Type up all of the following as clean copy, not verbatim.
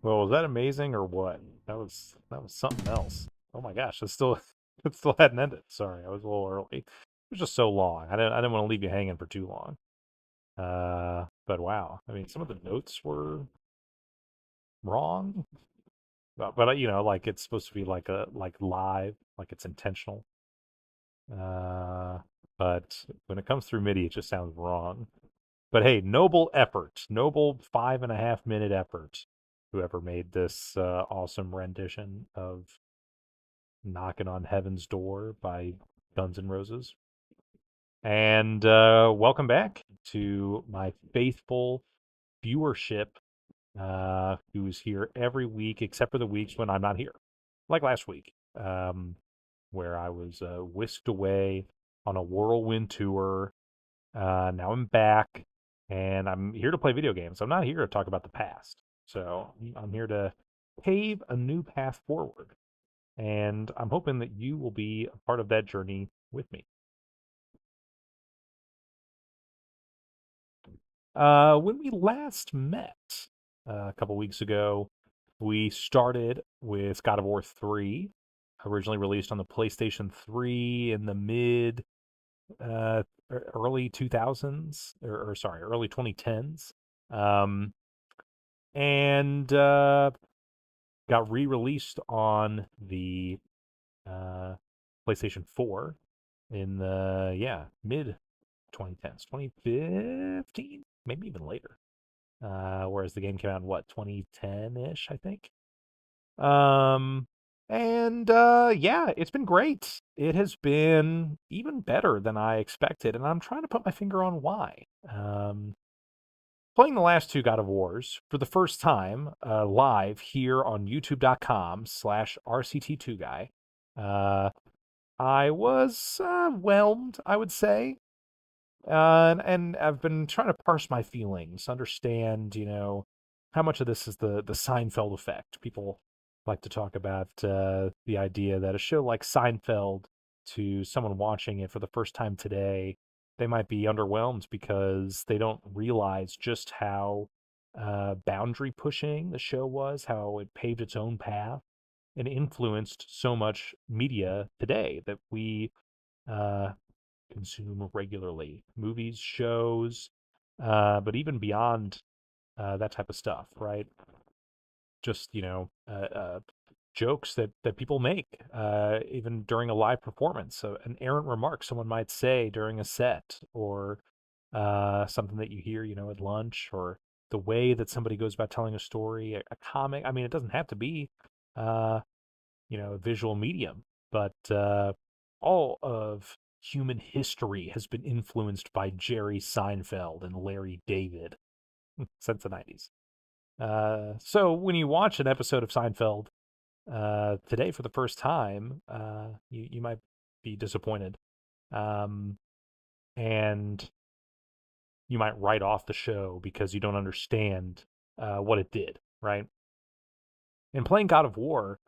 Well, was that amazing or what? That was something else. Oh my gosh, it's still it still hadn't ended. Sorry, I was a little early. It was just so long. I didn't want to leave you hanging for too long. But wow, I mean, some of the notes were wrong, but like it's supposed to be like live, like it's intentional. Uh, but when it comes through MIDI, it just sounds wrong. But hey, noble effort, noble 5.5 minute effort. Whoever made this awesome rendition of "Knocking on Heaven's Door" by Guns N' Roses. And welcome back to my faithful viewership, who's here every week except for the weeks when I'm not here, like last week, where I was whisked away on a whirlwind tour. Now I'm back, and I'm here to play video games. I'm not here to talk about the past. So I'm here to pave a new path forward, and I'm hoping that you will be a part of that journey with me. When we last met a couple weeks ago, we started with God of War 3, originally released on the PlayStation 3 in the mid early 2000s, or sorry, early 2010s. Um, and got re-released on the uh, PlayStation 4 in the mid 2010s, 2015, maybe even later. Whereas the game came out in what 2010-ish, I think. Um, and yeah, it's been great. It has been even better than I expected, and I'm trying to put my finger on why. Playing the last two God of Wars for the first time live here on youtube.com/RCT2guy. Uh, I was whelmed, I would say. And I've been trying to parse my feelings, understand, how much of this is the Seinfeld effect. People like to talk about the idea that a show like Seinfeld, to someone watching it for the first time today, they might be underwhelmed because they don't realize just how boundary pushing the show was, how it paved its own path and influenced so much media today that we uh, consume regularly, movies, shows, but even beyond that type of stuff, right? Just jokes that people make, even during a live performance. So an errant remark someone might say during a set, or something that you hear, at lunch, or the way that somebody goes about telling a story, a comic. I mean, it doesn't have to be, uh, a visual medium, but all of human history has been influenced by Jerry Seinfeld and Larry David since the 90s. So when you watch an episode of Seinfeld today for the first time, you might be disappointed. Um, and you might write off the show because you don't understand what it did, right? And playing God of War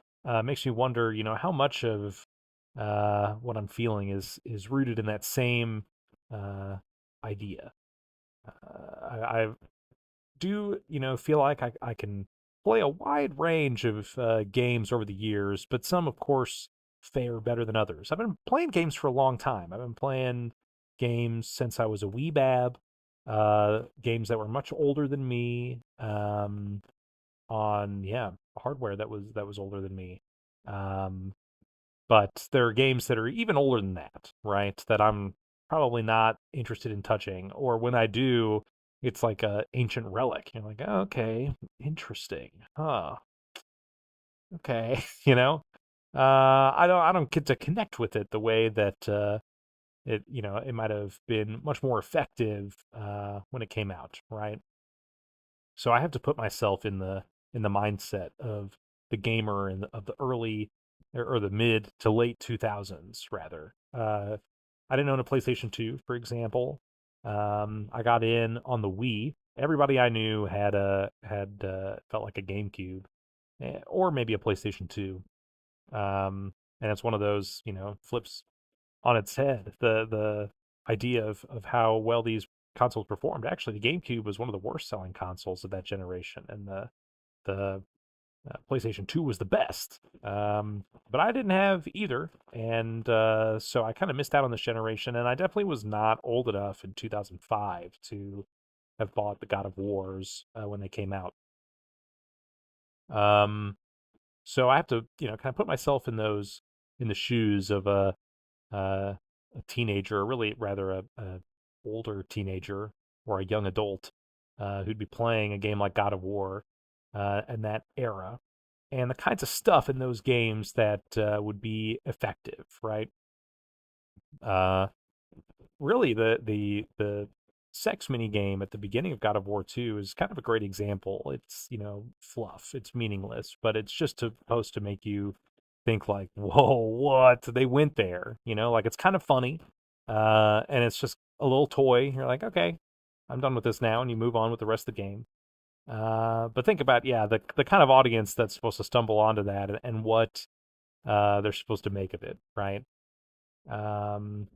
makes me wonder, how much of what I'm feeling is rooted in that same uh, idea. I do, feel like I can play a wide range of games over the years, but some, of course, fare better than others. I've been playing games for a long time. I've been playing games since I was a wee bab. Games that were much older than me. On hardware that was older than me. Um, but there are games that are even older than that, right? That I'm probably not interested in touching, or when I do, it's like a ancient relic. You're like, oh, okay, interesting, huh? Okay, I don't get to connect with it the way that it might have been much more effective when it came out, right? So I have to put myself in the mindset of the gamer of the early or the mid to late 2000s rather. I didn't own a PlayStation 2, for example. I got in on the Wii. Everybody I knew had felt like a GameCube, or maybe a PlayStation 2. And it's one of those, flips on its head. The idea of how well these consoles performed. Actually, the GameCube was one of the worst selling consoles of that generation, and the PlayStation 2 was the best. But I didn't have either, and so I kind of missed out on this generation. And I definitely was not old enough in 2005 to have bought the God of Wars when they came out. Um, so I have to, kind of put myself in the shoes of uh, a teenager, or really rather a older teenager or a young adult who'd be playing a game like God of War in that era, and the kinds of stuff in those games that would be effective, right? Uh, Really, the sex mini game at the beginning of God of War 2 is kind of a great example. It's, fluff, it's meaningless, but it's just supposed to make you think like, whoa, what? They went there, like it's kind of funny. And it's just a little toy. You're like, okay, I'm done with this now, and you move on with the rest of the game. But think about, yeah, the kind of audience that's supposed to stumble onto that, and what they're supposed to make of it, right? Um,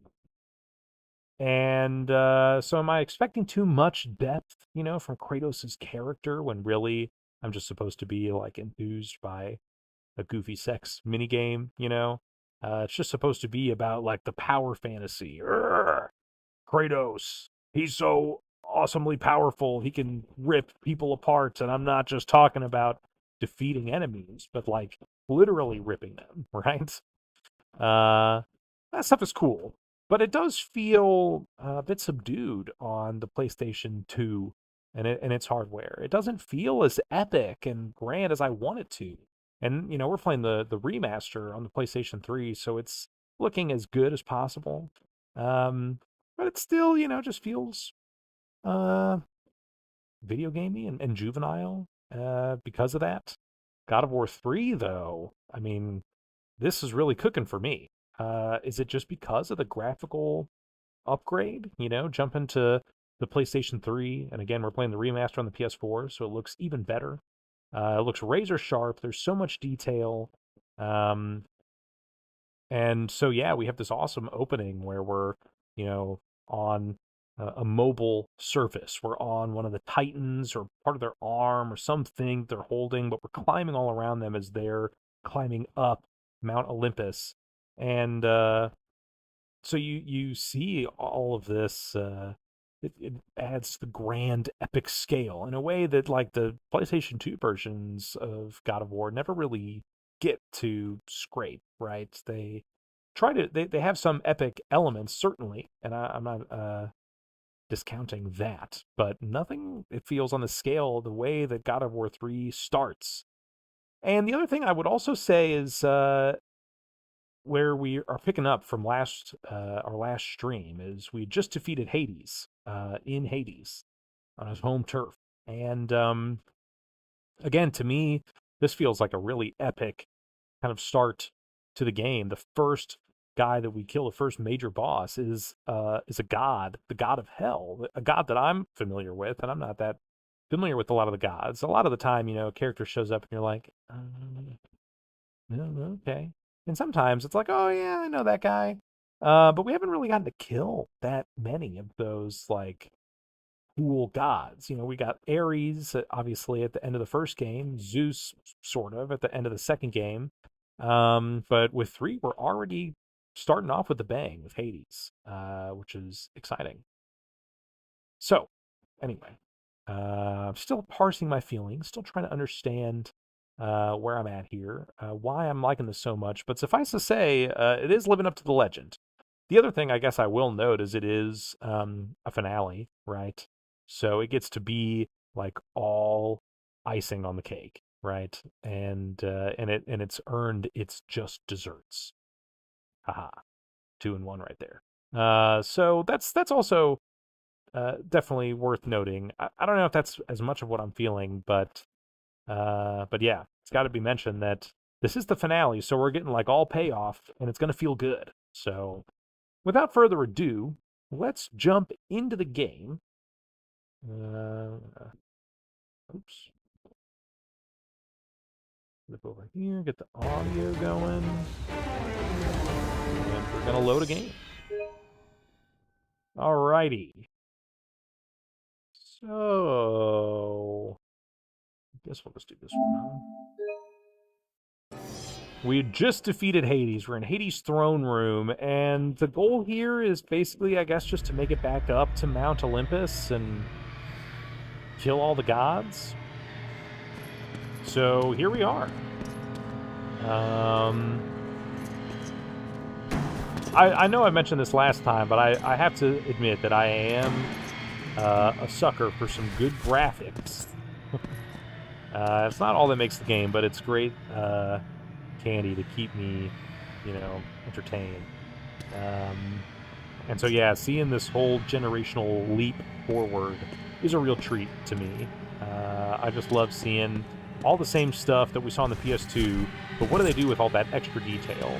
and so, am I expecting too much depth, from Kratos' character when really I'm just supposed to be like enthused by a goofy sex minigame, it's just supposed to be about like the power fantasy. Urgh, Kratos, he's so awesomely powerful, he can rip people apart, and I'm not just talking about defeating enemies, but like literally ripping them, right? Uh, that stuff is cool, but it does feel a bit subdued on the PlayStation 2 and its hardware. It doesn't feel as epic and grand as I want it to. And we're playing the remaster on the PlayStation 3, so it's looking as good as possible. Um, but it still, just feels uh video gamey and juvenile because of that. God of War 3, though, I mean, this is really cooking for me. Is it just because of the graphical upgrade? Jump into the PlayStation 3, and again, we're playing the remaster on the PS4, so it looks even better. It looks razor sharp. There's so much detail. Um, and so, yeah, we have this awesome opening where we're, on a mobile surface. We're on one of the Titans or part of their arm or something they're holding, but we're climbing all around them as they're climbing up Mount Olympus. And so you see all of this. It adds to the grand epic scale in a way that like the PlayStation 2 versions of God of War never really get to scrape, right? They have some epic elements, certainly, and I'm not discounting that, but nothing it feels on the scale the way that God of War 3 starts. And the other thing I would also say is where we are picking up from our last stream is we just defeated Hades in Hades on his home turf. And again, to me, this feels like a really epic kind of start to the game. The first guy that we kill, the first major boss, is a god, the god of hell, a god that I'm familiar with, and I'm not that familiar with a lot of the gods. A lot of the time, a character shows up and you're like, no, okay. And sometimes it's like, oh yeah, I know that guy. But we haven't really gotten to kill that many of those like cool gods. We got Ares obviously at the end of the first game, Zeus sort of at the end of the second game. But with 3, we're already starting off with a bang with Hades, which is exciting. So, anyway, I'm still parsing my feelings, still trying to understand where I'm at here, why I'm liking this so much. But suffice to say, it is living up to the legend. The other thing I guess I will note is it is a finale, right? So it gets to be like all icing on the cake, right? And it's earned its just desserts. Haha, 2 in 1 right there. So that's also definitely worth noting. I don't know if that's as much of what I'm feeling, but yeah, it's got to be mentioned that this is the finale, so we're getting like all payoff, and it's gonna feel good. So, without further ado, let's jump into the game. Uh, oops, flip over here, get the audio going, and we're gonna load a game. Alrighty. So, I guess we'll just do this one, huh? We just defeated Hades. We're in Hades' throne room, and the goal here is basically, I guess, just to make it back up to Mount Olympus and kill all the gods. So here we are. I know I mentioned this last time, but I have to admit that I am a sucker for some good graphics. It's not all that makes the game, but it's great candy to keep me, entertained. And so, yeah, seeing this whole generational leap forward is a real treat to me. I just love seeing all the same stuff that we saw on the PS2, but what do they do with all that extra detail?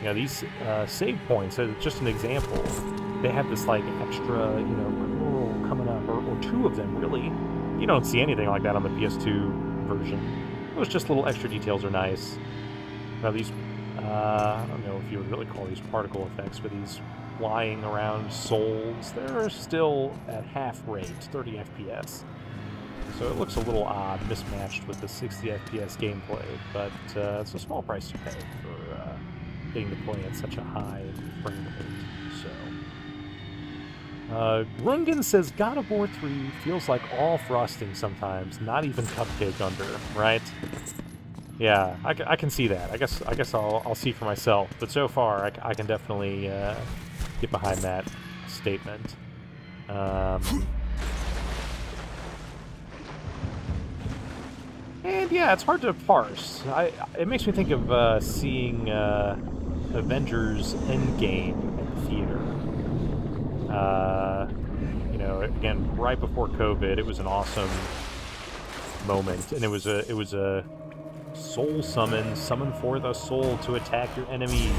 These save points, as just an example, they have this, extra, coral coming up, or two of them, really. You don't see anything like that on the PS2 version. Those just little extra details are nice. Now, these, I don't know if you would really call these particle effects, but these flying around souls, they're still at half rate, 30 FPS. So it looks a little odd, mismatched with the 60 FPS gameplay, but it's a small price to pay for getting to play at such a high frame rate. So, Grungen says God of War 3 feels like all frosting sometimes, not even cupcake under, right? Yeah, I can see that. I guess I'll see for myself. But so far, I can definitely get behind that statement. And yeah, it's hard to parse. It makes me think of seeing Avengers Endgame at the theater. Again, right before COVID, it was an awesome moment, and it was a soul summon forth a soul to attack your enemies.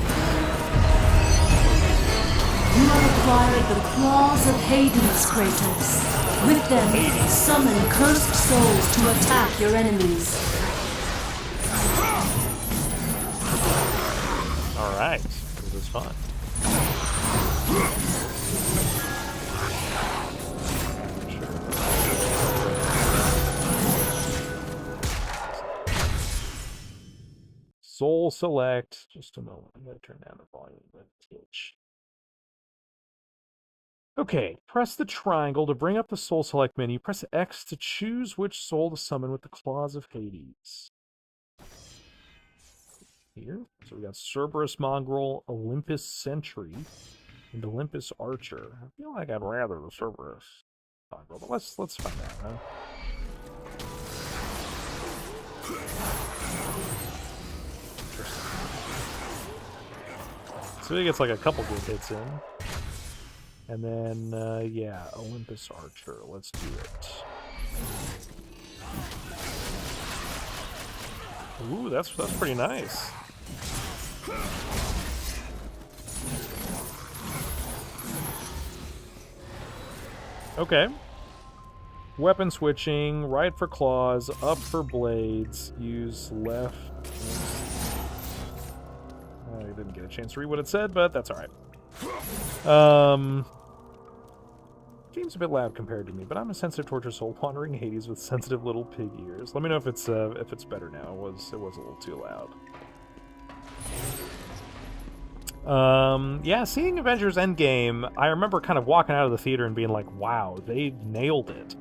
You have acquired the claws of Hades, Kratos. With them, summon cursed souls to attack your enemies. Alright, this is fun. Soul select. Just a moment. I'm going to turn down the volume of the Twitch. Okay, press the triangle to bring up the soul select menu. Press X to choose which soul to summon with the claws of Hades. Here. So we got Cerberus Mongrel, Olympus Sentry, and Olympus Archer. I feel like I'd rather the Cerberus Mongrel, but let's find out, huh? So he gets like a couple good hits in. And then, yeah, Olympus Archer. Let's do it. Ooh, that's pretty nice. Okay. Weapon switching, right for claws, up for blades, use left. I didn't get a chance to read what it said, but that's alright. Game's a bit loud compared to me, but I'm a sensitive torture soul wandering Hades with sensitive little pig ears. Let me know if it's better now. It was a little too loud. Yeah, seeing Avengers Endgame, I remember kind of walking out of the theater and being like, wow, they nailed it.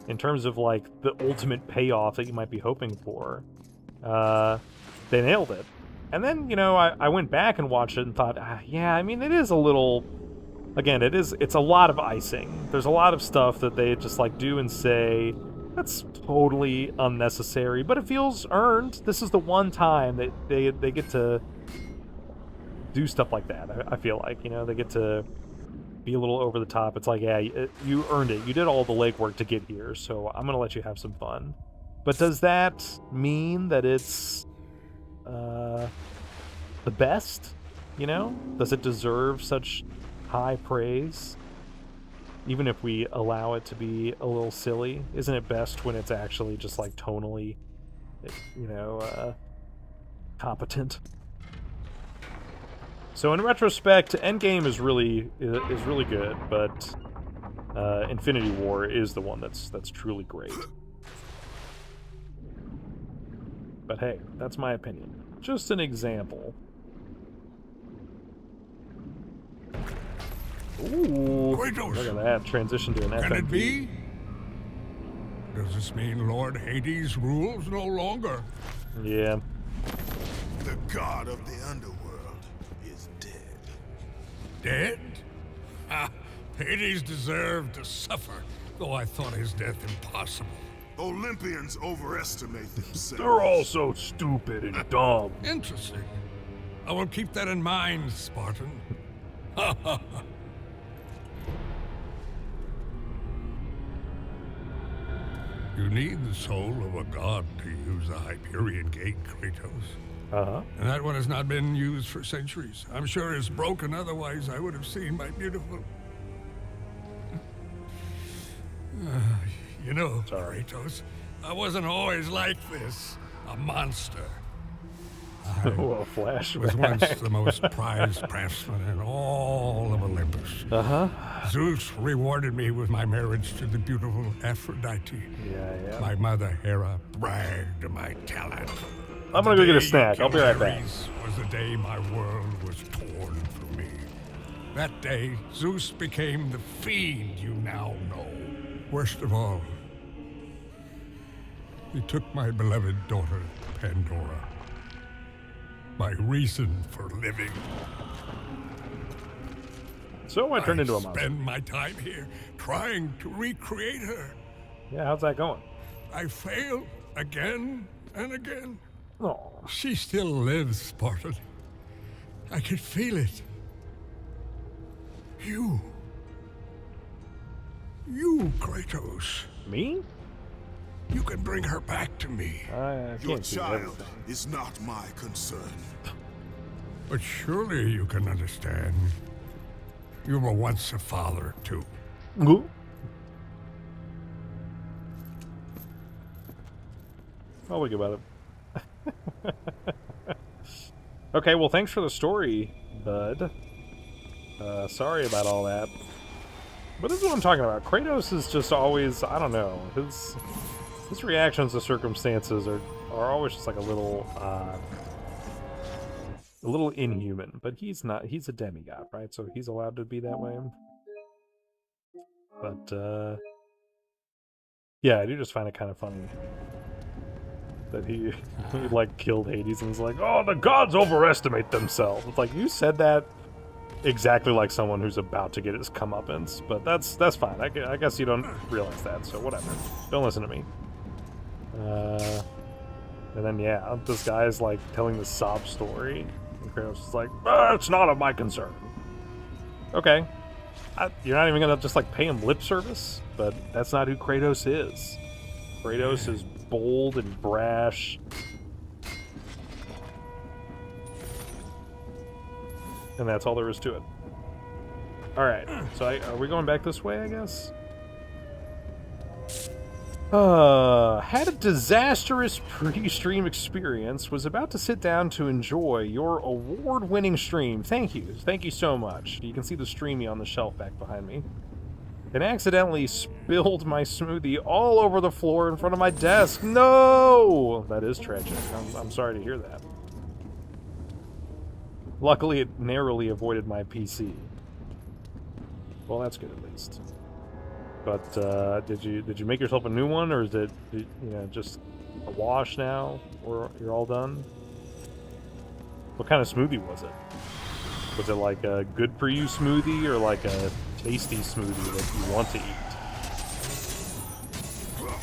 In terms of, like, the ultimate payoff that you might be hoping for. They nailed it. And then, I went back and watched it and thought, yeah, I mean, it is a little... Again, it's a lot of icing. There's a lot of stuff that they just, do and say, that's totally unnecessary, but it feels earned. This is the one time that they get to do stuff like that, I feel like. They get to be a little over the top. It's like, yeah, you earned it. You did all the legwork to get here, so I'm going to let you have some fun. But does that mean that it's the best? Does it deserve such high praise? Even if we allow it to be a little silly, isn't it best when it's actually just tonally, competent? So in retrospect, Endgame is really good, but Infinity War is the one that's truly great. But hey, that's my opinion. Just an example. Ooh, Kratos. look at that. Transition to an Can it FMV. be? Does this mean Lord Hades rules no longer? Yeah. The god of the underworld is dead. Dead? Ah, Hades deserved to suffer, though I thought his death impossible. Olympians overestimate themselves. They're all so stupid and dumb. Interesting. I will keep that in mind, Spartan. Ha ha ha. You need the soul of a god to use the Hyperion Gate, Kratos. Uh-huh. And that one has not been used for centuries. I'm sure it's broken, otherwise I would have seen my beautiful... you know, Sorry. Kratos, I wasn't always like this. A monster. Well, Flash Was once the most prized craftsman in all of Olympus. Uh-huh. Zeus rewarded me with my marriage to the beautiful Aphrodite. Yeah. My mother, Hera, bragged of my talent. I'm gonna go get a snack. I'll be right back. Ares was the day my world was torn from me. That day, Zeus became the fiend you now know. Worst of all, he took my beloved daughter, Pandora. My reason for living. So I turned into a I monster. spend my time here trying to recreate her. Yeah, how's that going? I fail again and again. Oh, She still lives, Spartan. I can feel it. You, Kratos. me? You can bring her back to me. I Your can't do child everything. is not my concern. But surely you can understand. You were once a father, too. Ooh. I'll think about it. Okay, well, thanks for the story, bud. Sorry about all that. But this is what I'm talking about. Kratos is just always, I don't know, his reactions to circumstances are always just like a little inhuman. But he's not, he's a demigod, right? So he's allowed to be that way. But, yeah, I do just find it kind of funny that he like killed Hades and was like, oh, the gods overestimate themselves. It's like, you said that exactly like someone who's about to get his comeuppance, but that's fine. I guess you don't realize that, so whatever. Don't listen to me. And then, yeah, this guy's like telling the sob story, and Kratos is like, it's not of my concern. Okay. You're not even gonna just like pay him lip service, but that's not who Kratos is. Kratos is bold and brash. And that's all there is to it. Alright, so are we going back this way, I guess? Had a disastrous pre-stream experience, was about to sit down to enjoy your award-winning stream. Thank you so much. You can see the streamy on the shelf back behind me. And accidentally spilled my smoothie all over the floor in front of my desk. No! That is tragic. I'm sorry to hear that. Luckily, it narrowly avoided my PC. Well, that's good at least. But did you make yourself a new one, or is it just a wash now, or you're all done? What kind of smoothie was it? Was it like a good for you smoothie, or like a tasty smoothie that you want to eat?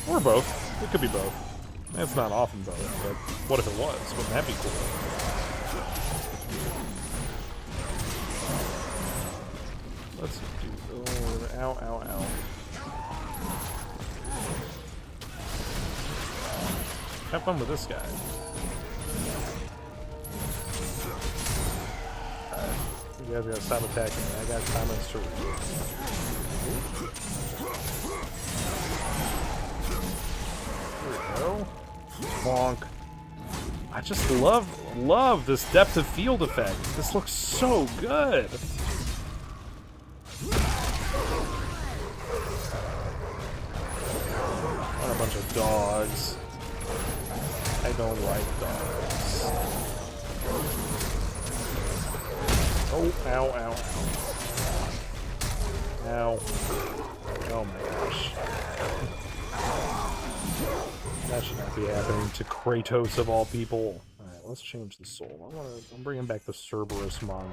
Or both. It could be both. It's not often both, but what if it was? Wouldn't that be cool? Let's do... ow, ow, ow. Have fun with this guy. Alright, you guys gotta stop attacking me. I got time on sword. There we go. Bonk. I just love this depth of field effect. This looks so good. What a bunch of dogs. I don't like dogs. Oh, ow, ow, ow. Ow. Oh my gosh. That should not be happening to Kratos of all people. Alright, let's change the soul. I'm bringing back the Cerberus Mongol.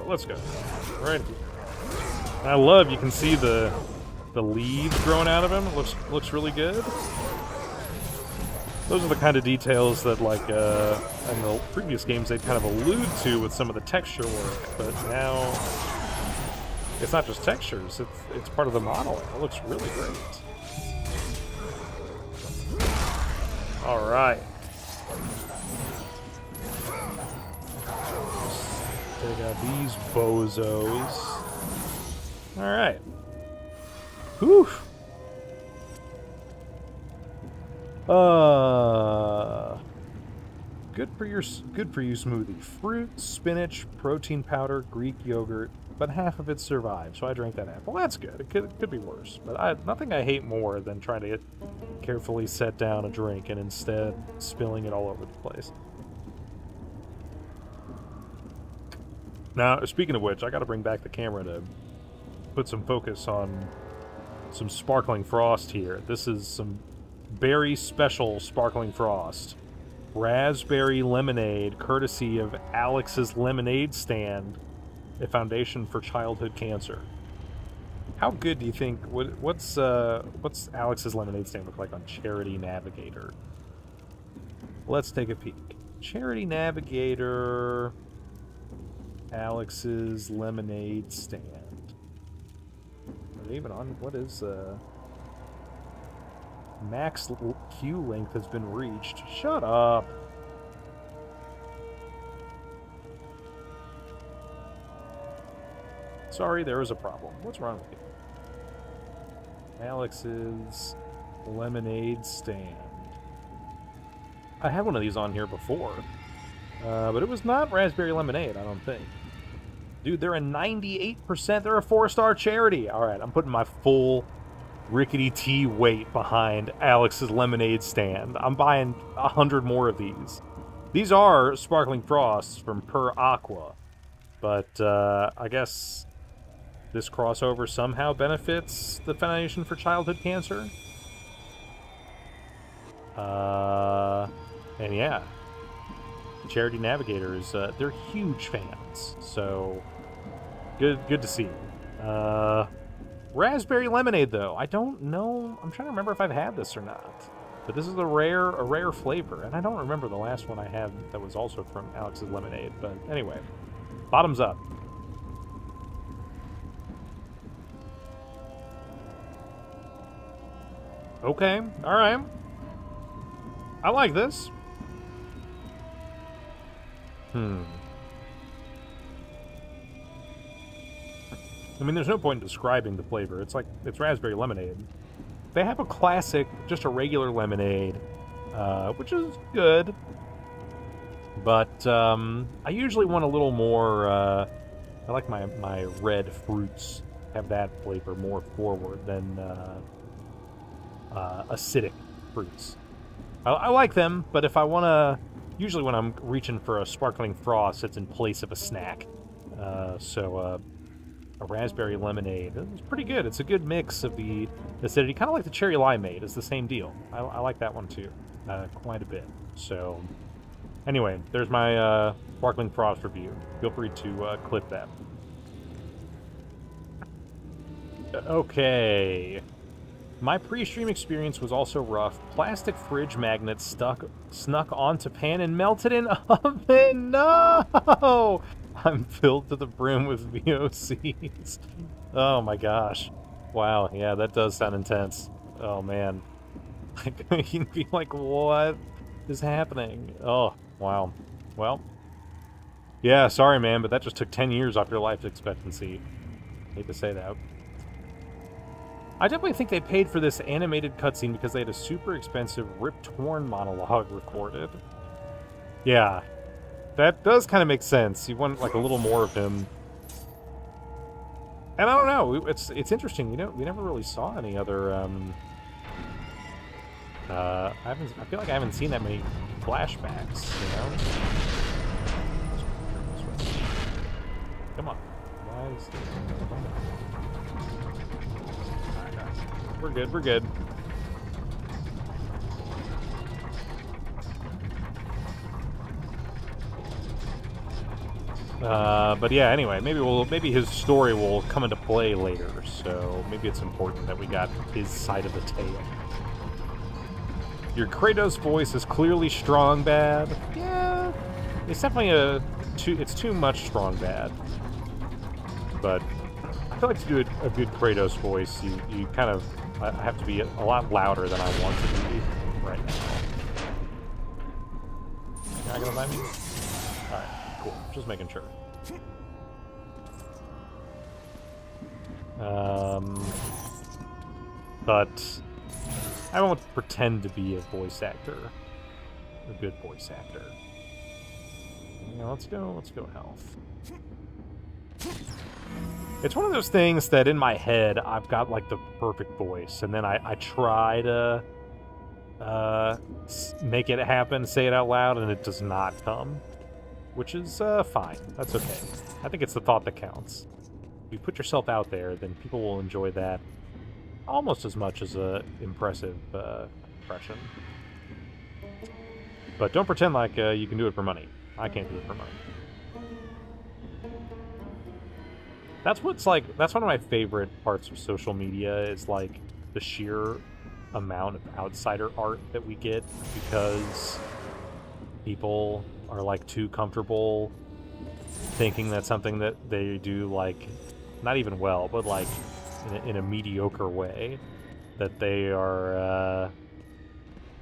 Let's go. Right here. I love, you can see the leaves growing out of him. It looks really good. Those are the kind of details that, like, in the previous games they'd kind of allude to with some of the texture work, but now it's not just textures, it's part of the modeling. It looks really great. Alright. Take out these bozos. Alright. Whew. Good for you, smoothie. Fruit, spinach, protein powder, Greek yogurt, but half of it survived, so I drank that half. Well, that's good. It could be worse, but nothing I hate more than trying to carefully set down a drink and instead spilling it all over the place. Now, speaking of which, I got to bring back the camera to put some focus on some sparkling frost here. This is some very special sparkling frost. Raspberry lemonade, courtesy of Alex's Lemonade Stand, a foundation for childhood cancer. How good do you think? What's Alex's Lemonade Stand look like on Charity Navigator? Let's take a peek. Charity Navigator, Alex's Lemonade Stand. Are they even on? What is max queue length has been reached. Shut up. Sorry, there is a problem. What's wrong with you? Alex's Lemonade Stand. I had one of these on here before, but it was not raspberry lemonade, I don't think. Dude, they're a 98%. They're a 4-star charity. All right, I'm putting my full Rickkity-T weight behind Alex's Lemonade Stand. I'm buying 100 more of these. These are sparkling frosts from Per Aqua, but I guess this crossover somehow benefits the Foundation for Childhood Cancer. And yeah, Charity Navigators, they're huge fans, so good to see. Raspberry lemonade, though, I don't know. I'm trying to remember if I've had this or not. But this is a rare flavor, and I don't remember the last one I had that was also from Alex's Lemonade. But anyway, bottoms up. Okay, all right. I like this. I mean, there's no point in describing the flavor. It's raspberry lemonade. They have a classic, just a regular lemonade, which is good. But I usually want a little more. I like my red fruits have that flavor more forward than acidic fruits. I like them, but if I want to, usually when I'm reaching for a sparkling frost, it's in place of a snack. So a raspberry lemonade is pretty good. It's a good mix of the acidity, kind of like the cherry limeade. It's the same deal. I like that one too, quite a bit. So anyway, there's my sparkling frost review. Feel free to clip that. Okay. My pre-stream experience was also rough. Plastic fridge magnets snuck onto pan and melted in oven. No! I'm filled to the brim with VOCs. Oh my gosh. Wow, yeah, that does sound intense. Oh man. You can be like, what is happening? Oh, wow. Well, yeah, sorry man, but that just took 10 years off your life expectancy. Hate to say that. I definitely think they paid for this animated cutscene because they had a super expensive Rip Torn monologue recorded. Yeah, that does kind of make sense. You want like a little more of him. And I don't know. It's interesting. We never really saw any other. I feel like I haven't seen that many flashbacks. You know. Come on. Why is We're good. We're good. But yeah, anyway, maybe his story will come into play later, so maybe it's important that we got his side of the tale. Your Kratos voice is clearly strong bad. Yeah, it's definitely it's too much strong bad. But I feel like to do a good Kratos voice, you kind of have to be a lot louder than I want to be right now. You're not gonna let me? Alright, cool. Just making sure. But I won't pretend to be a voice actor. A good voice actor. Yeah, let's go health. It's one of those things that in my head I've got like the perfect voice, and then I try to make it happen, say it out loud, and it does not come. Which is fine. That's okay. I think it's the thought that counts. If you put yourself out there, then people will enjoy that almost as much as a impressive impression. But don't pretend like you can do it for money. I can't do it for money. That's one of my favorite parts of social media is like the sheer amount of outsider art that we get because people are like too comfortable thinking that something that they do like not even well, but like in a mediocre way, that they are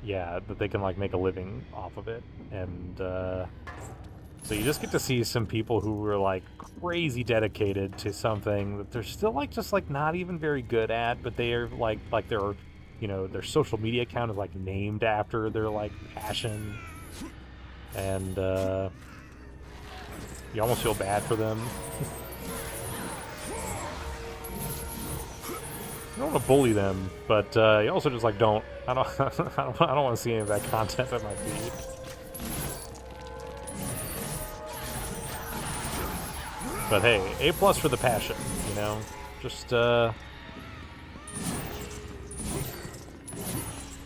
that they can like make a living off of it. And so you just get to see some people who are like crazy dedicated to something that they're still like just like not even very good at, but they are like their their social media account is like named after their like passion. And you almost feel bad for them. You don't want to bully them, but you also just like don't. I don't want to see any of that content at my feed. But hey, A+ for the passion. You know, just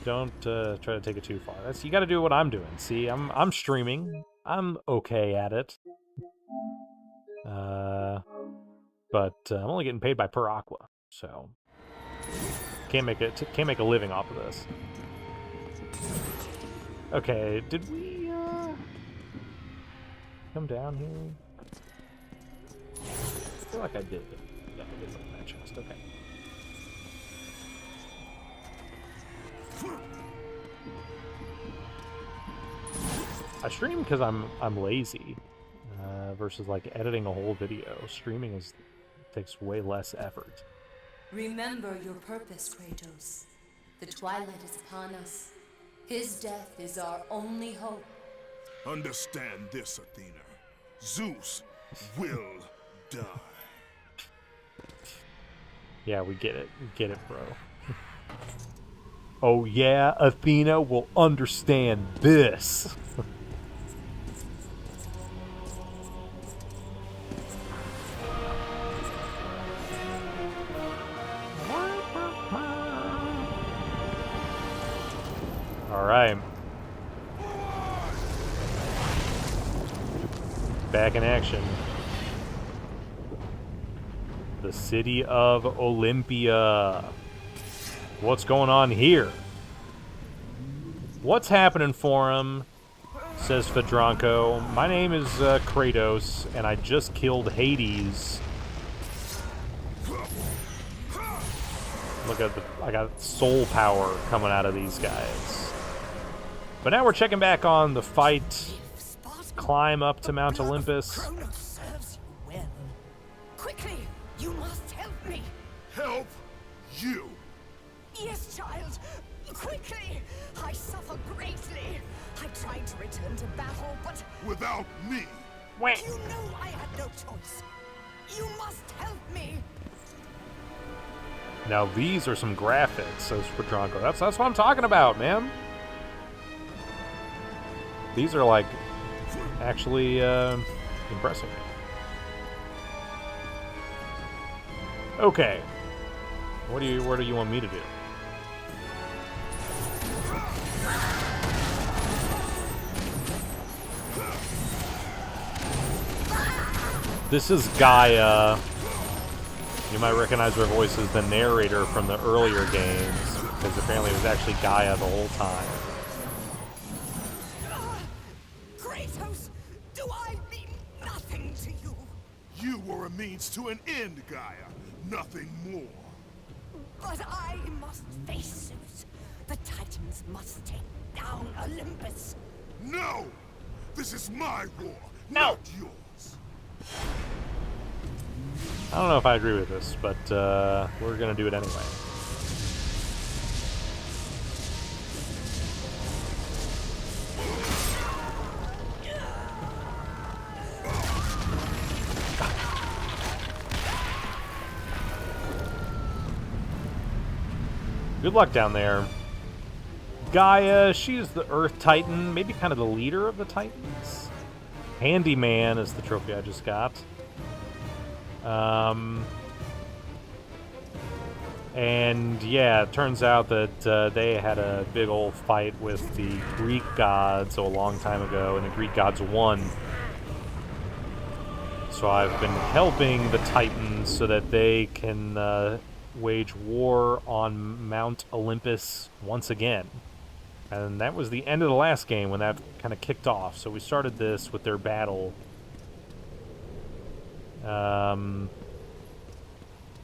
don't try to take it too far. You got to do what I'm doing. See, I'm streaming. I'm okay at it. But I'm only getting paid by per aqua, so can't make a living off of this. Okay, did we come down here? I feel like I did. Yeah, I did look at that chest. Okay. I stream because I'm lazy, versus like editing a whole video. Streaming takes way less effort. Remember your purpose, Kratos. The twilight is upon us. His death is our only hope. Understand this, Athena. Zeus will die. Yeah, we get it. We get it, bro. Oh yeah, Athena will understand this. All right. Back in action. The city of Olympia. What's going on here? What's happening for him? Says Fedronco. My name is Kratos, and I just killed Hades. Look at I got soul power coming out of these guys. But now we're checking back on the fight. Climb up to Mount Olympus. Kratos serves you well. Quickly, you must help me. Help you. Yes, child. Quickly. I suffer greatly. I tried tried to return to battle, but Without me, Wah. you know I had no choice. You must help me. Now these are some graphics, says Quadranko. That's what I'm talking about, man. These are like actually impressing me. Okay. What do you want me to do? This is Gaia. You might recognize her voice as the narrator from the earlier games, because apparently it was actually Gaia the whole time. Kratos, do I mean nothing to you? you were a means to an end, Gaia. Nothing more. But I must face Zeus. The Titans must take down Olympus. No! This is my war, No. not yours. I don't know if I agree with this, but we're gonna do it anyway. Good luck down there. Gaia, she's the Earth Titan, maybe kind of the leader of the Titans. Handyman is the trophy I just got. And yeah, it turns out that they had a big old fight with the Greek gods a long time ago, and the Greek gods won. So I've been helping the Titans so that they can wage war on Mount Olympus once again. And that was the end of the last game when that kind of kicked off. So we started this with their battle.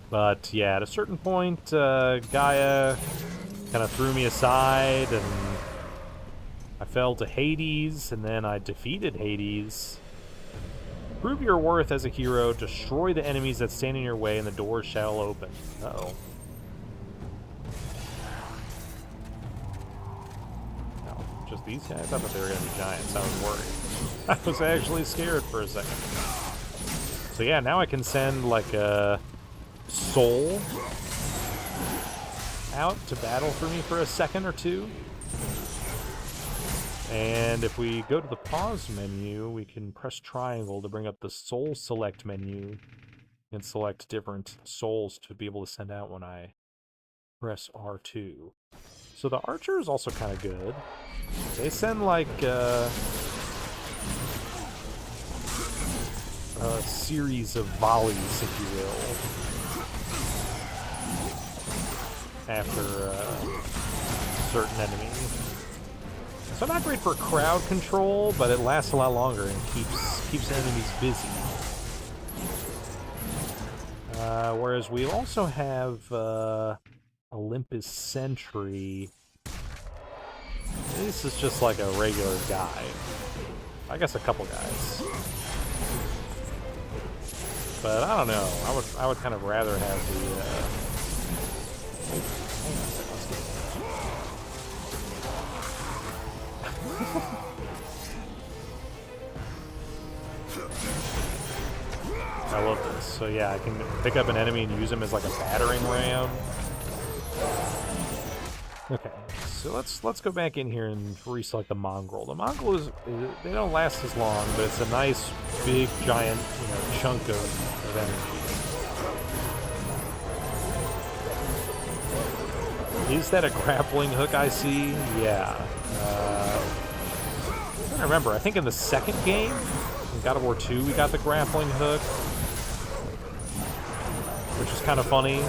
But yeah, at a certain point, Gaia kind of threw me aside, and I fell to Hades, and then I defeated Hades. Prove your worth as a hero, destroy the enemies that stand in your way, and the doors shall open. Uh-oh. No, just these guys? I thought they were going to be giants. I was worried. I was actually scared for a second. So yeah, now I can send, like, a soul out to battle for me for a second or two. And if we go to the pause menu, we can press triangle to bring up the soul select menu and select different souls to be able to send out when I press R2. So the archer is also kind of good. They send like a series of volleys, if you will, after certain enemies. So not great for crowd control, but it lasts a lot longer and keeps enemies busy. Whereas we also have Olympus Sentry. This is just like a regular guy. I guess a couple guys. But I don't know. I would kind of rather have the. Hang on a second. Let's get I love this. So yeah, I can pick up an enemy and use him as like a battering ram. Okay, so let's go back in here and reselect the Mongol. The Mongol they don't last as long, but it's a nice big giant chunk of energy. Is that a grappling hook I see? Yeah. I remember, I think in the second game, in God of War 2, we got the grappling hook, which is kind of funny,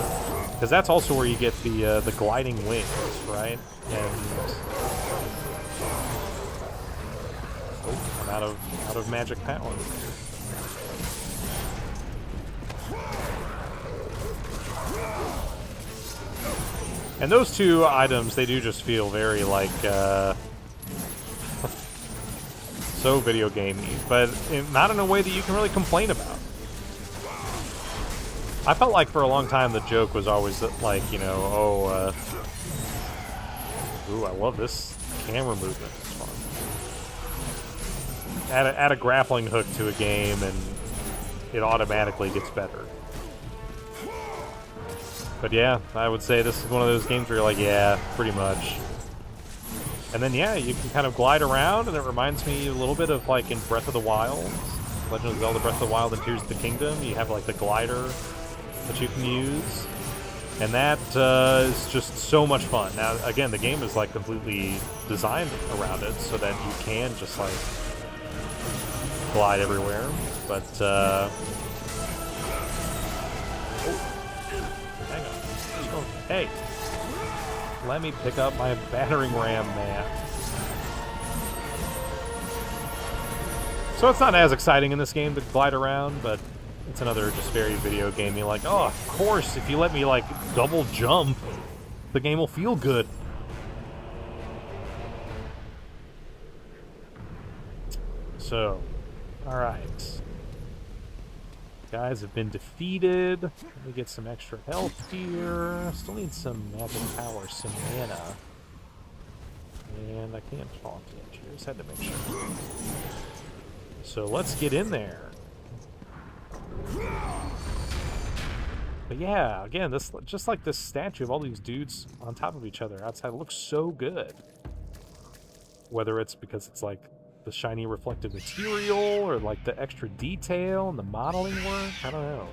because that's also where you get the gliding wings, right? And oh, I'm out of magic power. And those two items, they do just feel very like. So video gamey, but not in a way that you can really complain about. I felt like for a long time the joke was always like, ooh, I love this camera movement. It's fun. add a grappling hook to a game, and it automatically gets better. But yeah, I would say this is one of those games where you're like, yeah, pretty much. And then, yeah, you can kind of glide around, and it reminds me a little bit of, like, in Breath of the Wild, Legend of Zelda Breath of the Wild and Tears of the Kingdom. You have, like, the glider that you can use. And that is just so much fun. Now, again, the game is, like, completely designed around it so that you can just, like, glide everywhere. But, oh. Hang on. Oh, hey. Let me pick up my battering ram, man. So it's not as exciting in this game to glide around, but it's another just very video gamey. Like, oh, of course, if you let me, like, double jump, the game will feel good. So, alright. Guys have been defeated. Let me get some extra health here. Still need some magic power, some mana. And I can't talk yet. Just had to make sure. So let's get in there. But yeah, again, this just like this statue of all these dudes on top of each other outside looks so good. Whether it's because it's like the shiny reflective material or like the extra detail and the modeling work, I don't know.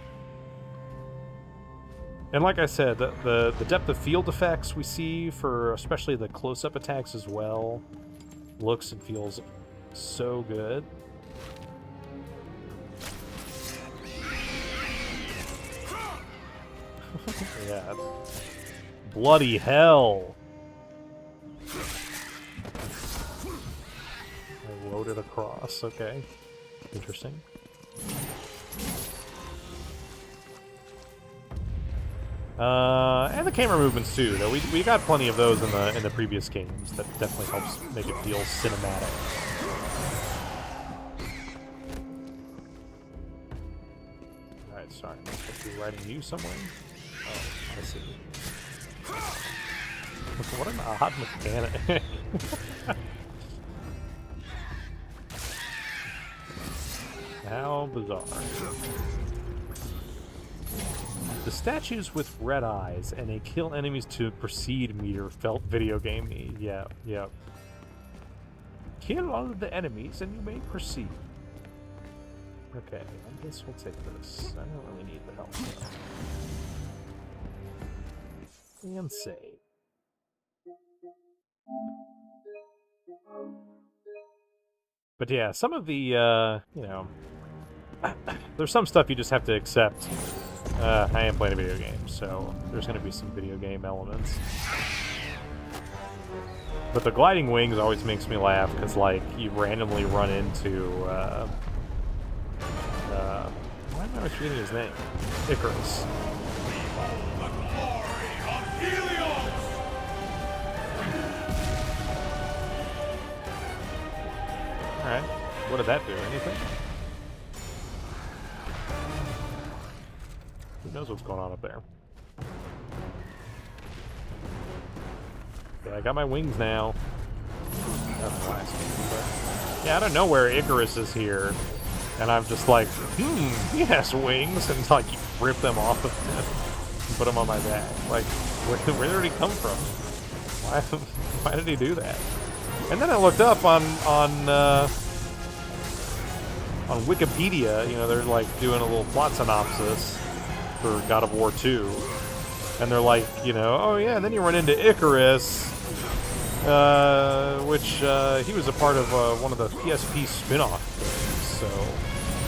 And like I said, the depth of field effects we see for especially the close-up attacks as well looks and feels so good. Yeah. Bloody hell. I wrote it across, okay. Interesting. And the camera movements too, though. We got plenty of those in the previous games. That definitely helps make it feel cinematic. Alright, sorry, I'm supposed to be writing you somewhere? Oh, I see. What an odd mechanic. How bizarre. The statues with red eyes and a kill enemies to proceed meter felt video gamey. Yeah, yeah. Kill all of the enemies and you may proceed. Okay, I guess we'll take this. I don't really need the help though. And save. But yeah, some of the, you know, there's some stuff you just have to accept. I am playing a video game, so there's going to be some video game elements. But the gliding wings always makes me laugh, because, like, you randomly run into, why am I forgetting his name? Icarus. Alright, what did that do? Anything? Who knows what's going on up there? Okay, I got my wings now. That's the last one, but yeah, I don't know where Icarus is here. And I'm just like, he has wings, and like rip them off of him and put them on my back. Like, where did he come from? Why did he do that? And then I looked up on Wikipedia, you know, they're like doing a little plot synopsis for God of War 2. And they're like, you know, oh yeah, and then you run into Icarus, which he was a part of one of the PSP spin-off games, so,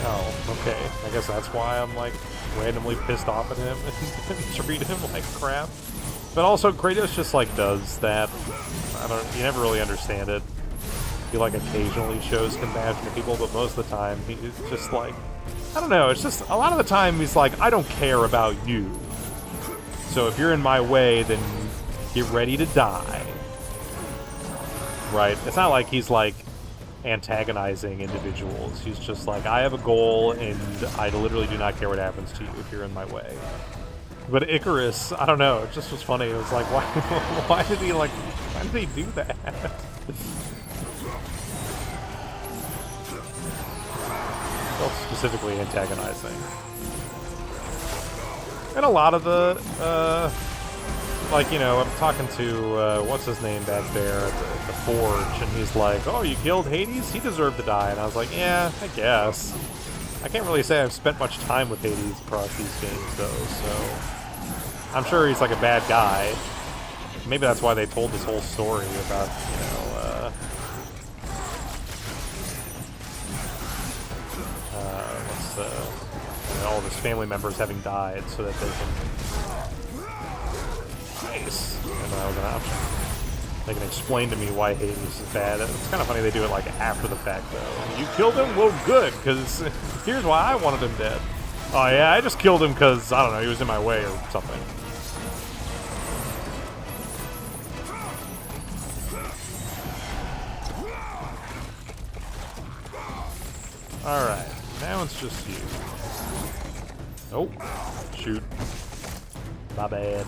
oh, okay. I guess that's why I'm like randomly pissed off at him and treat him like crap. But also, Kratos just like does that. You never really understand it. He like occasionally shows compassion to people, but most of the time he's just like, I don't know, it's just, a lot of the time he's like, I don't care about you. So if you're in my way, then get ready to die. Right? It's not like he's like antagonizing individuals. He's just like, I have a goal and I literally do not care what happens to you if you're in my way. But Icarus, I don't know, it just was funny. It was like, why did he do that? felt specifically antagonizing. And a lot of the, like, you know, I'm talking to, what's his name back there at the forge, and he's like, oh, you killed Hades? He deserved to die. And I was like, yeah, I guess. I can't really say I've spent much time with Hades across these games, though, so... I'm sure he's like a bad guy. Maybe that's why they told this whole story about, you know, you know, all of his family members having died so that they can... Nice! And that was an option. They can explain to me why Hades is bad. It's kind of funny they do it like after the fact, though. You killed him? Well, good, because here's why I wanted him dead. Oh yeah, I just killed him because, I don't know, he was in my way or something. Alright, now it's just you. Oh, shoot. My bad.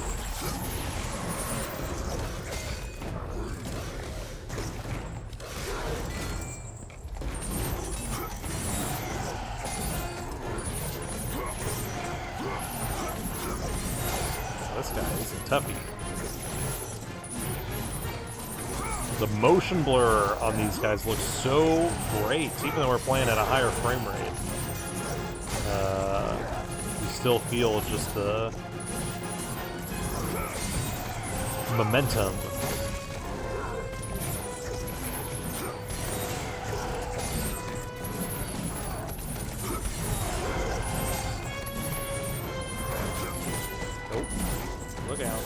This guy is a toughie. The motion blur on these guys looks so great, even though we're playing at a higher frame rate. You still feel just the momentum. Oh, look out.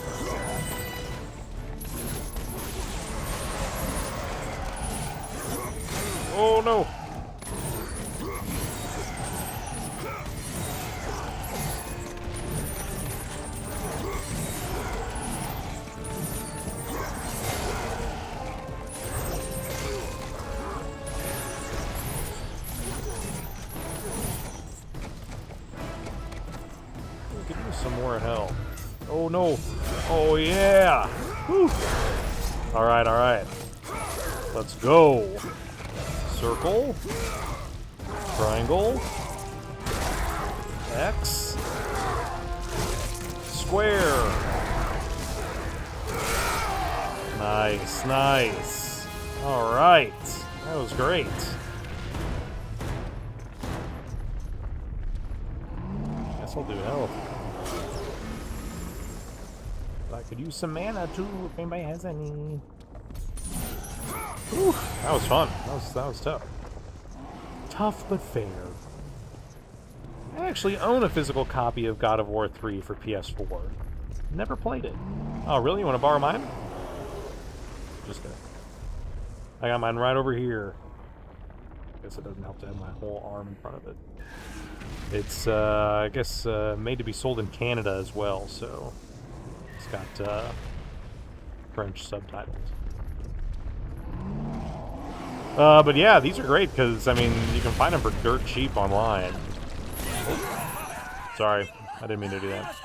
Oh no! Give me some more hell. Oh no! Oh yeah! Whew. Alright, alright. Let's go! Circle, triangle, X, square. Nice, nice. All right, that was great. Guess I'll do health. I could use some mana too if anybody has any. Whew, that was fun. That was tough. Tough but fair. I actually own a physical copy of God of War 3 for PS4. Never played it. Oh, really? You want to borrow mine? Just kidding. I got mine right over here. Guess it doesn't help to have my whole arm in front of it. It's, I guess, made to be sold in Canada as well, so it's got French subtitles. But yeah, these are great because, I mean, you can find them for dirt cheap online. Oh. Sorry, I didn't mean to do that.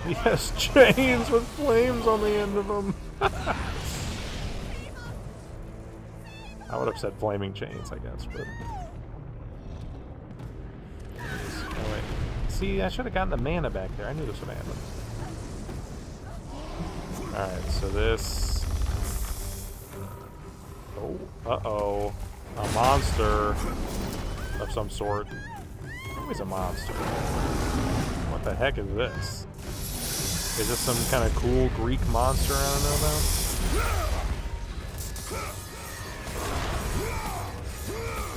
He has chains with flames on the end of them. I would have said flaming chains, I guess, but... Oh, wait. See, I should have gotten the mana back there. I knew this would happen. Alright, so this... Oh, uh-oh. A monster of some sort. Always a monster. What the heck is this? Is this some kind of cool Greek monster I don't know about?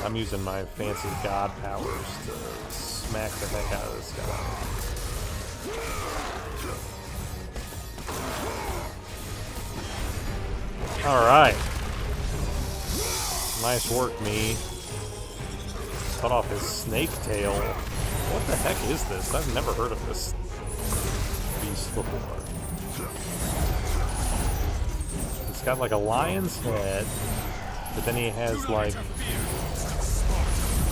I'm using my fancy god powers to smack the heck out of this guy. Alright. Nice work, me. Cut off his snake tail. What the heck is this? I've never heard of this beast before. It's got like a lion's head, but then he has like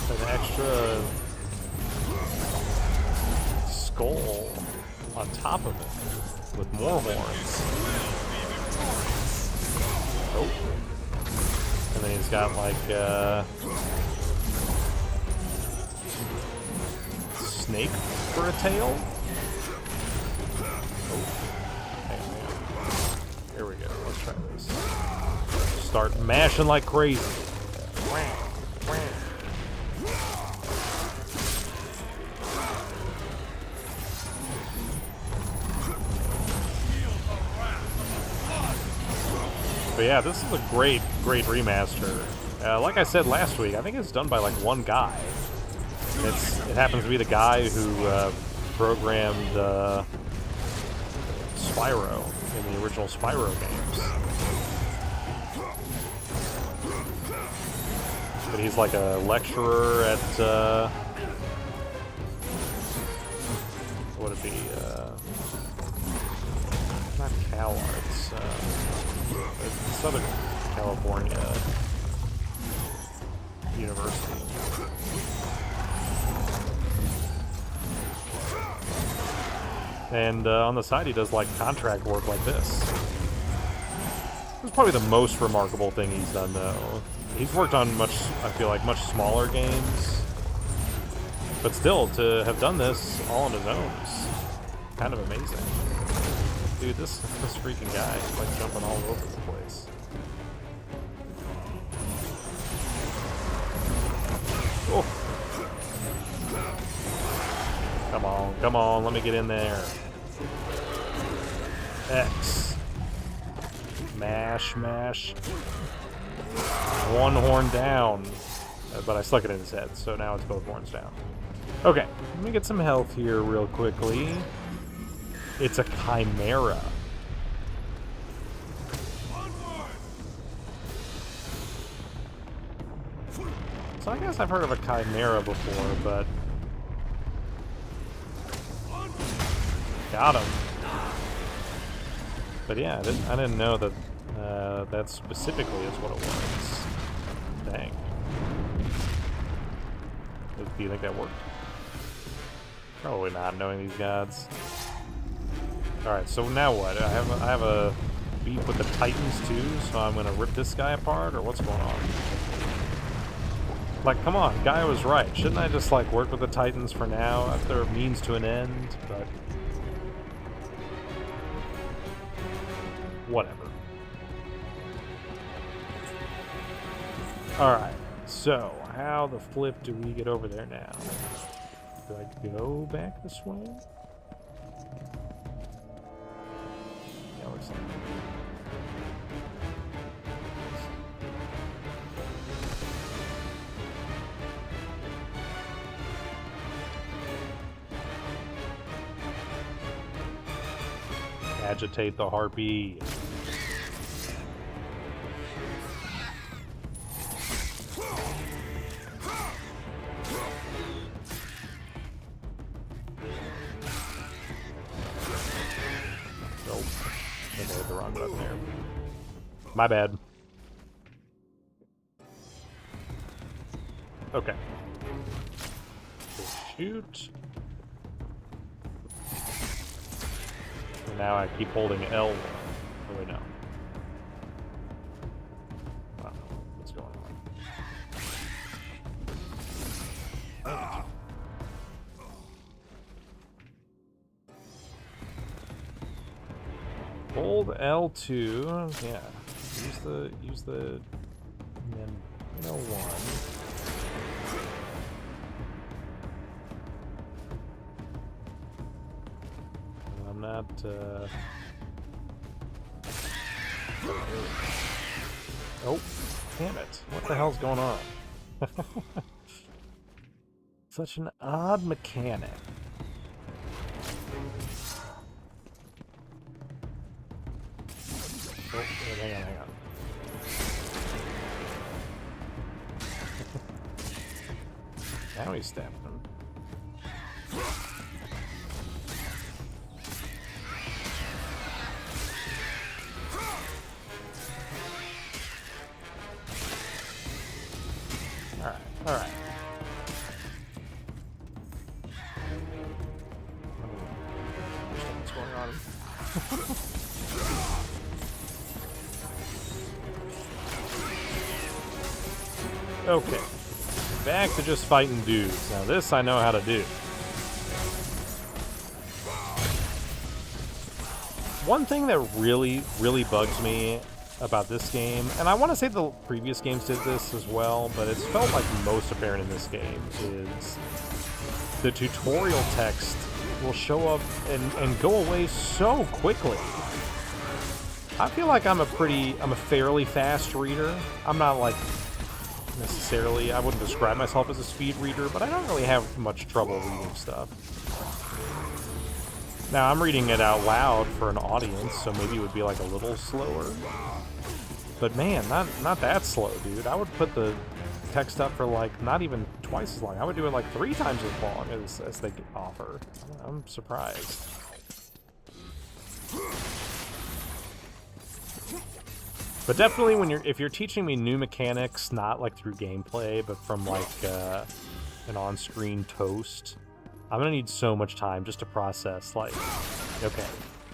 an extra skull on top of it with more horns. Oh. And And then he's got like snake for a tail. Oh, hang on. Here we go. Let's try this. Start mashing like crazy. But yeah, this is a great remaster. Like I said last week, I think it's done by like one guy. It happens to be the guy who programmed Spyro in the original Spyro games. But he's like a lecturer at what would it be? Not CalArts. Southern California University. And on the side, he does like contract work like this. This is probably the most remarkable thing he's done, though. He's worked on I feel like, much smaller games. But still, to have done this all on his own is kind of amazing. Dude, this freaking guy is like jumping all over the place. Oh. Come on, let me get in there. X. Mash. One horn down. But I stuck it in his head, so now it's both horns down. Okay, let me get some health here real quickly. It's a chimera. So I guess I've heard of a chimera before, but... Got him. But yeah, I didn't know that that specifically is what it was. Dang. Do you think that worked? Probably not, knowing these gods. Alright, so now what? I have a beef with the Titans too, so I'm gonna rip this guy apart, or what's going on? Like, come on, guy was right. Shouldn't I just, like, work with the Titans for now, after a means to an end? But... whatever. Alright, so, how the flip do we get over there now? Do I go back this way? Yeah, looks like... Agitate the harpy. Nope. I hit the wrong button there. My bad. Okay. So shoot. And now I keep holding L1. Oh wait, no. I don't know what's going on. Hold L2. Yeah. Use the and then L1. I'm not oh, damn it. What the hell's going on? Such an odd mechanic. Oh, hang on. Now he's stabbing him. Alright. What's going on? Okay. Back to just fighting dudes. Now this I know how to do. One thing that really, really bugs me about this game, and I want to say the previous games did this as well, but it's felt like most apparent in this game, is the tutorial text will show up and go away so quickly. I feel like I'm a fairly fast reader. I'm not like necessarily, I wouldn't describe myself as a speed reader, but I don't really have much trouble reading stuff. Now, I'm reading it out loud for an audience, so maybe it would be like a little slower. But man, not that slow, dude. I would put the text up for like not even twice as long. I would do it like 3 times as long as they offer. I'm surprised. But definitely if you're teaching me new mechanics, not like through gameplay, but from like an on-screen toast, I'm gonna need so much time just to process, like, okay,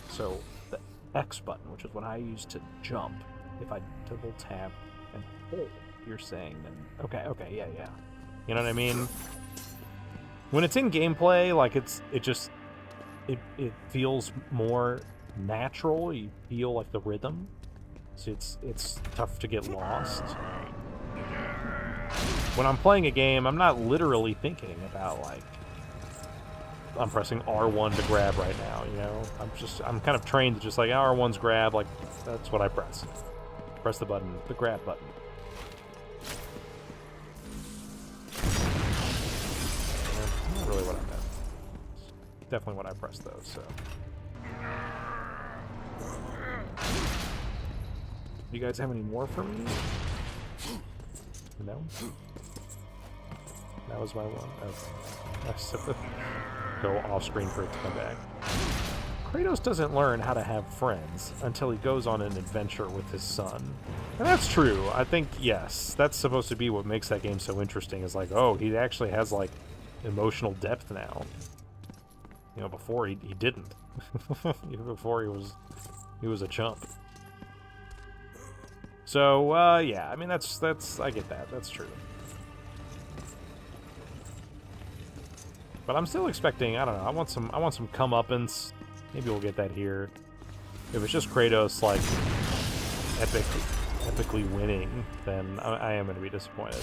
so the X button, which is what I use to jump, if I double tap and hold, you're saying, then, okay, yeah. You know what I mean? When it's in gameplay, like, it feels more natural, you feel like the rhythm, so it's tough to get lost. When I'm playing a game, I'm not literally thinking about, like, I'm pressing R1 to grab right now, you know? I'm kind of trained to just like, R1's grab, like, that's what I press. Press the button, the grab button. Not really what I meant. Definitely what I pressed though, so. You guys have any more for me? No? That was my one. Okay. Go off screen for it to come back. Kratos doesn't learn how to have friends until he goes on an adventure with his son. And that's true. I think, yes, that's supposed to be what makes that game so interesting, is like, oh, he actually has, like, emotional depth now. You know, before he didn't. Even before he was a chump. So, yeah, I mean, that's, I get that. That's true. But I'm still expecting, I don't know, I want some comeuppance. Maybe we'll get that here. If it's just Kratos, like, epically winning, then I am going to be disappointed.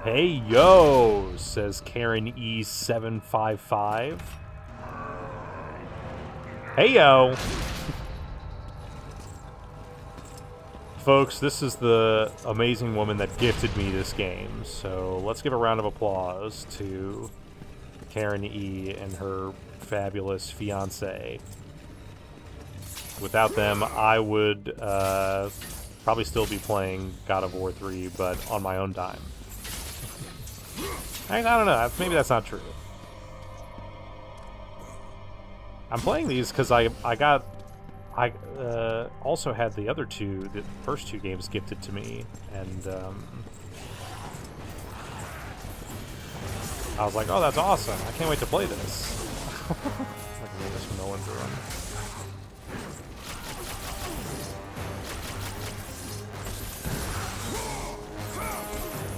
Hey, yo, says Karen E755. Hey, yo. Folks, this is the amazing woman that gifted me this game, so let's give a round of applause to Karen E and her fabulous fiancé. Without them, I would probably still be playing God of War 3, but on my own time. I don't know, maybe that's not true. I'm playing these because I also had the other two, the first 2 games gifted to me, and I was like, oh, that's awesome. I can't wait to play this. I can read this when no one's around.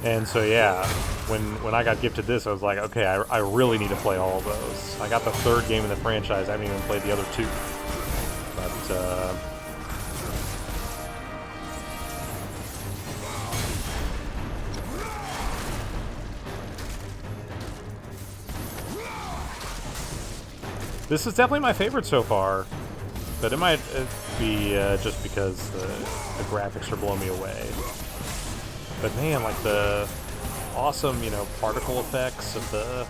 And so, yeah, when I got gifted this, I was like, okay, I really need to play all of those. I got the 3rd game in the franchise. I haven't even played the other 2. But, this is definitely my favorite so far, but it might be just because the graphics are blowing me away. But man, like the awesome, you know, particle effects of the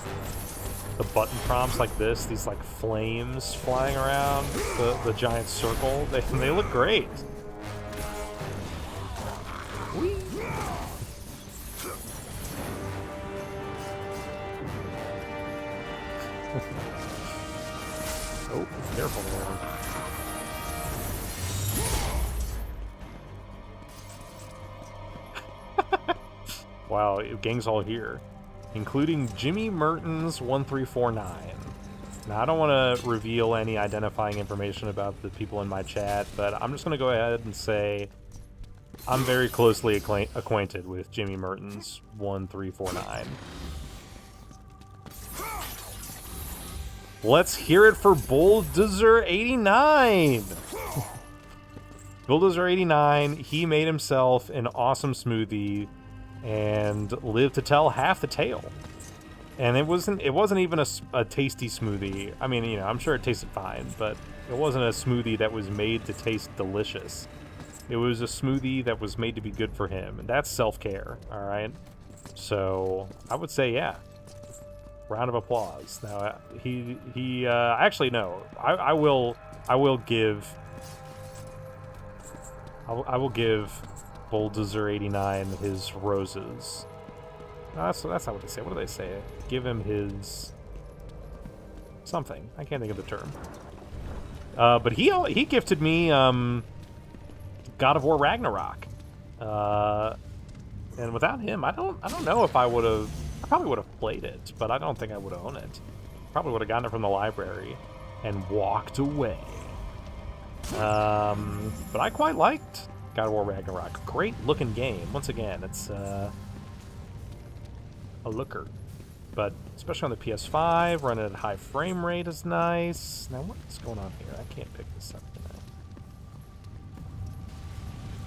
button prompts like this, these like flames flying around the giant circle, they look great. Whee! Oh, careful there. Wow, gang's all here. Including Jimmy Mertens 1349. Now, I don't want to reveal any identifying information about the people in my chat, but I'm just going to go ahead and say I'm very closely acquainted with Jimmy Mertens 1349. Let's hear it for Bulldozer89! Bulldozer89, he made himself an awesome smoothie and lived to tell half the tale. And it wasn't even a tasty smoothie. I mean, you know, I'm sure it tasted fine, but it wasn't a smoothie that was made to taste delicious. It was a smoothie that was made to be good for him, and that's self-care, all right? So I would say, yeah, round of applause. Now, actually, no, I will give Bulldozer89 his roses. No, that's not what they say. What do they say? Give him his something. I can't think of the term. But he gifted me God of War Ragnarok. And without him, I don't know if I would have. I probably would have played it, but I don't think I would own it. Probably would have gotten it from the library and walked away. But I quite liked God of War Ragnarok. Great looking game. Once again, it's a looker. But especially on the PS5, running at high frame rate is nice. Now, what's going on here? I can't pick this up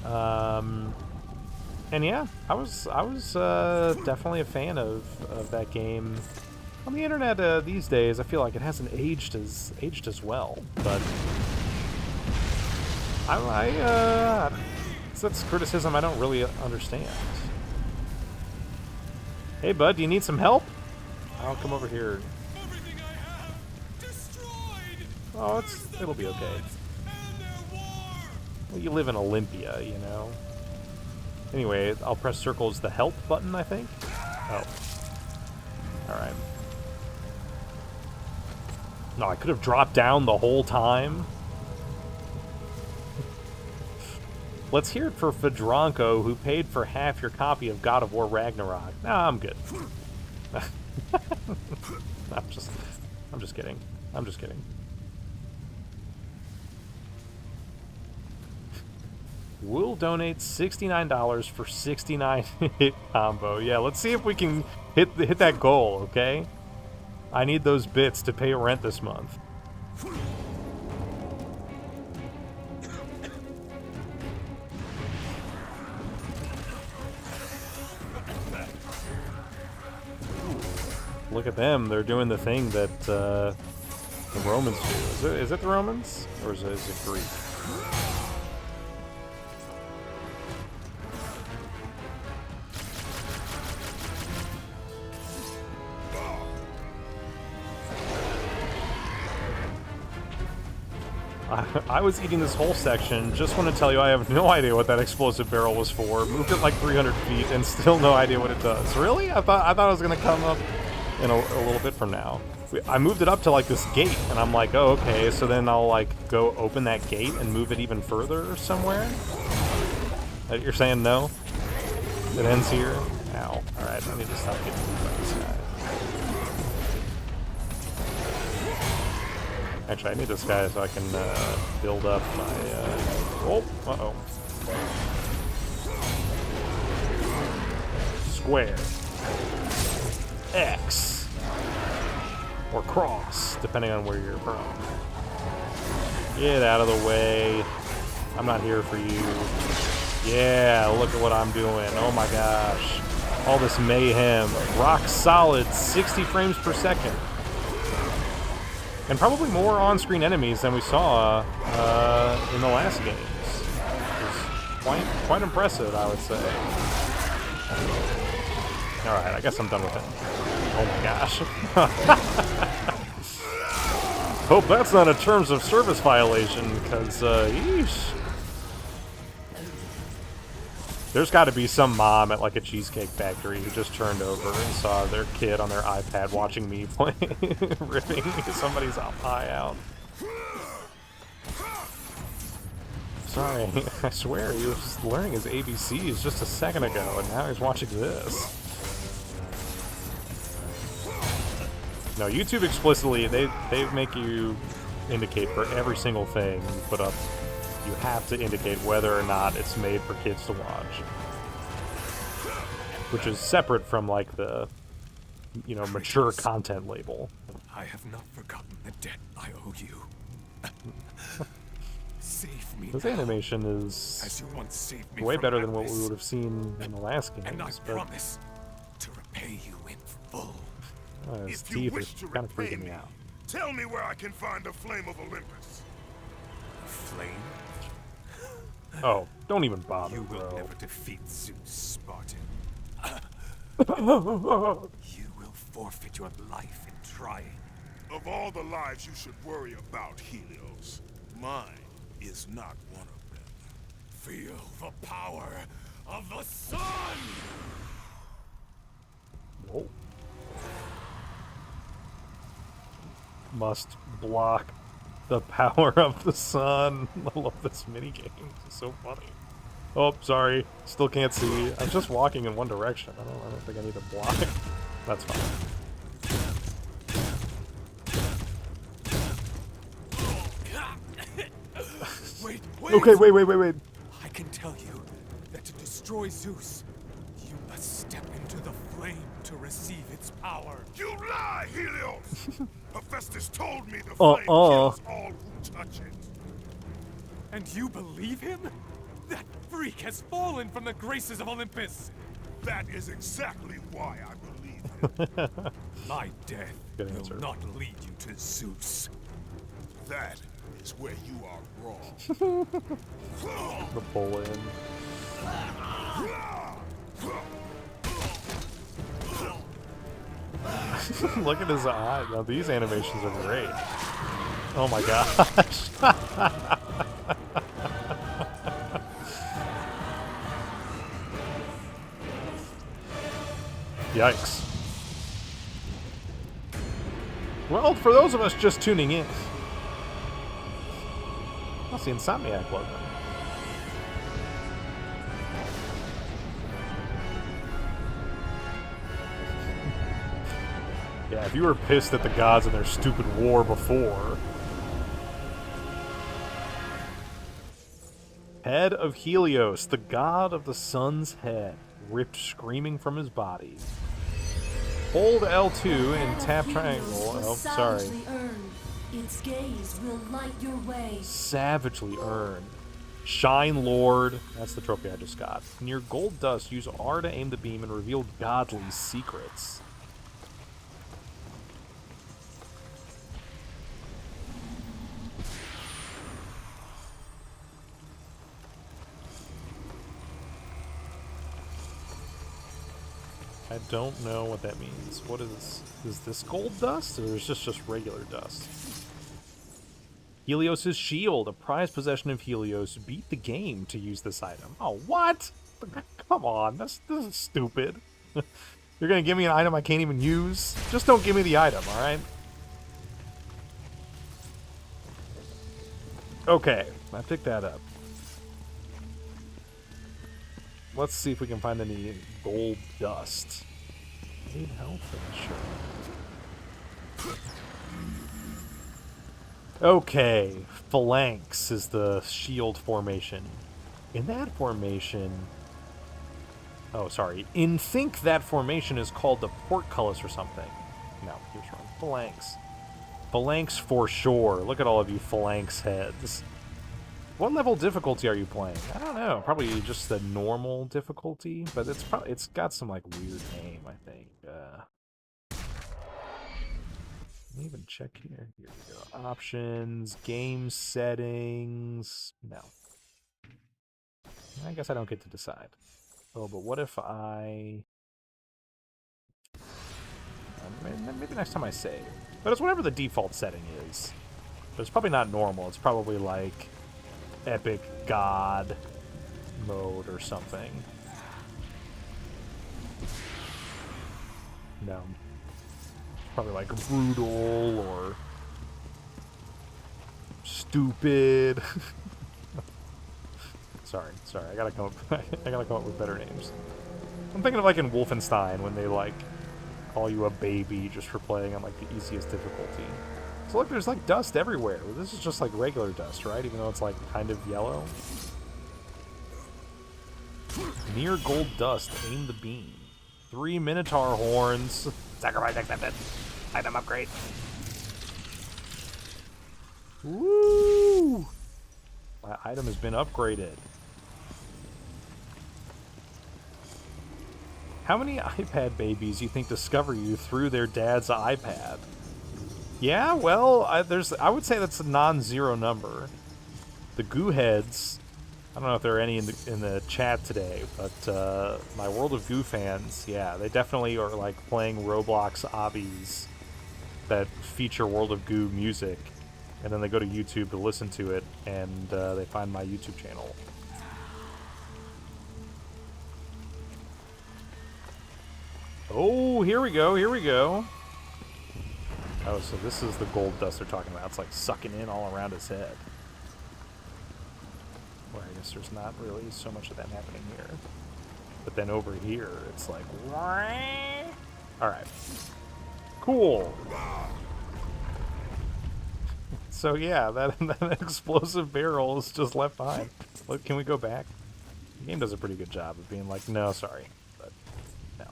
tonight. And yeah, I was definitely a fan of that game. On the internet these days, I feel like it hasn't aged as well. But that's criticism I don't really understand. Hey, bud, do you need some help? I'll come over here. Everything I have destroyed. Oh, it'll be okay. Well, you live in Olympia, you know. Anyway, I'll press circle as the help button, I think. Oh. Alright. No, I could have dropped down the whole time. Let's hear it for Fedronko, who paid for half your copy of God of War Ragnarok. Nah, I'm good. I'm just kidding. I'm just kidding. We'll donate $69 for 69 hit combo. Yeah, let's see if we can hit that goal, okay? I need those bits to pay rent this month. Look at them. They're doing the thing that the Romans do. Is it the Romans? Or is it Greek? I was eating this whole section. Just want to tell you I have no idea what that explosive barrel was for. Moved it like 300 feet and still no idea what it does. Really? I thought it was going to come up in a little bit from now. I moved it up to like this gate and I'm like, oh, okay, so then I'll like go open that gate and move it even further somewhere? You're saying no? It ends here? Ow. Alright, I need to stop getting moved by this guy. Actually, I need this guy so I can build up my... Oh, uh-oh. Square. X. Or cross, depending on where you're from. Get out of the way. I'm not here for you. Yeah, look at what I'm doing. Oh my gosh. All this mayhem. Rock solid, 60 frames per second. And probably more on-screen enemies than we saw in the last games. It was quite impressive, I would say. Alright, I guess I'm done with it. Oh my gosh. Hope that's not a terms of service violation, because, yeesh. There's got to be some mom at like a Cheesecake Factory who just turned over and saw their kid on their iPad watching me play, ripping somebody's eye out. Sorry, I swear he was just learning his ABCs just a second ago, and now he's watching this. No, YouTube explicitly, they make you indicate for every single thing you put up, you have to indicate whether or not it's made for kids to watch. Which is separate from, like, the, you know, mature content label. I have not forgotten the debt I owe you. Save me This now, animation is as you once saved me way from better than what madness. we would have seen in the last games. And I but promise to repay you in full. his If you teeth wish to are kind of repay freaking me me, out. tell me where I can find the flame of Olympus. Flame, Oh, don't even bother, you will bro. never defeat Zeus, Spartan. You will forfeit your life in trying. Of all the lives you should worry about, Helios, mine is not one of them. Feel the power of the sun! Whoa. Must block the power of the sun. I love this minigame. It's so funny. Oh, sorry. Still can't see. I'm just walking in one direction. I don't think I need to block. That's fine. Wait, wait! Okay, wait. I can tell you that to destroy Zeus, you must step into the flame to receive its power. You lie, Helios! Hephaestus told me the flame kills all who touch it. And you believe him? That freak has fallen from the graces of Olympus! That is exactly why I believe him. My death Good answer. will not lead you to Zeus. That is where you are wrong. The pull in. Look at his eye. Now these animations are great. Oh my gosh. Yikes. Well, for those of us just tuning in, that's the Insomniac logo. Yeah, if you were pissed at the gods and their stupid war before. Head of Helios, the god of the sun's head, ripped screaming from his body. Hold L2 and tap triangle. Oh, sorry. Savagely earned. Its gaze will light your way. Savagely earned. Shine Lord. That's the trophy I just got. Near gold dust, use R to aim the beam and reveal godly secrets. I don't know what that means. What is this gold dust, or is this just regular dust? Helios' shield, a prized possession of Helios. Beat the game to use this item. Oh, what? Come on, this is stupid. You're gonna give me an item I can't even use? Just don't give me the item, alright? Okay, I picked that up. Let's see if we can find any gold dust. Need help for sure. Okay, phalanx is the shield formation. In that formation... Oh, sorry. Think that formation is called the portcullis or something. No, he was wrong. Phalanx. Phalanx for sure. Look at all of you phalanx heads. What level difficulty are you playing? I don't know. Probably just the normal difficulty, but it's got some like weird name, I think. Let me even check here. Here we go. Options, game settings. No. I guess I don't get to decide. Oh, but what if I... maybe next time I save. But it's whatever the default setting is. But it's probably not normal. It's probably like epic god mode or something. No. Probably like brutal or stupid. sorry. I gotta come up with better names. I'm thinking of like in Wolfenstein when they like call you a baby just for playing on like the easiest difficulty. So look, there's like dust everywhere. This is just like regular dust, right? Even though it's like kind of yellow. Near gold dust, aim the beam. 3 Minotaur horns. Sacrifice accepted. Item upgrade. Woo! My item has been upgraded. How many iPad babies do you think discover you through their dad's iPad? Yeah, well, I would say that's a non-zero number. The goo heads, I don't know if there are any in the chat today, but my World of Goo fans, yeah, they definitely are like playing Roblox obbies that feature World of Goo music, and then they go to YouTube to listen to it, and they find my YouTube channel. Oh, here we go, here we go. Oh, so this is the gold dust they're talking about. It's like sucking in all around his head. Well, I guess there's not really so much of that happening here. But then over here, it's like... Alright. Cool. So yeah, that explosive barrel is just left behind. Look, can we go back? The game does a pretty good job of being like, no, sorry. But, no.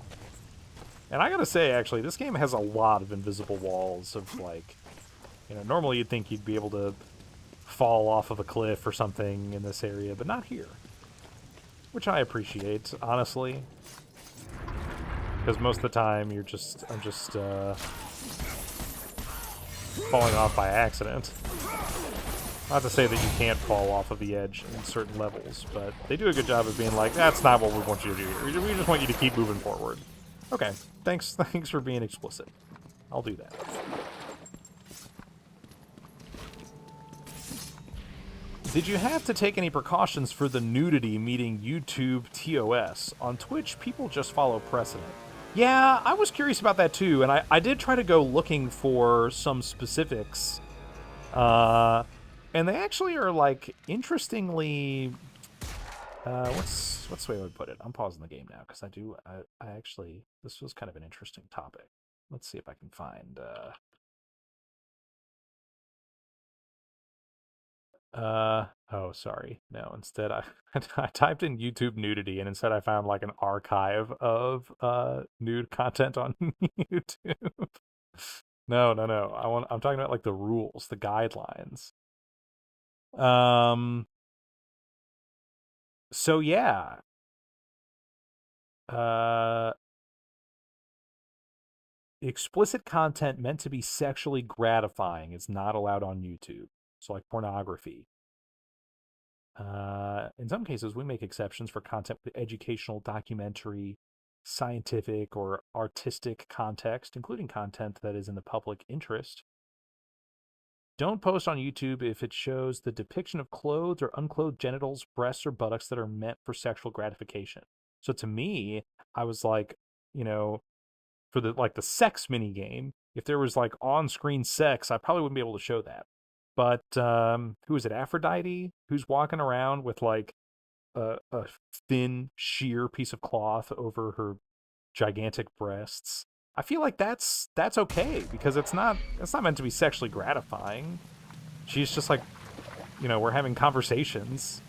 And I gotta say, actually, this game has a lot of invisible walls of, like... You know, normally you'd think you'd be able to fall off of a cliff or something in this area, but not here. Which I appreciate, honestly. Because most of the time, I'm just falling off by accident. Not to say that you can't fall off of the edge in certain levels, but they do a good job of being like, that's not what we want you to do here. We just want you to keep moving forward. Okay, thanks for being explicit. I'll do that. Did you have to take any precautions for the nudity meeting YouTube TOS? On Twitch, people just follow precedent. Yeah, I was curious about that too, and I did try to go looking for some specifics. And they actually are, like, interestingly... what's the way I would put it? I'm pausing the game now, because I actually... This was kind of an interesting topic. Let's see if I can find... oh, sorry. No, instead I typed in YouTube nudity, and instead I found like an archive of nude content on YouTube. No. I'm talking about like the rules, the guidelines. So yeah. Explicit content meant to be sexually gratifying is not allowed on YouTube. So like pornography. In some cases, we make exceptions for content with educational, documentary, scientific, or artistic context, including content that is in the public interest. Don't post on YouTube if it shows the depiction of clothed or unclothed genitals, breasts, or buttocks that are meant for sexual gratification. So to me, I was like, you know, for the sex mini game, if there was like on-screen sex, I probably wouldn't be able to show that. But who is it? Aphrodite, who's walking around with like a thin, sheer piece of cloth over her gigantic breasts. I feel like that's okay because it's not meant to be sexually gratifying. She's just like, you know, we're having conversations.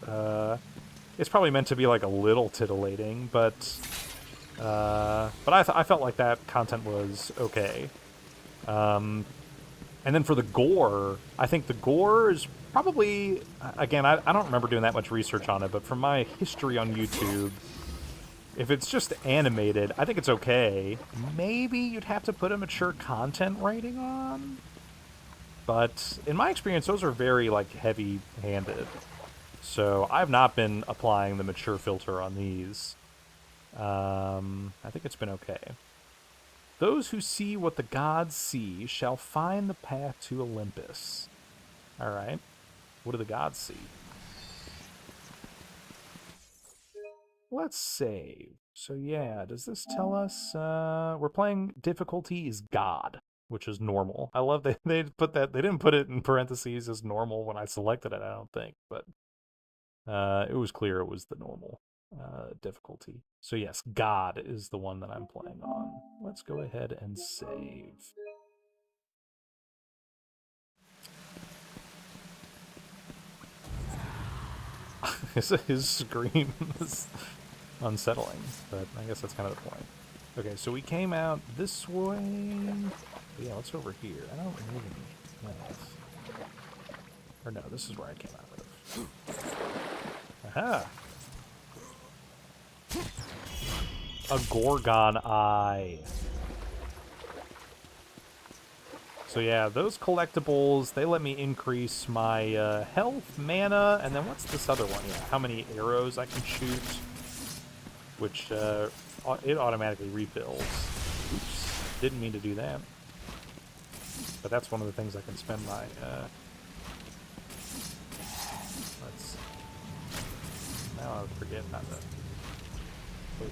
It's probably meant to be like a little titillating, but I felt like that content was okay. And then for the gore, I think the gore is probably, again, I don't remember doing that much research on it, but from my history on YouTube, if it's just animated, I think it's okay. Maybe you'd have to put a mature content rating on. But in my experience, those are very, like, heavy-handed. So I've not been applying the mature filter on these. I think it's been okay. Those who see what the gods see shall find the path to Olympus. All right. What do the gods see? Let's save. So yeah, does this tell us we're playing difficulty is God, which is normal. I love that they put that. They didn't put it in parentheses as normal when I selected it, I don't think, but it was clear it was the normal. difficulty. So yes, God is the one that I'm playing on. Let's go ahead and save. His scream is unsettling, but I guess that's kind of the point. Okay, so we came out this way. Yeah, what's over here? I don't even know. Or no, this is where I came out of. Aha! A Gorgon Eye. So yeah, those collectibles, they let me increase my health, mana, and then what's this other one? Yeah, how many arrows I can shoot, which it automatically refills. Oops, didn't mean to do that. But that's one of the things I can spend my... let's... Now I forget not to... Wait.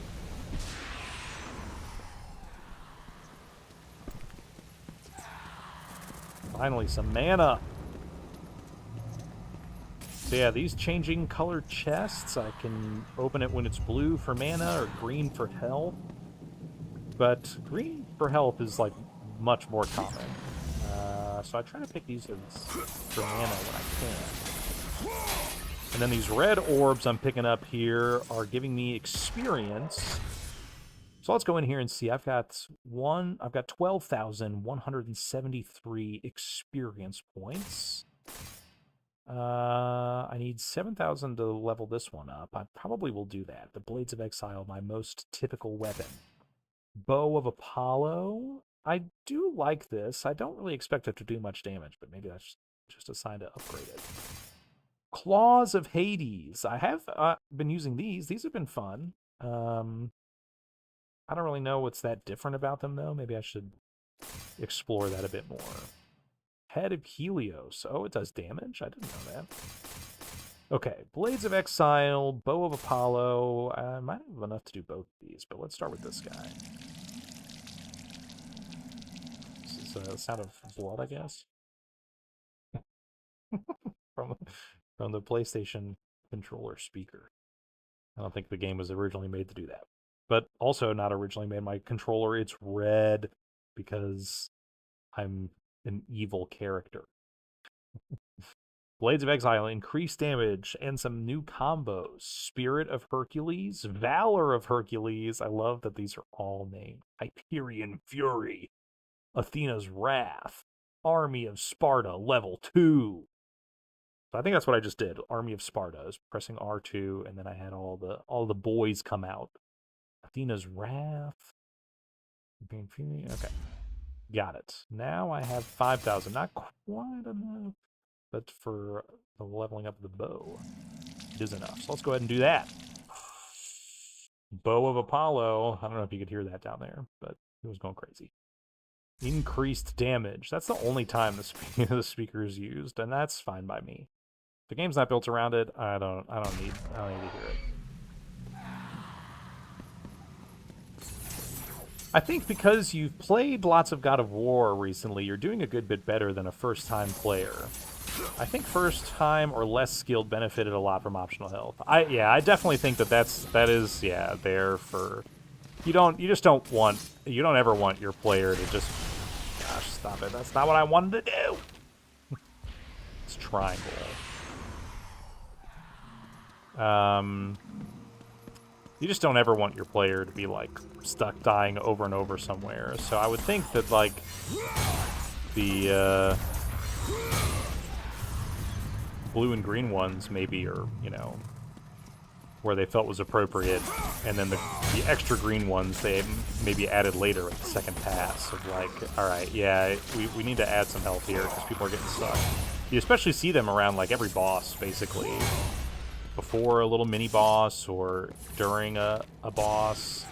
Finally, some mana. So yeah, these changing color chests, I can open it when it's blue for mana or green for health. But green for health is like much more common. So I try to pick these for mana when I can. And then these red orbs I'm picking up here are giving me experience. So let's go in here and see. I've got 12,173 experience points. I need 7,000 to level this one up. I probably will do that. The Blades of Exile, my most typical weapon. Bow of Apollo. I do like this. I don't really expect it to do much damage, but maybe that's just a sign to upgrade it. Claws of Hades. I have been using these. These have been fun. I don't really know what's that different about them, though. Maybe I should explore that a bit more. Head of Helios. Oh, it does damage? I didn't know that. Okay, Blades of Exile, Bow of Apollo. I might have enough to do both of these, but let's start with this guy. This is the sound of blood, I guess. from the PlayStation controller speaker. I don't think the game was originally made to do that. But also not originally made my controller. It's red because I'm an evil character. Blades of Exile, increased damage, and some new combos. Spirit of Hercules, Valor of Hercules. I love that these are all named. Hyperion Fury, Athena's Wrath, Army of Sparta, level 2. So I think that's what I just did. Army of Sparta. I was pressing R2, and then I had all the boys come out. Athena's Wrath. Okay. Got it. Now I have 5,000. Not quite enough, but for the leveling up of the bow, it is enough. So let's go ahead and do that. Bow of Apollo. I don't know if you could hear that down there, but it was going crazy. Increased damage. That's the only time the speaker is used, and that's fine by me. If the game's not built around it, I don't need to hear it. I think because you've played lots of God of War recently, you're doing a good bit better than a first-time player. I think first-time or less skilled benefited a lot from optional health. I definitely think that is there for. You don't ever want your player to just. Gosh, stop it! That's not what I wanted to do. It's triangle. You just don't ever want your player to be, like, stuck dying over and over somewhere. So I would think that, like, the blue and green ones maybe are, where they felt was appropriate. And then the extra green ones they maybe added later at the second pass of, like, all right, yeah, we need to add some health here because people are getting stuck. You especially see them around, like, every boss, basically. Before a little mini boss or during a boss.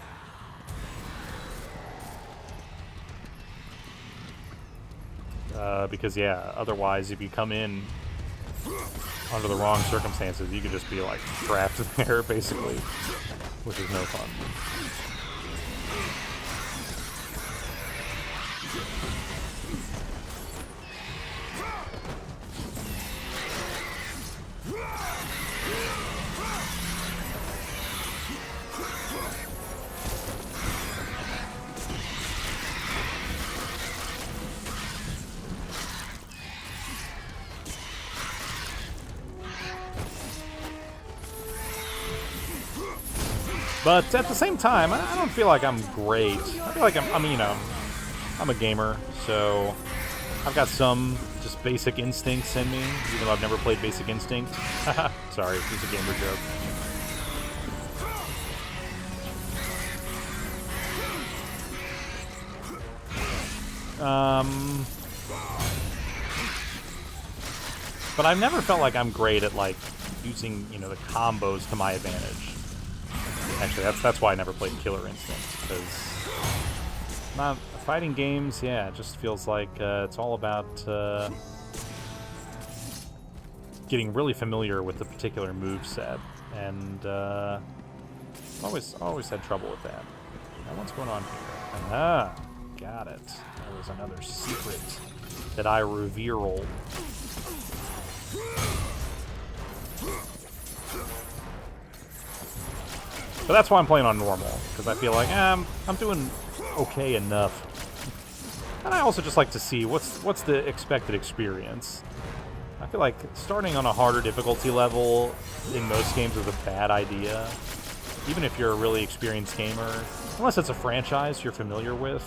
Because yeah, otherwise if you come in under the wrong circumstances, you could just be like trapped there basically, which is no fun. But at the same time, I don't feel like I'm great. I feel like I mean, you know, I'm a gamer, so I've got some just basic instincts in me, even though I've never played Basic Instinct. Sorry, it's a gamer joke. But I've never felt like I'm great at, like, using, you know, the combos to my advantage. Actually, that's why I never played Killer Instinct, because not fighting games, yeah, it just feels like it's all about getting really familiar with the particular moveset, and always had trouble with that. Now, what's going on here? Ah, got it. That was another secret that I revealed. But that's why I'm playing on normal, because I feel like I'm doing okay enough. And I also just like to see what's the expected experience. I feel like starting on a harder difficulty level in most games is a bad idea, even if you're a really experienced gamer, unless it's a franchise you're familiar with.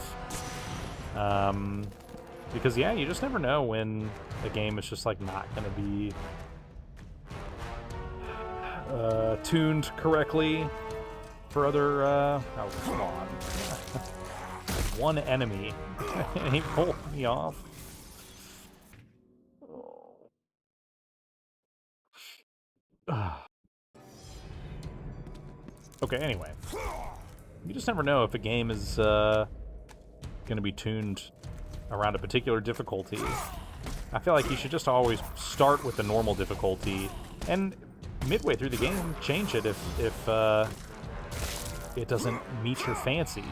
Because yeah, you just never know when a game is just like not going to be tuned correctly for other, oh, come on. One enemy, and he pulled me off. Okay, anyway. You just never know if a game is going to be tuned around a particular difficulty. I feel like you should just always start with the normal difficulty, and midway through the game, change it if it doesn't meet your fancy.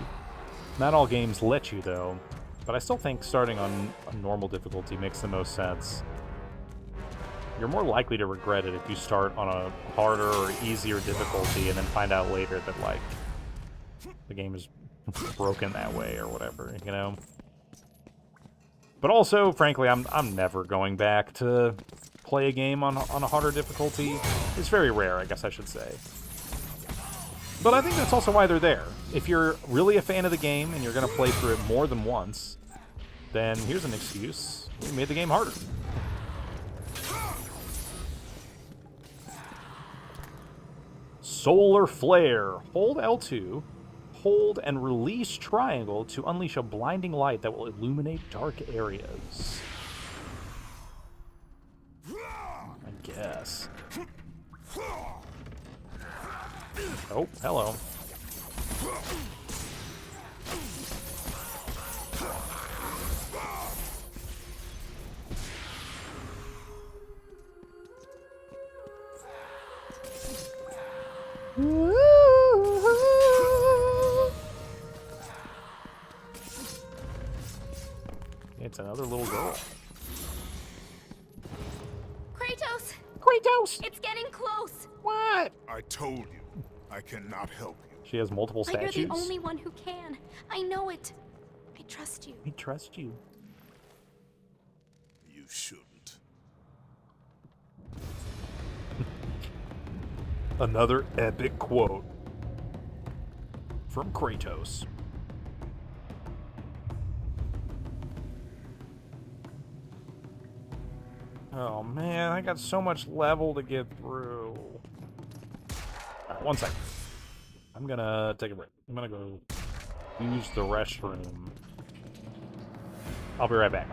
Not all games let you, though, but I still think starting on a normal difficulty makes the most sense. You're more likely to regret it if you start on a harder or easier difficulty and then find out later that, like, the game is broken that way or whatever, you know? But also, frankly, I'm never going back to play a game on a harder difficulty. It's very rare, I guess I should say. But I think that's also why they're there. If you're really a fan of the game and you're going to play through it more than once, then here's an excuse. We made the game harder. Solar Flare. Hold L2, hold and release triangle to unleash a blinding light that will illuminate dark areas. I guess. Oh, hello. It's another little girl. Kratos! Kratos! It's getting close! What? I told you, I cannot help you. She has multiple But statues. you're the only one who can. I know it. I trust you. We trust you. You shouldn't. Another epic quote from Kratos. Oh man, I got so much level to get through. Alright, 1 second. I'm gonna take a break. I'm gonna go use the restroom. I'll be right back.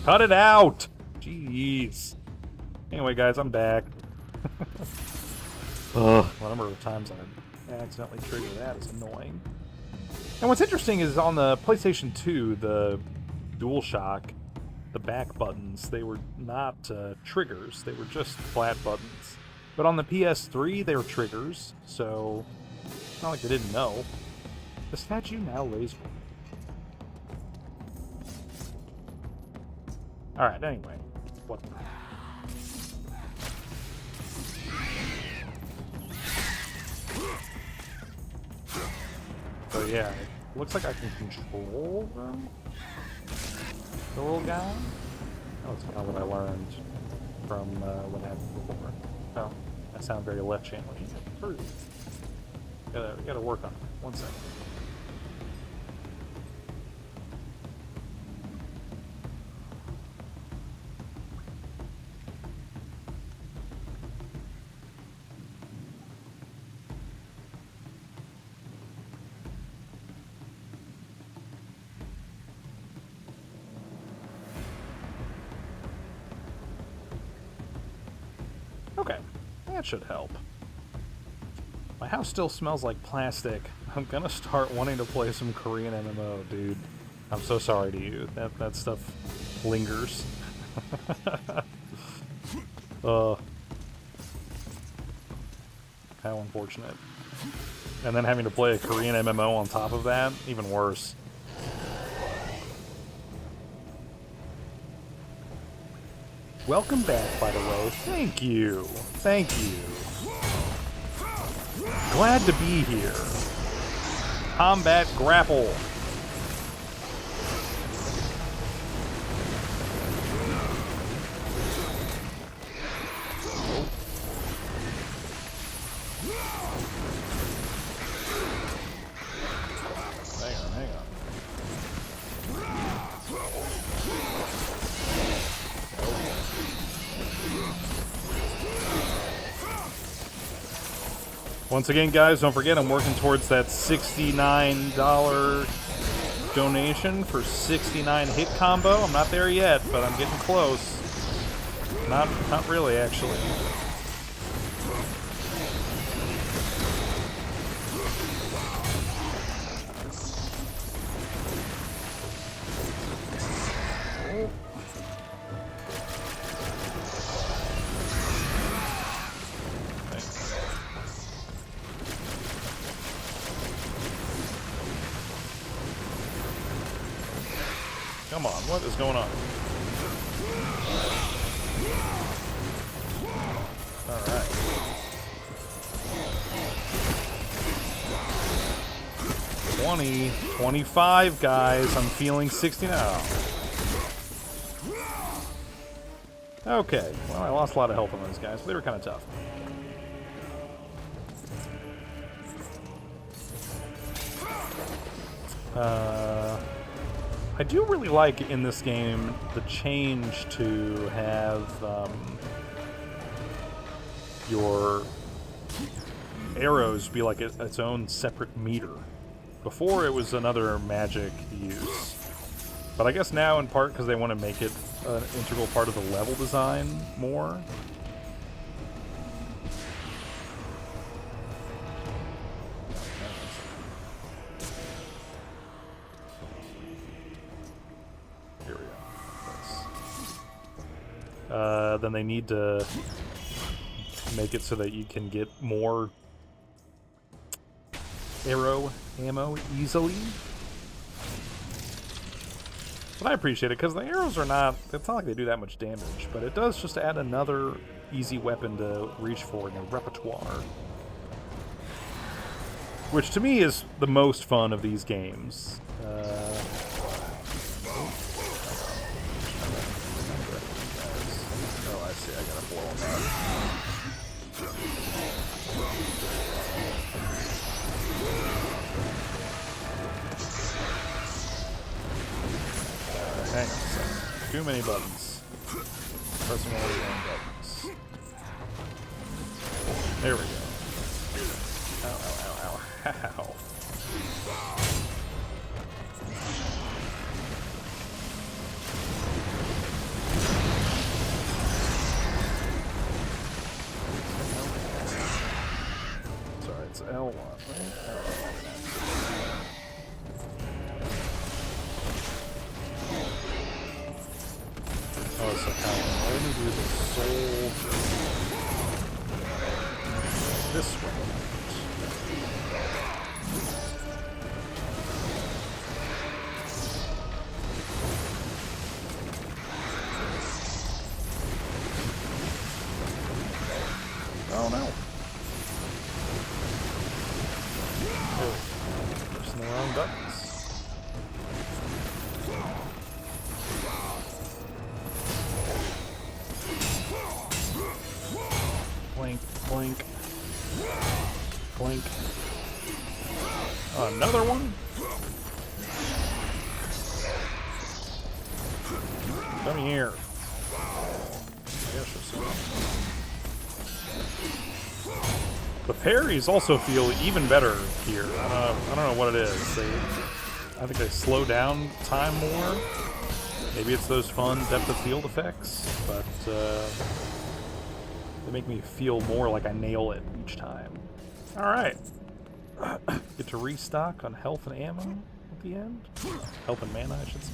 Cut it out! Jeez. Anyway, guys, I'm back. Ugh. The number of times I accidentally trigger that is annoying. And what's interesting is on the PlayStation 2, the DualShock, the back buttons, they were not triggers. They were just flat buttons. But on the PS3, they were triggers, so it's not like they didn't know. The statue now lays... Alright, anyway. What? So yeah, it looks like I can control them. The little guy. That's kind of what I learned from what happened before. Oh, I sound very left channel. Gotta work on it. 1 second. Okay, that should help. My house still smells like plastic. I'm gonna start wanting to play some Korean MMO, dude. I'm so sorry to you. That stuff lingers. How unfortunate. And then having to play a Korean MMO on top of that, even worse. Welcome back, by the way. Thank you. Thank you. Glad to be here. Combat grapple. Hang on. Once again, guys, don't forget I'm working towards that $69 donation for 69 hit combo. I'm not there yet, but I'm getting close. Not really, actually. Come on, what is going on? Alright. 20, 25, guys. I'm feeling 60 now. Okay, well, I lost a lot of health on those guys, but they were kind of tough. I do really like in this game the change to have your arrows be like its own separate meter. Before it was another magic use. But I guess now in part because they want to make it an integral part of the level design more. Then they need to make it so that you can get more arrow ammo easily. But I appreciate it, because the arrows are not, it's not like they do that much damage, but it does just add another easy weapon to reach for in your repertoire. Which to me is the most fun of these games. I gotta blow him up. Hang on a second. Too many buttons. Pressing all the wrong buttons. There we go. Ow, ow, ow, ow. Ow. it's L1, right? Oh, so I can only do the soldier this way. Oh no. Oh, pressing the wrong buttons. Blink, blink. Blink. Another one? Come here. Yes, the parries also feel even better here. I don't know what it is. I think they slow down time more. Maybe it's those fun depth of field effects, but they make me feel more like I nail it each time. Alright. Get to restock on health and ammo at the end. Health and mana, I should say.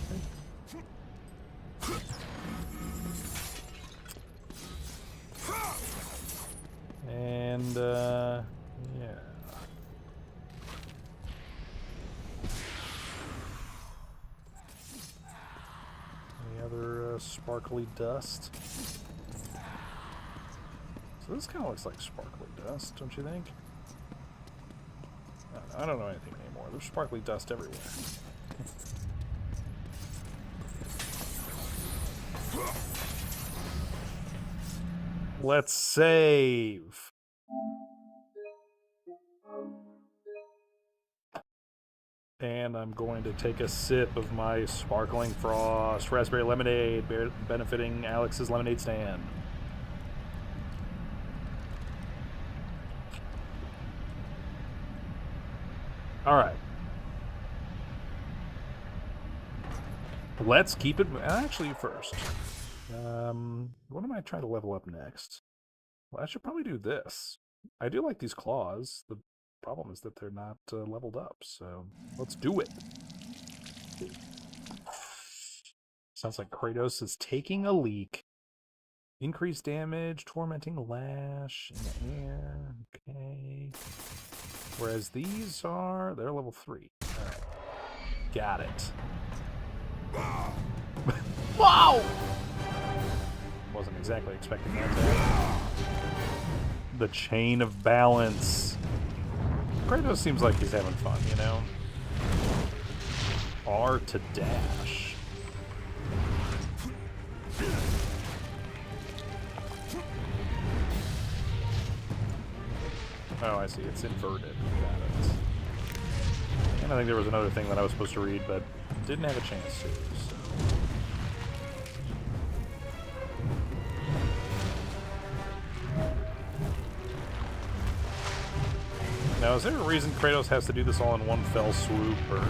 And, yeah. Any other sparkly dust? So this kind of looks like sparkly dust, don't you think? I don't know anything anymore. There's sparkly dust everywhere. Let's save. And I'm going to take a sip of my sparkling frost raspberry lemonade, benefiting Alex's lemonade stand. All right. Let's keep it. Actually, first, what am I trying to level up next? Well, I should probably do this. I do like these claws. The problem is that they're not leveled up, so let's do it. Sounds like Kratos is taking a leak. Increased damage, tormenting lash in the air. Okay. Whereas these are, they're level 3. Alright. Got it. Wow! Wasn't exactly expecting that to happen. The chain of balance. Kratos seems like he's having fun, you know? R to dash. Oh, I see. It's inverted. Got it. And I think there was another thing that I was supposed to read, but didn't have a chance to. So. Now, is there a reason Kratos has to do this all in one fell swoop, or...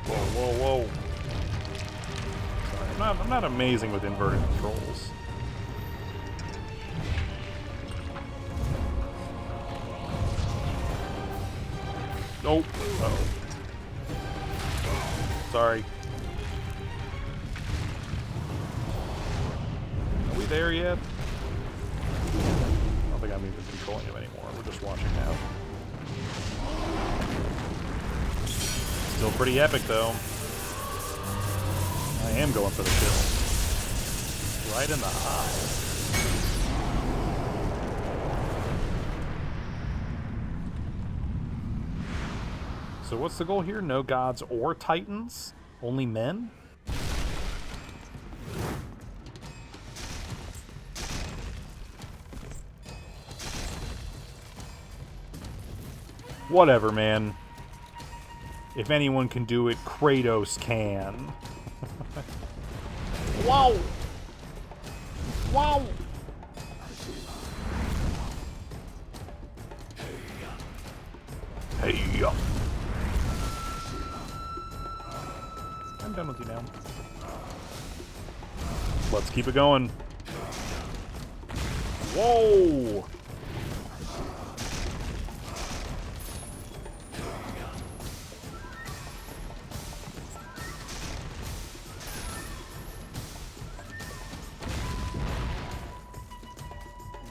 Whoa, whoa, whoa. Sorry, I'm not amazing with inverted controls. Oh. Uh-oh. Sorry. Are we there yet? I don't think I'm even controlling him anymore. We're just watching now. Still pretty epic, though. I am going for the kill. Right in the eye. So what's the goal here? No gods or titans? Only men? Whatever, man. If anyone can do it, Kratos can. Wow! Wow! Hey! I'm done with you now. Let's keep it going. Whoa!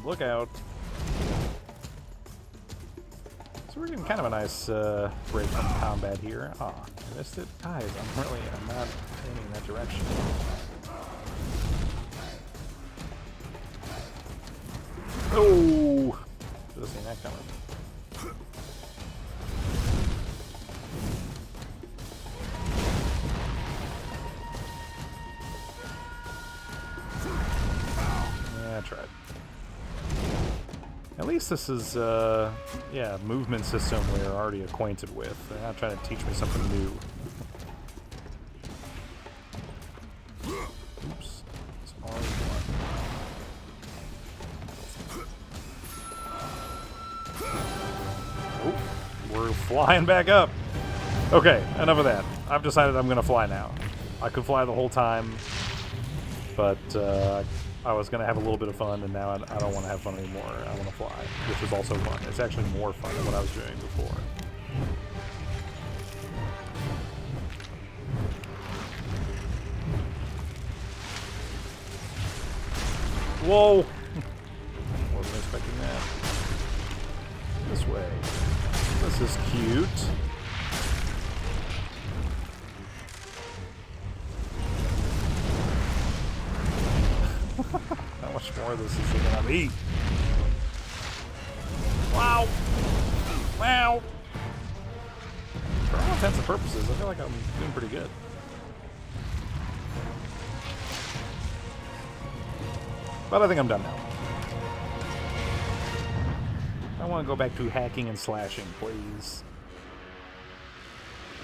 Look out. So we're getting kind of a nice break from combat here. Aw, I missed it. Guys, I'm not aiming in that direction. Oh! Should have seen that coming. Yeah, I tried. At least this is, yeah, movement system we're already acquainted with. They're not trying to teach me something new. Oops. It's R1. Oh, we're flying back up. Okay, enough of that. I've decided I'm going to fly now. I could fly the whole time, but, I was going to have a little bit of fun, and now I don't want to have fun anymore. I want to fly, which is also fun. It's actually more fun than what I was doing before. Whoa! Wasn't expecting that. This way. This is cute. How much more of this is there gonna be? Wow! Wow! For all intents and purposes, I feel like I'm doing pretty good. But I think I'm done now. I want to go back to hacking and slashing, please.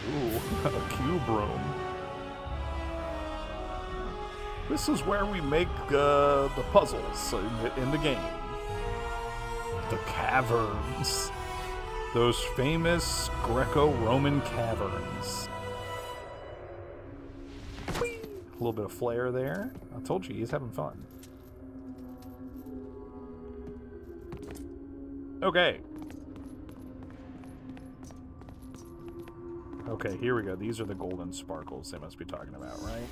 Ooh, a cube room. This is where we make the puzzles in the game. The caverns. Those famous Greco-Roman caverns. Whee! A little bit of flair there. I told you, he's having fun. Okay. Okay, here we go. These are the golden sparkles they must be talking about, right?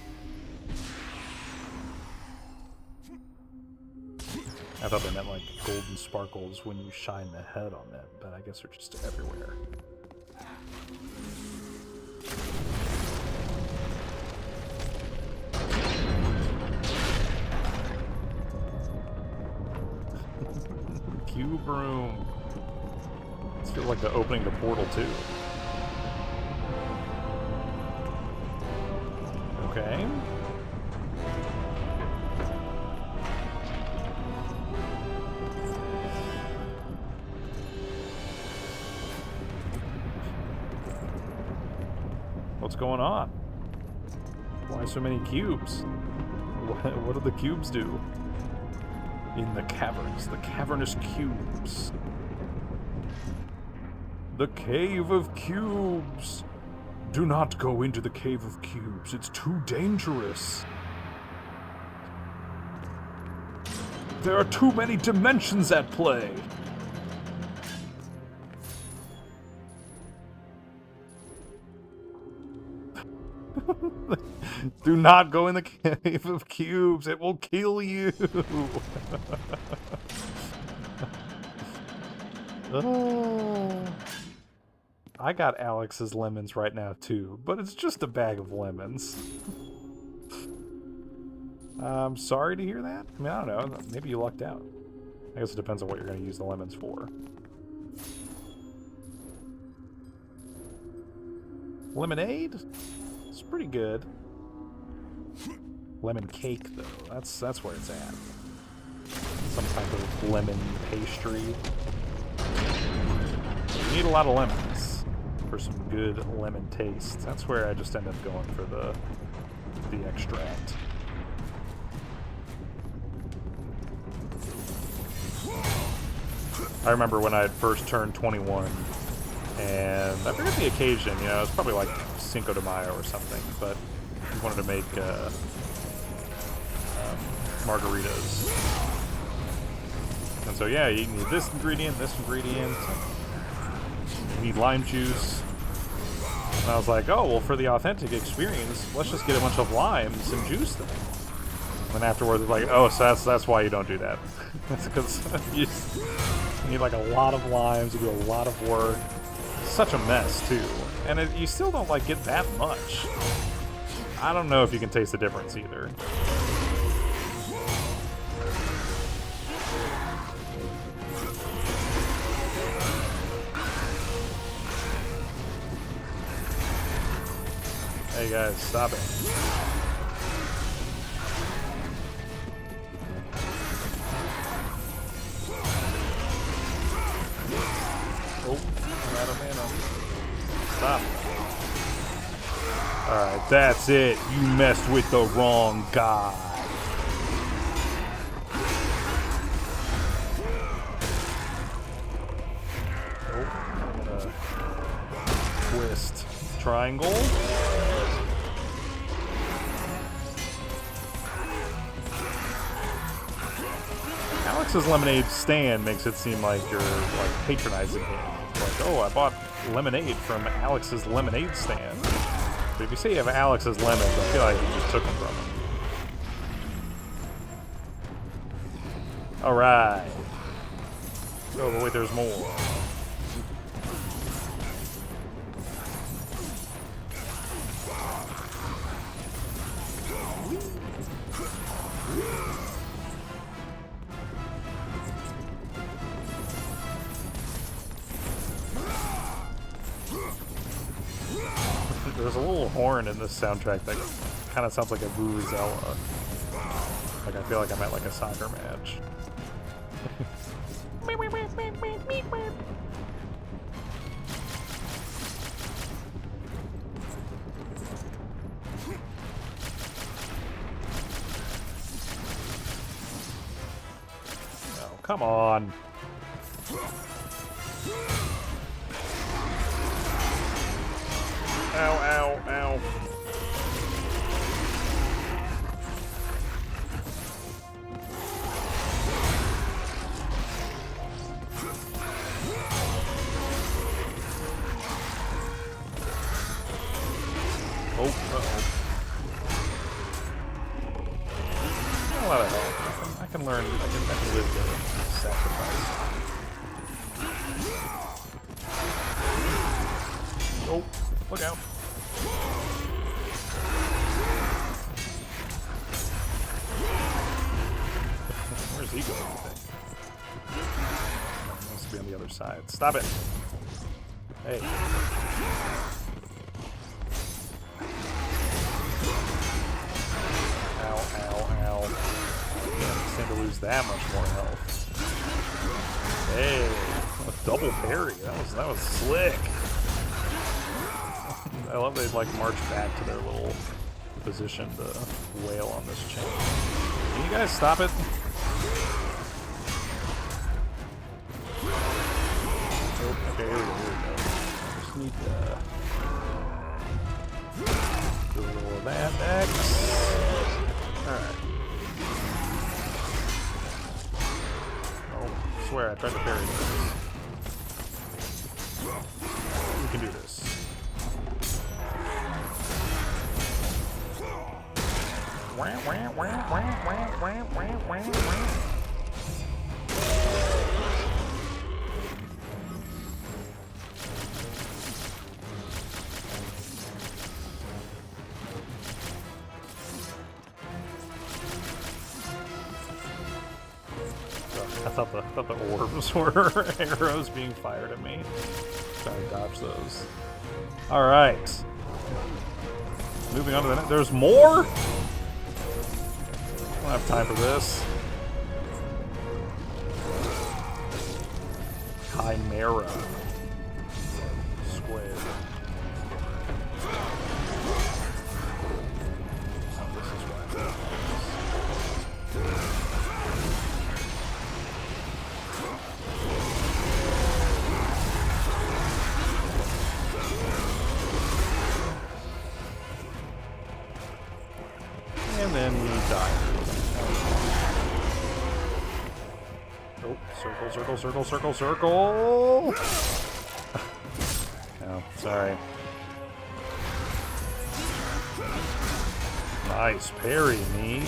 I thought they meant like golden sparkles when you shine the head on them, but I guess they're just everywhere. Cube room. This feels like the opening to Portal 2. Okay. What's going on? Why so many cubes? What do the cubes do? In the caverns, the cavernous cubes. The Cave of Cubes. Do not go into the Cave of Cubes. It's too dangerous. There are too many dimensions at play. Do not go in the Cave of Cubes. It will kill you. Oh. I got Alex's lemons right now too, but it's just a bag of lemons. I'm sorry to hear that. I mean, I don't know. Maybe you lucked out. I guess it depends on what you're going to use the lemons for. Lemonade? It's pretty good. Lemon cake, though. That's where it's at. Some type of lemon pastry. You need a lot of lemons for some good lemon taste. That's where I just end up going for the extract. I remember when I had first turned 21, and I forget the occasion, you know, it was probably like Cinco de Mayo or something, but we wanted to make margaritas. And so yeah, you need this ingredient, you need lime juice. And I was like, oh, well, for the authentic experience, let's just get a bunch of limes and juice them. And then afterwards, it's like, oh, so that's why you don't do that. That's because you need like a lot of limes, you do a lot of work. It's such a mess, too. And you still don't like get that much. I don't know if you can taste the difference either. Hey guys, stop it. Oh, I'm out of mana. Stop. Alright, that's it. You messed with the wrong guy. Oh, I'm gonna twist triangle. Alex's lemonade stand makes it seem like you're like patronizing him. Like, oh, I bought lemonade from Alex's lemonade stand. But if you say you have Alex's lemons, I feel like you just took them from him. Alright. Oh, but wait, there's more. There's a little horn in this soundtrack that kind of sounds like a vuvuzela. Like I feel like I'm at like a soccer match. Oh, come on. Ow, ow, ow. Oh, uh-oh. A lot of health. I can learn, I can live with sacrifice. Oh, look out. Where's he going, you think? He wants to be on the other side. Stop it. Hey. Ow, ow, ow. Can't stand to lose that much more health. Hey, a double parry. That was slick. I love they like march back to their little position to wail on this chain. Can you guys stop it? Oh, okay, here we go. I just need to do a little of that next. Alright. Oh, I swear I tried to parry this. We can do this. I thought the orbs were arrows being fired at me. Trying to dodge those. Alright. Moving on to the next. There's more? I don't have time for this. Chimera. Squid. Oh, this is why. And then we die. Oh, Circle, circle, circle, circle, circle! Oh, sorry. Nice parry, me.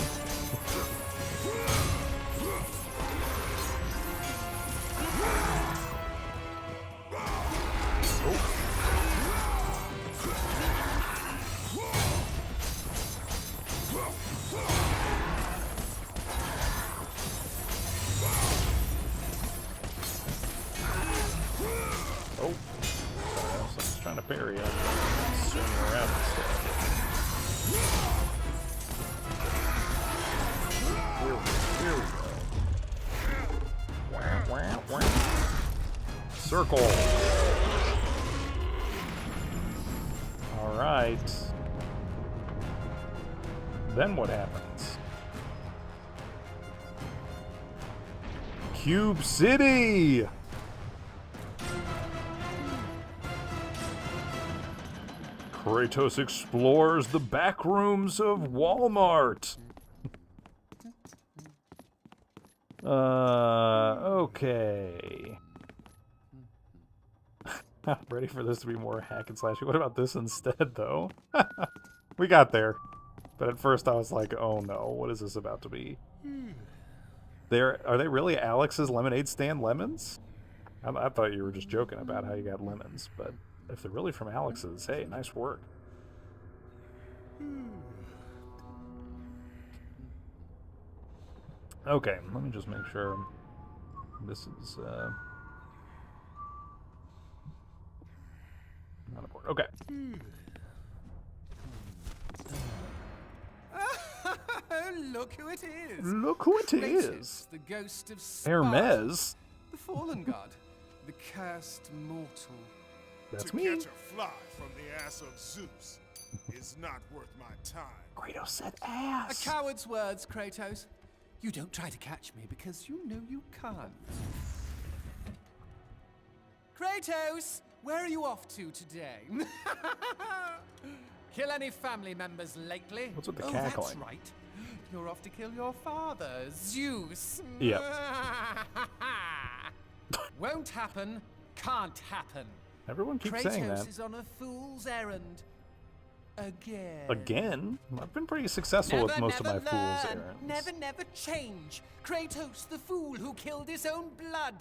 Oh, sorry, I was trying to parry. I'm swinging around instead. Here we go. Wah, wah, wah. Circle. All right. Then what happens? Cube City! Kratos explores the back rooms of Walmart. Okay. I'm ready for this to be more hack and slash. What about this instead, though? We got there. But at first I was like, oh no, what is this about to be? Are they really Alex's lemonade stand lemons? I thought you were just joking about how you got lemons, but if they're really from Alex's, hey, nice work. Okay, let me just make sure this is not aboard. Okay. Look who it is! Look who it Kratos, is! the ghost of Sparta, Hermes? the fallen god, the cursed mortal. That's to me. catch a fly from the ass of Zeus is not worth my time. Kratos said A ass. coward's words, Kratos. You don't try to catch me because you know you can't. Kratos, where are you off to today? Kill any family members lately? What's with the That's cackling? right. You're off to kill your father, Zeus. Yep. Won't happen, can't happen. Everyone keeps Kratos saying that. is on a fool's errand. Again. Again? I've been pretty successful with most of my fool's errands. Never change. Kratos, the fool who killed his own blood.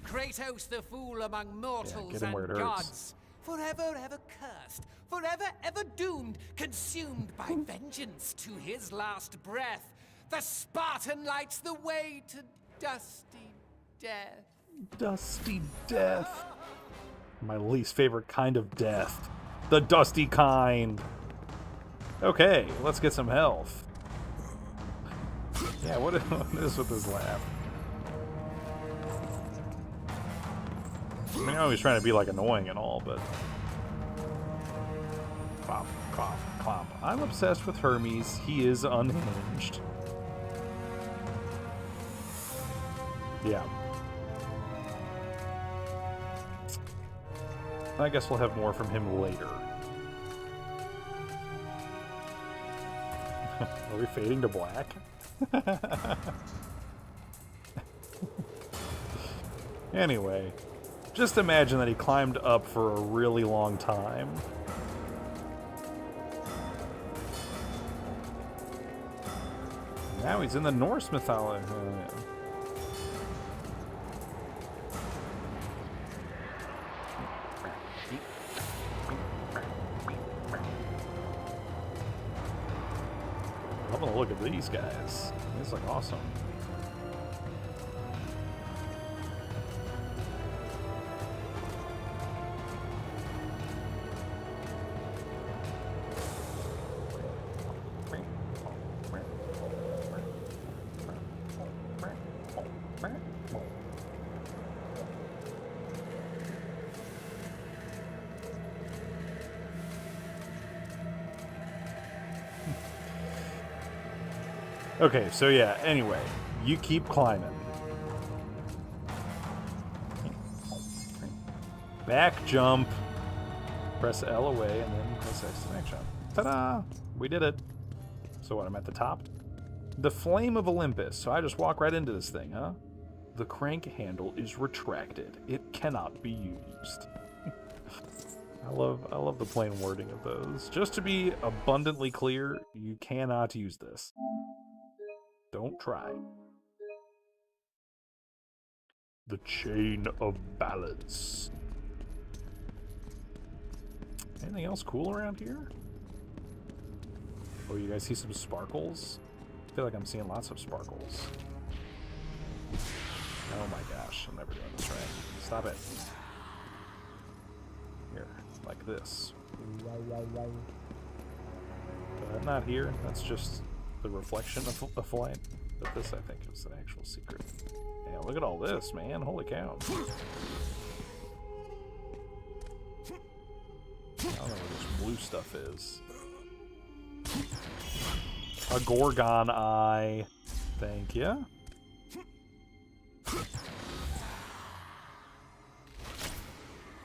Kratos, the fool among mortals get him and where it hurts. gods. Forever ever cursed. Forever ever doomed. Consumed by vengeance to his last breath. The Spartan lights the way to dusty death. Dusty death. My least favorite kind of death. The dusty kind. Okay, let's get some health. Yeah, what is with this laugh? I mean, I know he's trying to be like annoying and all, but clomp, clomp, clomp. I'm obsessed with Hermes. He is unhinged. Yeah. I guess we'll have more from him later. Are we fading to black? Anyway, just imagine that he climbed up for a really long time. Now he's in the Norse mythology. I'm gonna look at these guys. These look awesome. Okay, so yeah, anyway, you keep climbing. Back jump. Press L away and then press X to next jump. Ta-da! We did it. So what, I'm at the top? The Flame of Olympus. So I just walk right into this thing, huh? The crank handle is retracted. It cannot be used. I love the plain wording of those. Just to be abundantly clear, you cannot use this. Don't try. The chain of balance. Anything else cool around here? Oh, you guys see some sparkles? I feel like I'm seeing lots of sparkles. Oh my gosh, I'm never doing this right. Stop it. Here, like this. Not here, that's just the reflection of light. But this, I think, is an actual secret. Yeah, look at all this, man. Holy cow. I don't know where this blue stuff is. A Gorgon eye. Thank you.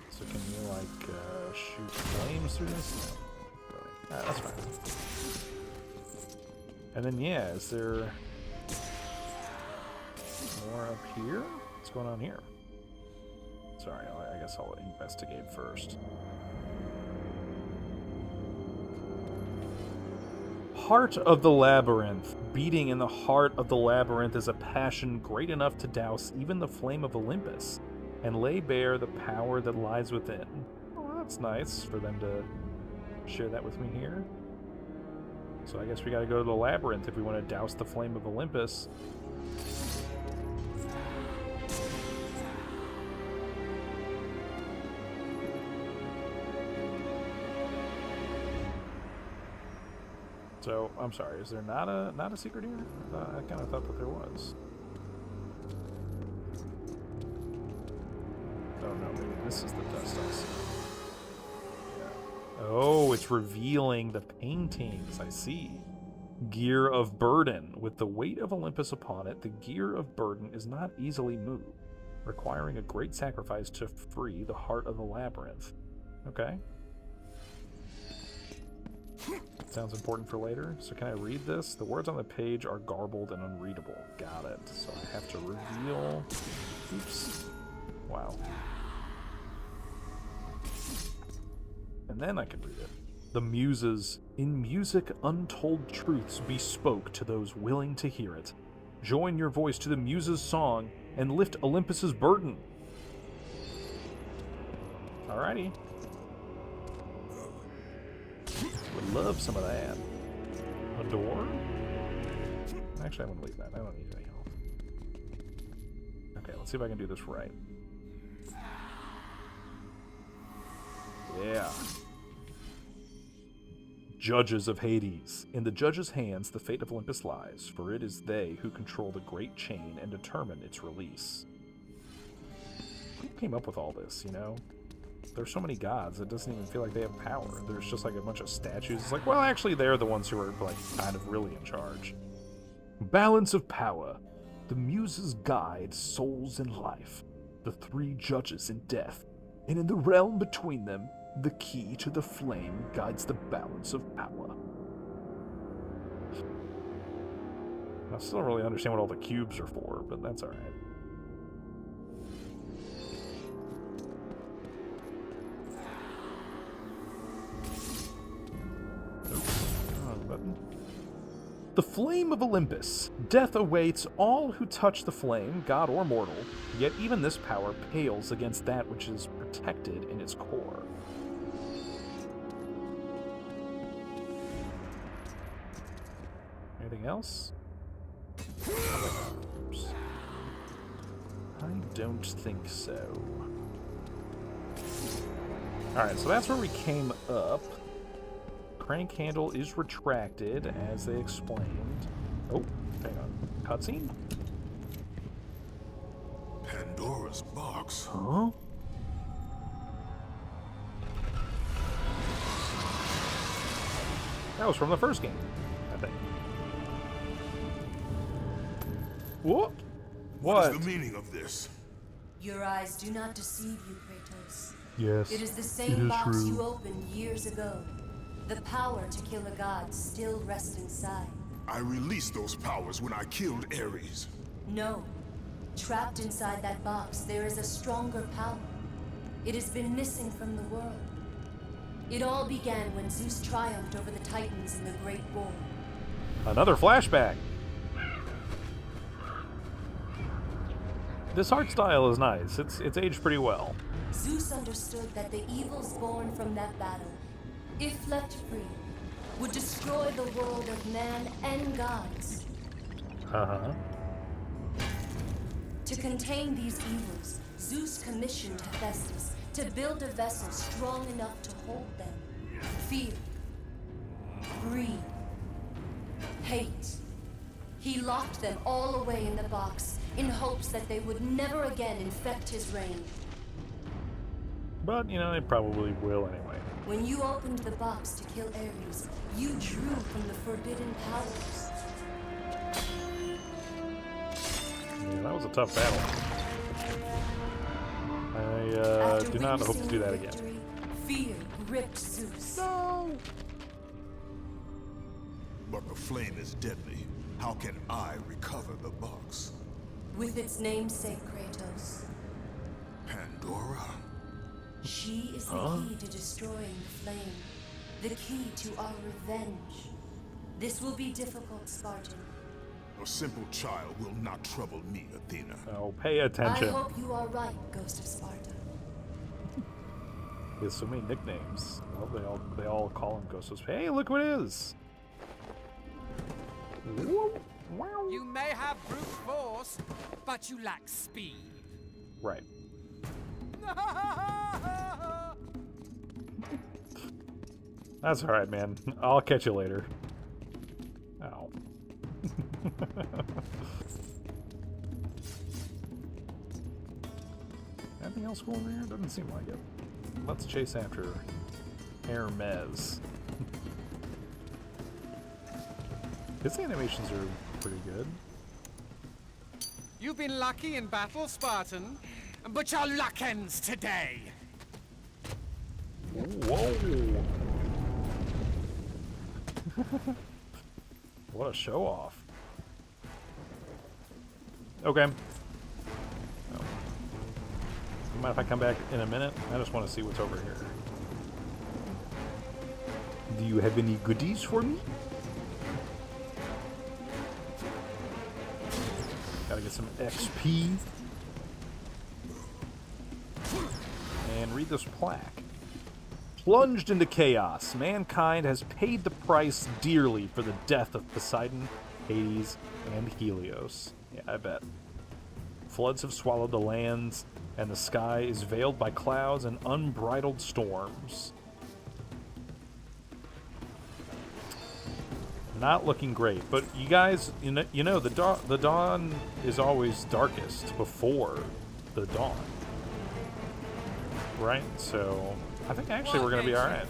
So can you, like, shoot flames through this? No, really. Alright, that's fine. And then, yeah, is there more up here? What's going on here? Sorry, I guess I'll investigate first. Heart of the labyrinth. Beating in the heart of the labyrinth is a passion great enough to douse even the flame of Olympus and lay bare the power that lies within. Oh, that's nice for them to share that with me here. So I guess we gotta go to the labyrinth if we want to douse the flame of Olympus. So, I'm sorry, is there not a secret here? I kind of thought that there was. Oh no, maybe this is the dust I see. Yeah. Oh, it's revealing the paintings, I see. Gear of burden. With the weight of Olympus upon it, the gear of burden is not easily moved, requiring a great sacrifice to free the heart of the labyrinth. Okay. Sounds important for later. So can I read this? The words on the page are garbled and unreadable. Got it. So I have to reveal... Oops. Wow. And then I can read it. The Muses. In music, untold truths bespoke to those willing to hear it. Join your voice to the Muses' song and lift Olympus's burden. Alrighty. Would love some of that. A door? Actually, I'm gonna leave that. I don't need any help. Okay, let's see if I can do this right. Yeah. Judges of Hades. In the judges' hands, the fate of Olympus lies, for it is they who control the great chain and determine its release. Who came up with all this, you know? There's so many gods, it doesn't even feel like they have power. There's just like a bunch of statues. It's like, well, actually, they're the ones who are, like, kind of really in charge. Balance of power. The Muses guide souls in life, the three judges in death, and in the realm between them, the key to the flame guides the balance of power. I still don't really understand what all the cubes are for, but that's alright. The flame of Olympus. Death awaits all who touch the flame, god or mortal, yet even this power pales against that which is protected in its core. Anything else? Oops. I don't think so. Alright, so that's where we came up. Crank handle is retracted, as they explained. Oh, hang on. Cutscene? Pandora's box. Huh? That was from the first game, I think. What? What is the meaning of this? Your eyes do not deceive you, Kratos. Yes, It is the same box you opened years ago. The power to kill a god still rests inside. I released those powers when I killed Ares. No. Trapped inside that box, there is a stronger power. It has been missing from the world. It all began when Zeus triumphed over the Titans in the Great War. Another flashback. This art style is nice. It's aged pretty well. Zeus understood that the evils born from that battle, if left free, would destroy the world of man and gods. Uh-huh. To contain these evils, Zeus commissioned Hephaestus to build a vessel strong enough to hold them. Fear, greed, hate. He locked them all away in the box in hopes that they would never again infect his reign. But, you know, it probably will anyway. When you opened the box to kill Ares, you drew from the forbidden powers. Yeah, that was a tough battle. I do not hope to do that again. Victory, fear gripped Zeus. No! But the flame is deadly. How can I recover the box? With its namesake, Kratos. Pandora? She is the key to destroying the flame. The key to our revenge. This will be difficult, Spartan. A simple child will not trouble me, Athena. Oh, pay attention. I hope you are right, Ghost of Sparta. He has so many nicknames. Well, they all call him Ghost of Sparta. Hey, look what it is! Wow. You may have brute force, but you lack speed. Right. That's alright, man. I'll catch you later. Ow. Anything else cool in there? Doesn't seem like it. Let's chase after Hermes. His animations are pretty good. You've been lucky in battle, Spartan, but your luck ends today. Whoa! What a show off. Okay. Oh. You mind if I come back in a minute? I just want to see what's over here. Do you have any goodies for me? Gotta get some XP. And read this plaque. Plunged into chaos, mankind has paid the price dearly for the death of Poseidon, Hades, and Helios. Yeah, I bet. Floods have swallowed the lands, and the sky is veiled by clouds and unbridled storms. Not looking great, but you guys, you know the dawn is always darkest before the dawn, right? So I think actually we're gonna be all right.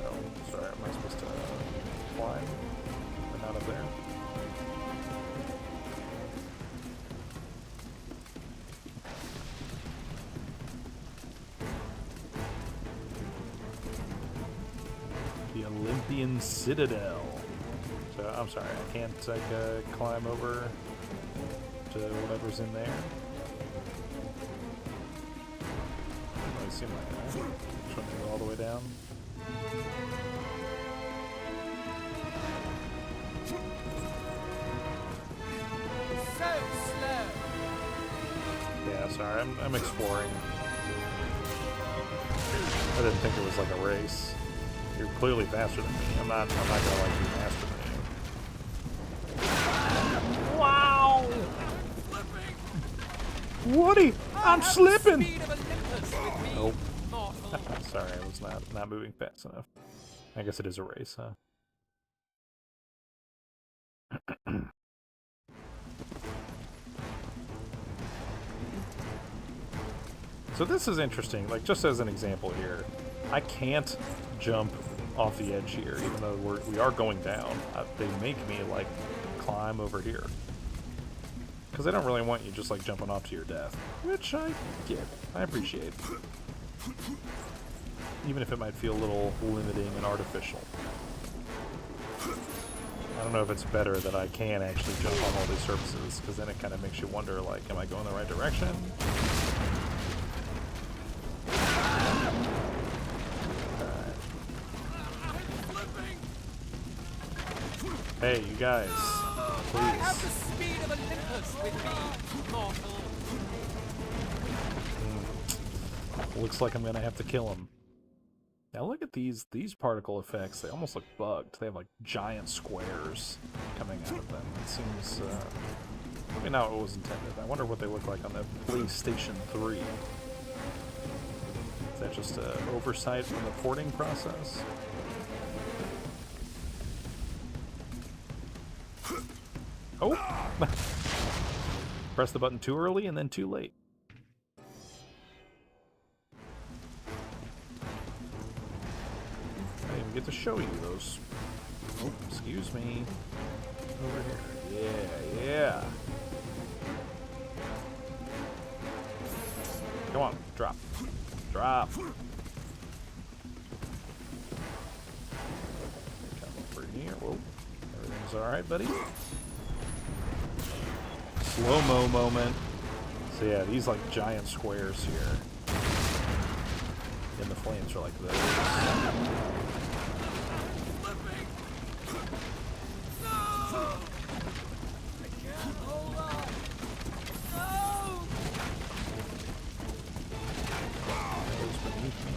Oh, sorry, am I supposed to climb? But not up there. The Olympian Citadel. So I'm sorry, I can't like climb over to whatever's in there. Doesn't really seem like that. Just want to go all the way down. So slow. Yeah, sorry, I'm exploring. I didn't think it was like a race. You're clearly faster than me. I'm not gonna like you faster than you. Wow! Woody, I'm slipping. Nope. Sorry, I was not moving fast enough. I guess it is a race, huh? So this is interesting, like just as an example here, I can't jump off the edge here, even though we are going down. They make me like climb over here. Because they don't really want you just like jumping off to your death, which I get, I appreciate. Even if it might feel a little limiting and artificial. I don't know if it's better that I can actually jump on all these surfaces, because then it kind of makes you wonder, like, am I going the right direction? Hey, you guys, Have the please. speed of Olympus with me, mortal. Looks like I'm gonna have to kill him. Now look at these particle effects. They almost look bugged. They have like giant squares coming out of them. It seems maybe not what was intended. I wonder what they look like on the PlayStation 3. Is that just an oversight from the porting process? Oh! Press the button too early and then too late. I didn't even get to show you those. Oh, excuse me. Over here. Yeah, yeah. Come on, drop. Drop. Come over here. Whoa. Everything's alright, buddy. Slow-mo moment. So yeah, these like giant squares here. And the flames are like those. Those beneath me.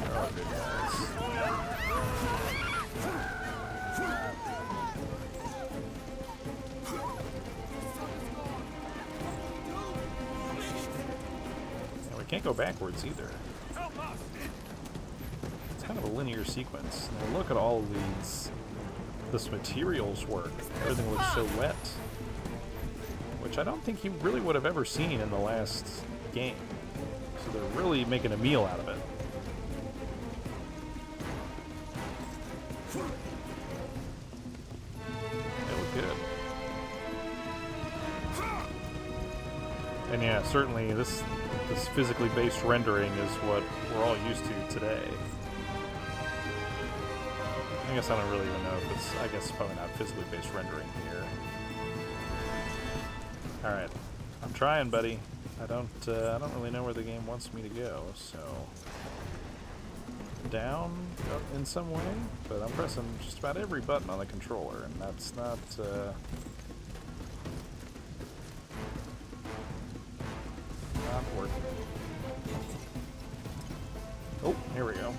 They're all good guys. Can't go backwards either. It's kind of a linear sequence. Now look at all of this materials work. Everything looks so wet. Which I don't think you really would have ever seen in the last game. So they're really making a meal out of it. They look good. And yeah, certainly this physically based rendering is what we're all used to today. I guess I don't really even know if it's, I guess it's probably not physically based rendering here. Alright, I'm trying, buddy. I don't really know where the game wants me to go, so... Down in some way, but I'm pressing just about every button on the controller, and that's not, not working. Oh, here we go.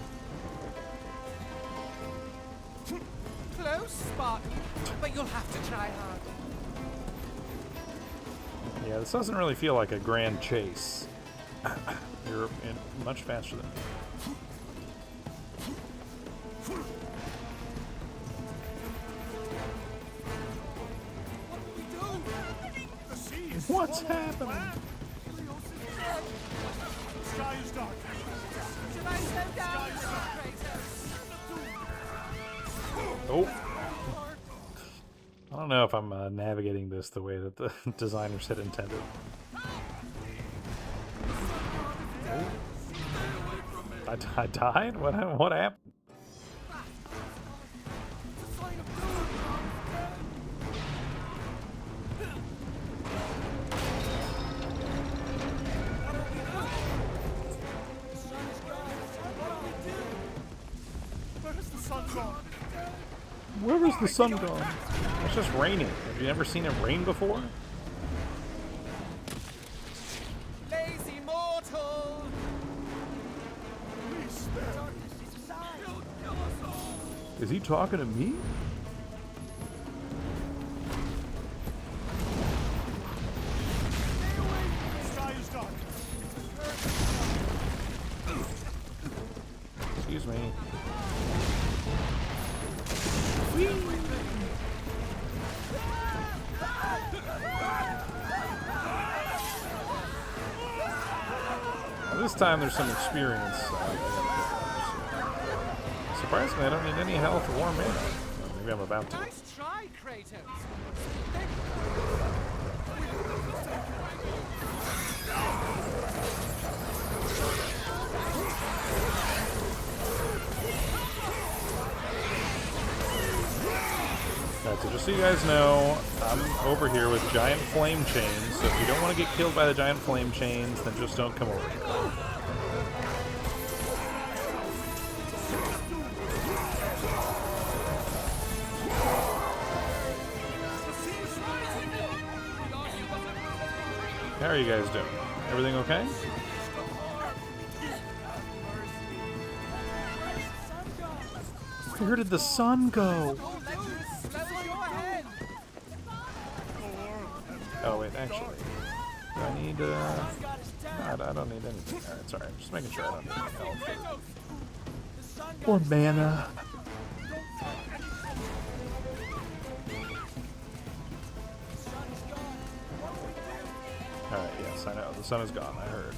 Close, Spartan, but you'll have to try hard. Yeah, this doesn't really feel like a grand chase. You're much faster than me. What's happening? Sky is dark. Should I slow down, Kratos? Oh. I don't know if I'm navigating this the way that the designers had intended. Oh. I died? What happened? Where was the sun gone? It's just raining. Have you ever seen it rain before? Lazy mortal! Is he talking to me? Sky is dark. Excuse me. Well, this time there's some experience. Surprisingly, I don't need any health or mana. Well, maybe I'm about to. Nice try, Kratos. So just so you guys know, I'm over here with giant flame chains, so if you don't want to get killed by the giant flame chains, then just don't come over here. How are you guys doing? Everything okay? Where did the sun go? Oh wait, actually, do I need, no, I don't need anything. Alright, sorry, I'm just making sure I don't need anything else. Or mana. Alright, yes, I know, the sun is gone, I heard.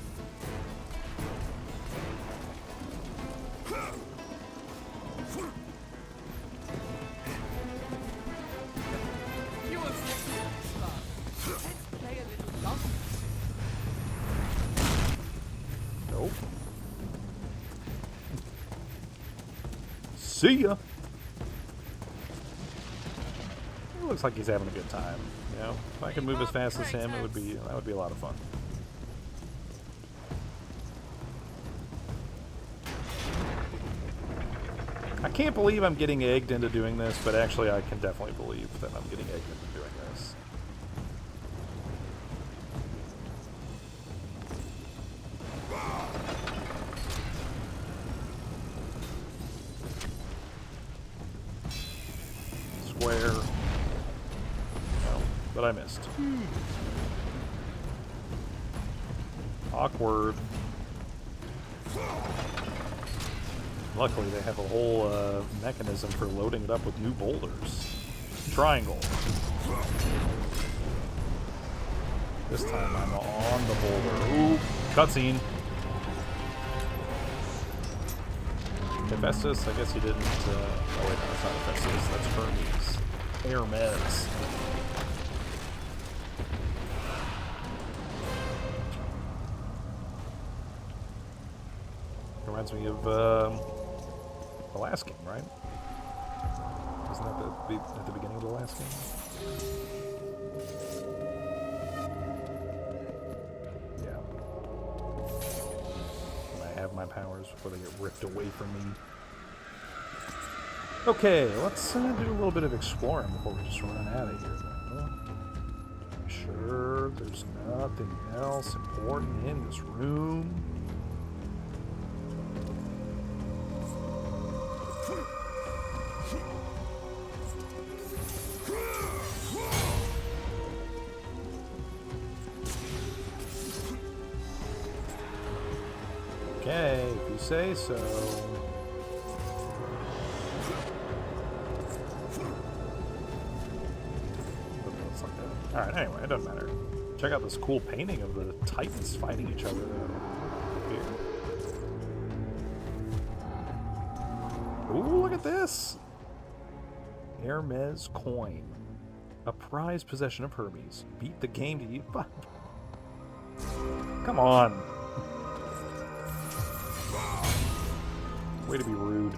Nope. See ya. It looks like he's having a good time. You know, if I could move as fast as him, that would be a lot of fun. I can't believe I'm getting egged into doing this, but actually I can definitely believe that I'm getting egged into doing this. Square. No, but I missed. Awkward. Luckily, they have a whole mechanism for loading it up with new boulders. Triangle. This time I'm on the boulder. Ooh, cutscene. Hephaestus, I guess he didn't. Oh wait, no, that's not Hephaestus. That's Hermes. Hermes. Reminds me of the last game, right? Wasn't that at the beginning of the last game? Yeah. When I have my powers before they get ripped away from me. Okay, let's do a little bit of exploring before we just run out of here, though. Sure, there's nothing else important in this room. Okay, if you say so. Alright, anyway, it doesn't matter. Check out this cool painting of the Titans fighting each other, though. Here. Ooh, look at this! Hermes coin. A prized possession of Hermes. Beat the game to you. Come on. Way to be rude.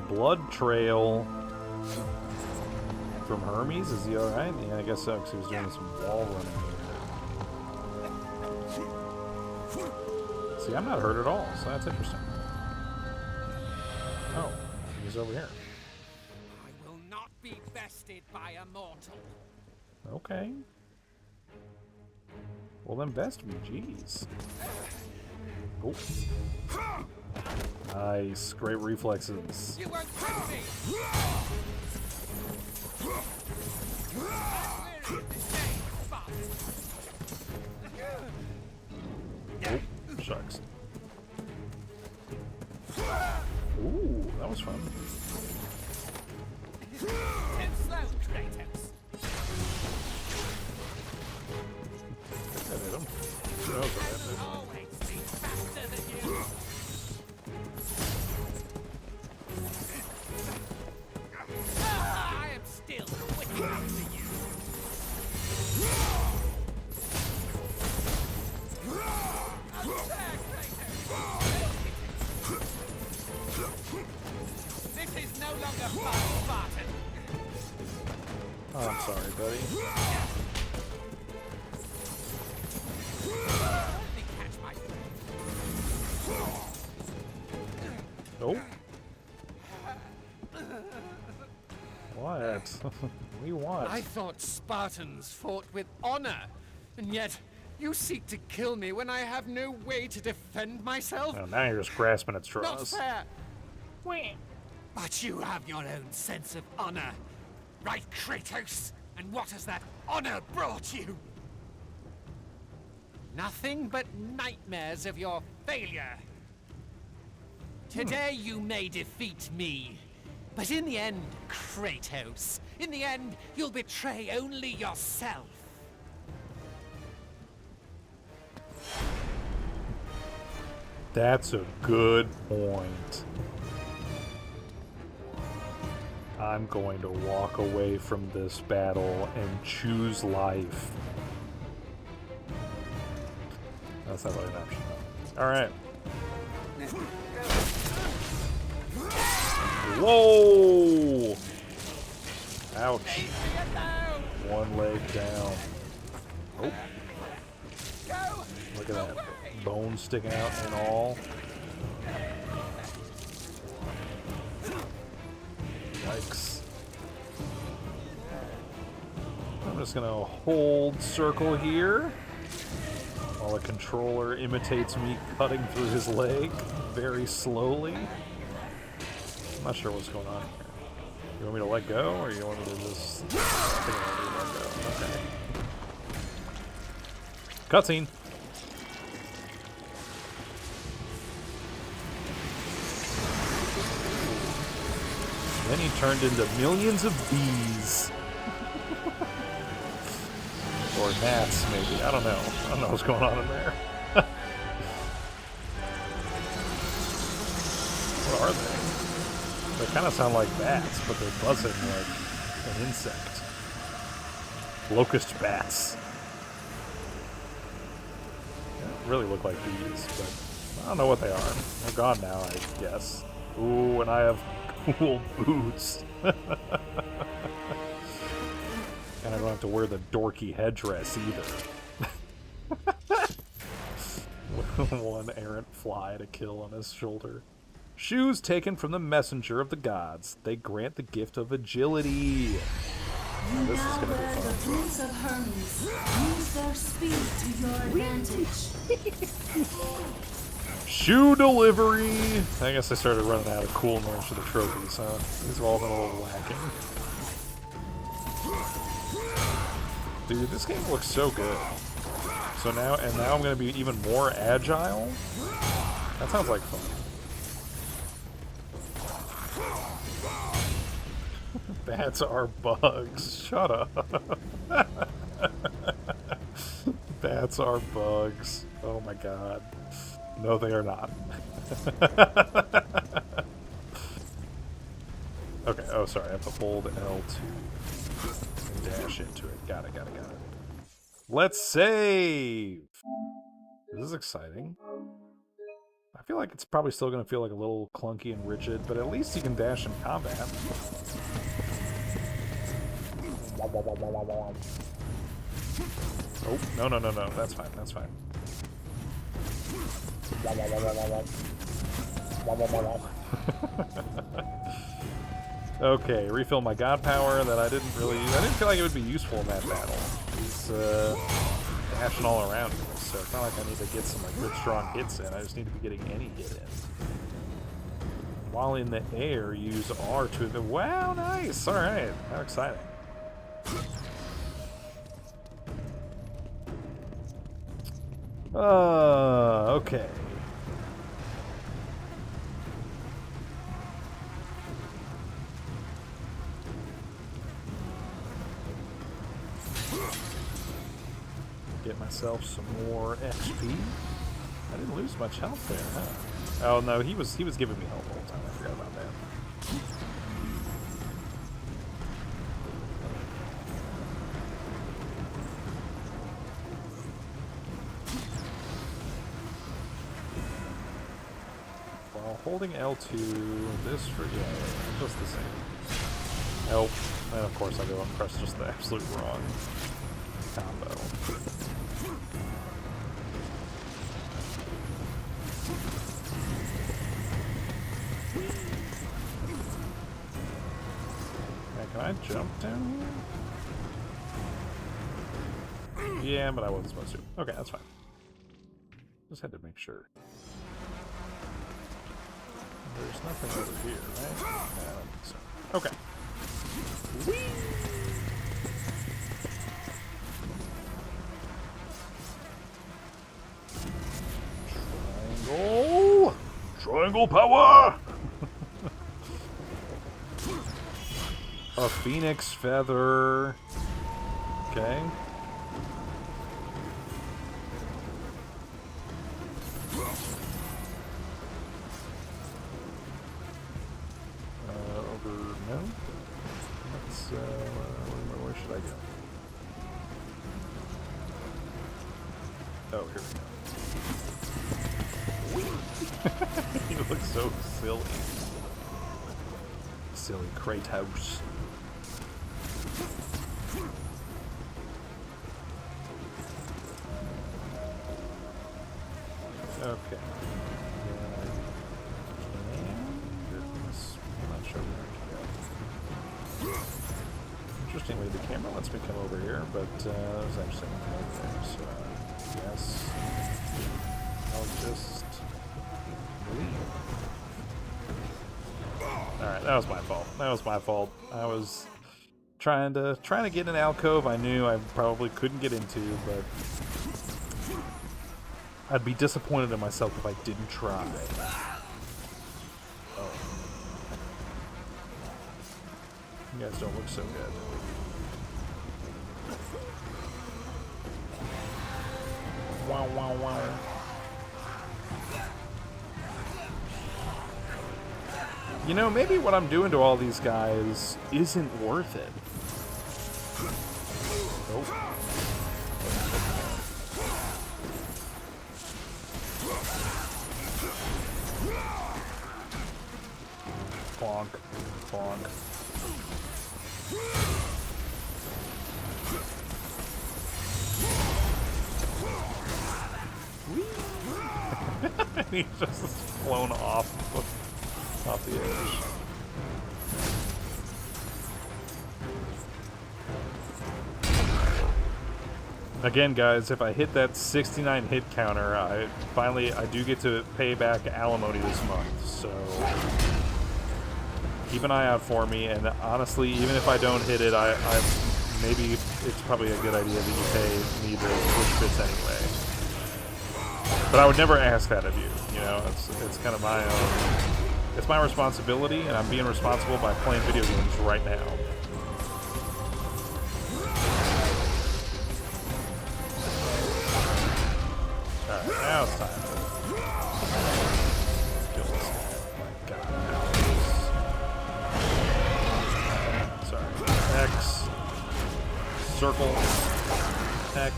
Blood trail from Hermes? Is he alright? Yeah, I guess so, because he was doing some wall running. See, I'm not hurt at all, so that's interesting. Oh, he's over here. I will not be bested by a mortal. Okay. Well, then best me, jeez. Oh. Nice. Great reflexes. You won't kill me! Oh, shucks. Ooh, that was fun. Too slow, Kratos. That hit him. That was a bad hit. Always be faster than you. I am still quick after you. This sorry, buddy. Nope. What? What do you want? I thought Spartans fought with honor, and yet you seek to kill me when I have no way to defend myself? Oh, now you're just grasping at Not straws. fair. But you have your own sense of honor, right, Kratos? And what has that honor brought you? Nothing but nightmares of your failure. Today you may defeat me, but in the end, Kratos, in the end, you'll betray only yourself. That's a good point. I'm going to walk away from this battle and choose life. That's not really an option. Alright. Whoa! Ouch. One leg down. Oh. Look at that. Bone sticking out and all. Yikes. I'm just gonna hold circle here while the controller imitates me cutting through his leg very slowly. I'm not sure what's going on here. You want me to let go, or you want me to just... I think I want me to let go. Okay. Cutscene. Then he turned into millions of bees. Or gnats, maybe. I don't know. I don't know what's going on in there. What are they? They kind of sound like bats, but they're buzzing like an insect. Locust bats. They don't really look like bees, but I don't know what they are. They're gone now, I guess. Ooh, and I have cool boots. And I don't have to wear the dorky headdress either. One errant fly to kill on his shoulder. Shoes taken from the messenger of the gods. They grant the gift of agility. Now, this is gonna be The fun. boots of Hermes. Use their speed to your advantage. Shoe delivery! I guess I started running out of coolness for the trophies, huh? These have all been a little lacking. Dude, this game looks so good. So now I'm gonna be even more agile? That sounds like fun. Bats are bugs. Shut up. Bats are bugs. Oh my god. No, they are not. Okay, oh sorry, I have to hold L2 and dash into it. Got it. Let's save! This is exciting. I feel like it's probably still going to feel like a little clunky and rigid, but at least you can dash in combat. Oh, no, that's fine. Okay, refill my god power that I didn't feel like it would be useful in that battle. He's dashing all around me, so it's not like I need to get some like good strong hits in, I just need to be getting any hit in. While in the air, use R to... Wow, nice! Alright, how exciting. Okay. Get myself some more XP. I didn't lose much health there, huh? Oh no, he was giving me health the whole time. I forgot about that. While holding L2, this for just the same. Help. And of course I go and press just the absolute wrong combo. Can I jump down here? Yeah, but I wasn't supposed to. Okay, that's fine. Just had to make sure. There's nothing over here, right? No, I don't think so. Okay. Whee! Triangle! Triangle power! A phoenix feather. Okay. Over. No. Let's. Where should I go? Oh, here we go. You look so silly. Silly Kratos. Okay. I'm not sure where I can go. Interestingly, the camera lets me come over here, but there's actually nothing over there, so yes. I'll just leave. Alright, that was my fault. That was my fault. I was trying to get an alcove I knew I probably couldn't get into, but I'd be disappointed in myself if I didn't try. Oh. You guys don't look so good. Wow, wow, wow. You know, maybe what I'm doing to all these guys isn't worth it. Oh. Bonk. Bonk. He's just flown off the edge. Again, guys, if I hit that 69 hit counter, I do get to pay back alimony this month, so keep an eye out for me. And honestly, even if I don't hit it, maybe it's probably a good idea that you pay me the Twitch bits anyway. But I would never ask that of you. You know, it's kind of my own. It's my responsibility, and I'm being responsible by playing video games right now. Alright, now it's time to kill this guy. Oh my god, now sorry. X. Circle. X.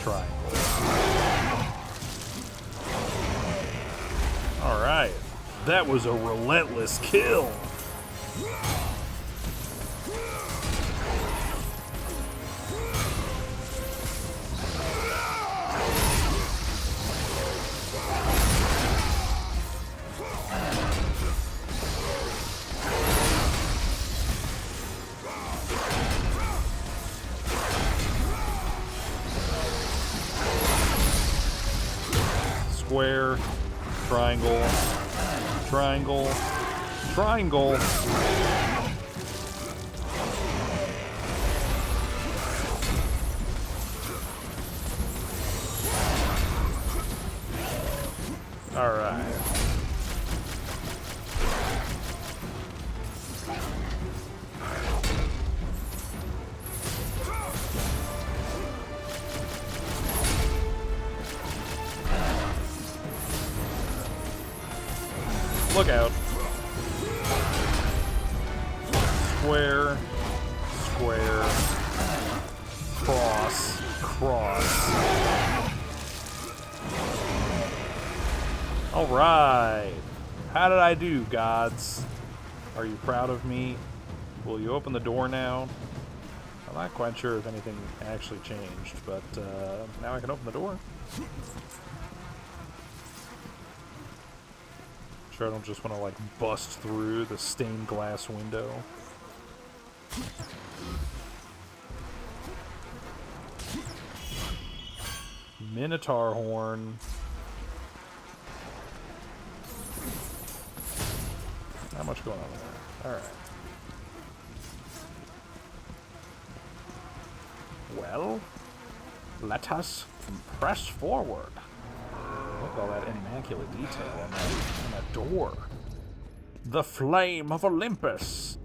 Triangle. Alright. That was a relentless kill. Square, triangle, triangle, triangle. All right. Look out. Square, square, cross, cross. All right. How did I do, gods? Are you proud of me? Will you open the door now? I'm not quite sure if anything actually changed, but now I can open the door. Sure, I don't just want to like bust through the stained glass window. Minotaur horn. Not much going on there. Alright. Well, let us press forward. Look at all that immaculate detail on that door. The flame of Olympus.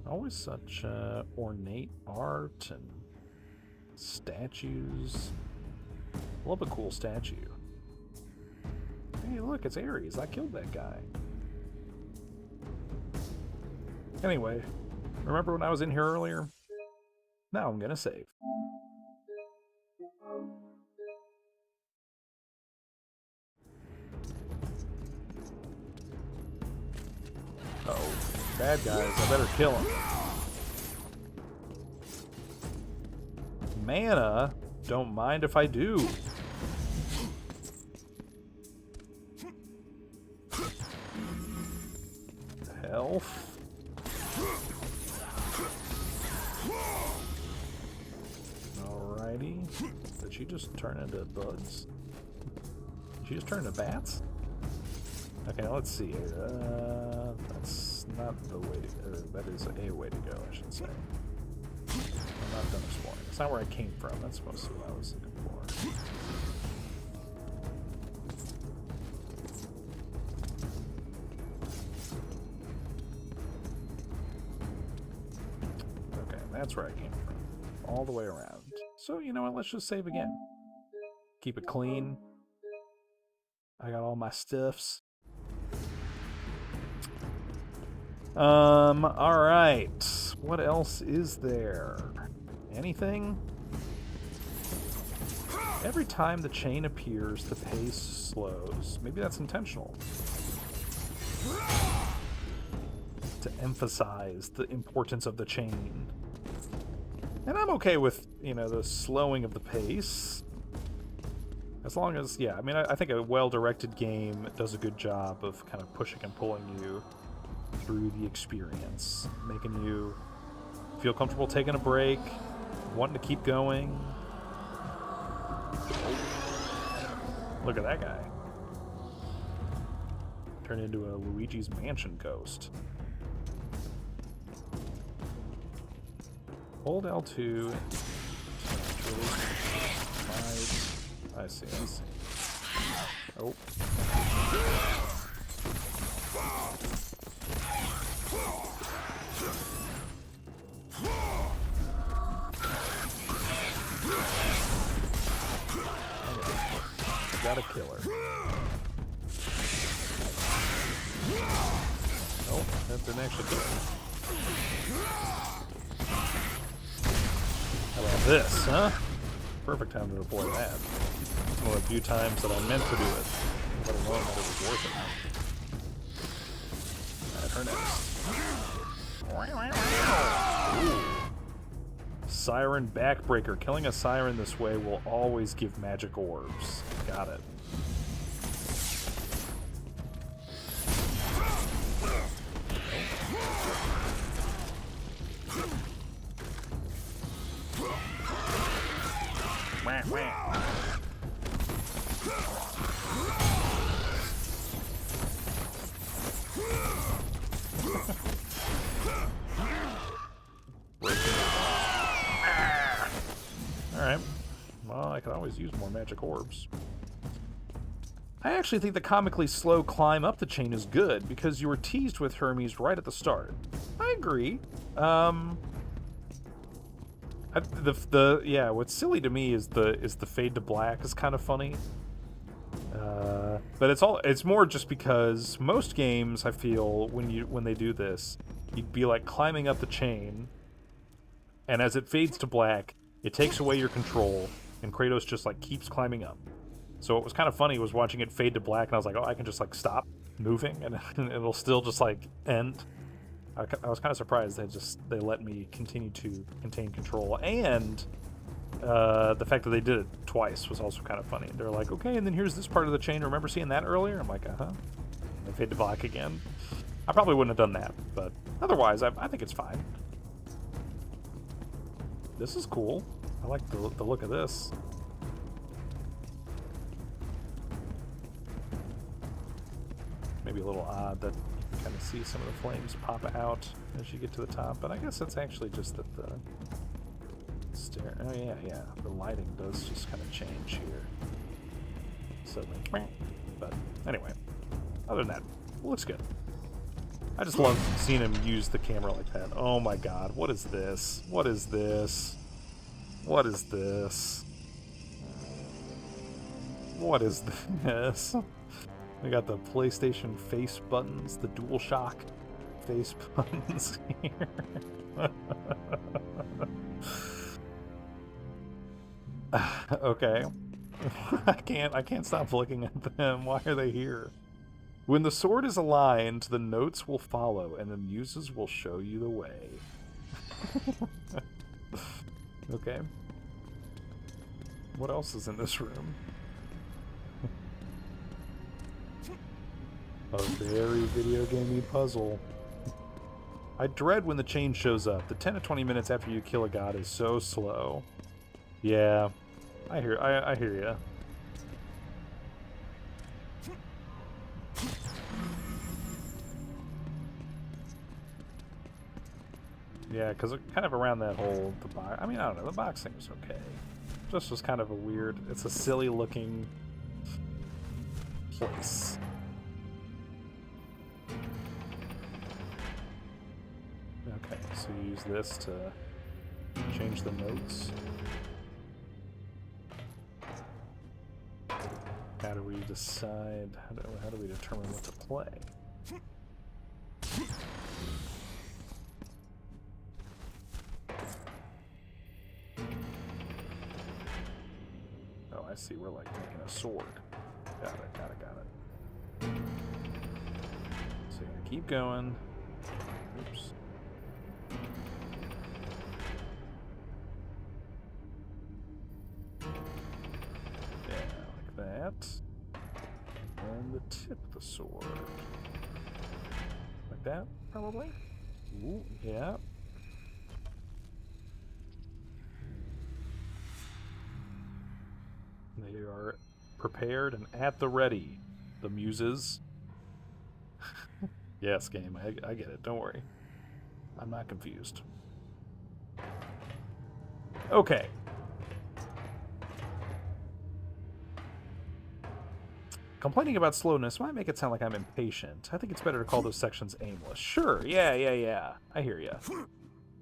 Always such ornate art and statues. Love a cool statue. Hey, look, it's Ares. I killed that guy. Anyway, remember when I was in here earlier? Now I'm gonna save. Oh, bad guys. I better kill them. Mana? Don't mind if I do. Health. Alrighty. Did she just turn into bugs? Did she just turn into bats? Okay, let's see. That's not the way to go. That is a way to go, I should say. I'm not done exploring. It's not where I came from. That's mostly what I was looking for. Okay, that's where I came from. All the way around. So, you know what? Let's just save again. Keep it clean. I got all my stuffs. Alright. What else is there? Anything? Every time the chain appears, the pace slows. Maybe that's intentional. To emphasize the importance of the chain. And I'm okay with, you know, the slowing of the pace. As long as, yeah, I mean, I think a well-directed game does a good job of kind of pushing and pulling you through the experience, making you feel comfortable taking a break, wanting to keep going. Look at that guy. Turned into a Luigi's Mansion ghost. Hold L2. I see. Oh. Gotta kill her. Oh, that didn't actually kill her. How about this, huh? Perfect time to deploy that. One of the few times that I meant to do it, let alone that it was worth it. At her next. Ooh. Siren Backbreaker. Killing a siren this way will always give magic orbs. Got it. Alright. Well, I could always use more magic orbs. I actually think the comically slow climb up the chain is good, because you were teased with Hermes right at the start. I agree. Yeah, what's silly to me is the fade to black is kind of funny. But it's more just because most games, I feel, when they do this, you'd be like climbing up the chain, and as it fades to black, it takes away your control, and Kratos just like keeps climbing up. So what was kind of funny was watching it fade to black, and I was like, oh, I can just like stop moving, and it'll still just like end. I was kind of surprised they let me continue to contain control, and the fact that they did it twice was also kind of funny. They're like, okay, and then here's this part of the chain. Remember seeing that earlier? I'm like, uh-huh. They fade to black again. I probably wouldn't have done that, but otherwise, I think it's fine. This is cool. I like the look of this. Maybe a little odd that you can kind of see some of the flames pop out as you get to the top, but I guess it's actually just that the stair. Oh yeah, the lighting does just kind of change here. So, but anyway, other than that, it looks good. I just love seeing him use the camera like that. Oh my god, what is this? What is this? What is this? What is this? We got the PlayStation face buttons, the DualShock face buttons here. Okay. I can't stop looking at them. Why are they here? When the sword is aligned, the notes will follow, and the muses will show you the way. Okay. What else is in this room? A very video gamey puzzle. I dread when the chain shows up. The 10 to 20 minutes after you kill a god is so slow. Yeah, I hear ya. Yeah, because kind of around that whole box. I mean, I don't know. The boxing was okay. Just was kind of a weird. It's a silly looking place. Okay, so you use this to change the notes. How do we decide? How do we determine what to play? Oh, I see. We're like making a sword. Got it. So you're gonna keep going. Oops. That, and the tip of the sword, like that, probably. Ooh, yeah. They are prepared and at the ready. The muses. Yes, game. I get it. Don't worry. I'm not confused. Okay. Complaining about slowness might make it sound like I'm impatient. I think it's better to call those sections aimless. Sure, yeah. I hear ya.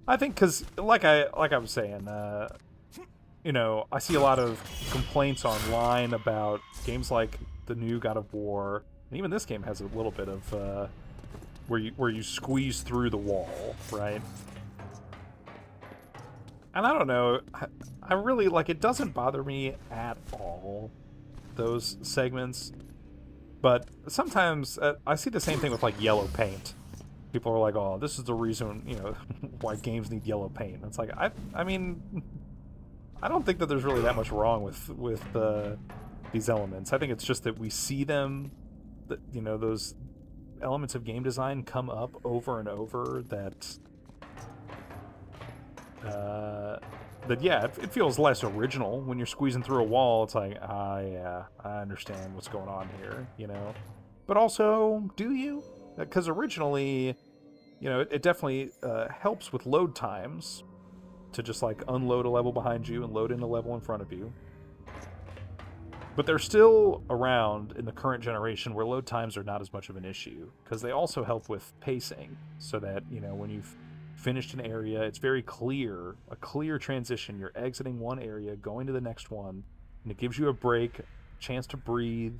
I think because, like I was saying, you know, I see a lot of complaints online about games like the new God of War, and even this game has a little bit of where you squeeze through the wall, right? And I don't know, I really like it. Doesn't bother me at all, those segments. But sometimes I see the same thing with like yellow paint. People are like, "Oh, this is the reason, you know, why games need yellow paint." And it's like, I mean, I don't think that there's really that much wrong with these elements. I think it's just that we see them, that, you know, those elements of game design come up over and over. That yeah, it feels less original when you're squeezing through a wall. It's like, yeah, I understand what's going on here, you know. But also, do you? Because originally, you know, it definitely helps with load times to just like unload a level behind you and load in a level in front of you. But they're still around in the current generation where load times are not as much of an issue, because they also help with pacing, so that, you know, when you've finished an area, it's very clear, a clear transition. You're exiting one area, going to the next one, and it gives you a break, chance to breathe,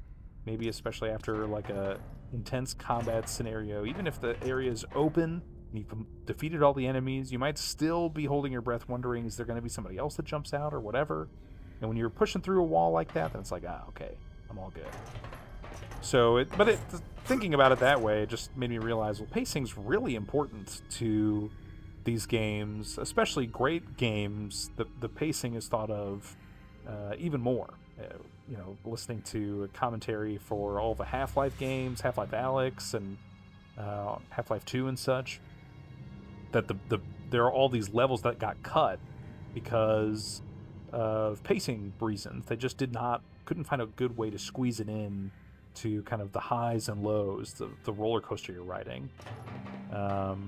maybe especially after like a intense combat scenario. Even if the area is open and you've defeated all the enemies, you might still be holding your breath wondering, is there going to be somebody else that jumps out or whatever? And when you're pushing through a wall like that, then it's like, okay, I'm all good. So, thinking about it that way, it just made me realize, well, pacing's really important to these games, especially great games. The pacing is thought of even more. Listening to a commentary for all the Half-Life games, Half-Life Alyx, and Half-Life 2 and such, that there are all these levels that got cut because of pacing reasons. They just couldn't find a good way to squeeze it in to kind of the highs and lows, the roller coaster you're riding. But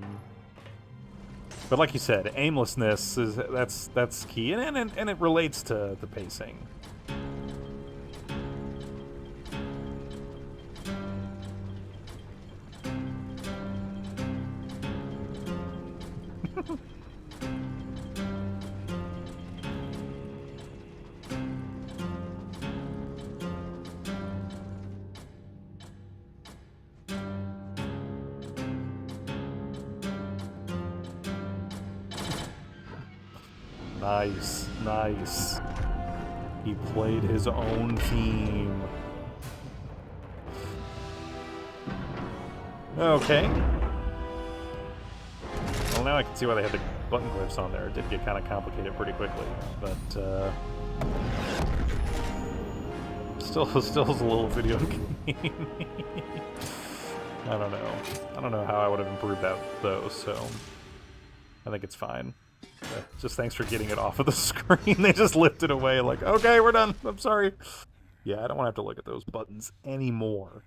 like you said, aimlessness that's key, and it relates to the pacing. Nice. He played his own theme. Okay. Well, now I can see why they had the button glyphs on there. It did get kind of complicated pretty quickly, but still is a little video game. I don't know how I would have improved that though, so I think it's fine. Just thanks for getting it off of the screen. They just lifted away like, okay, we're done. I'm sorry. Yeah, I don't want to have to look at those buttons anymore.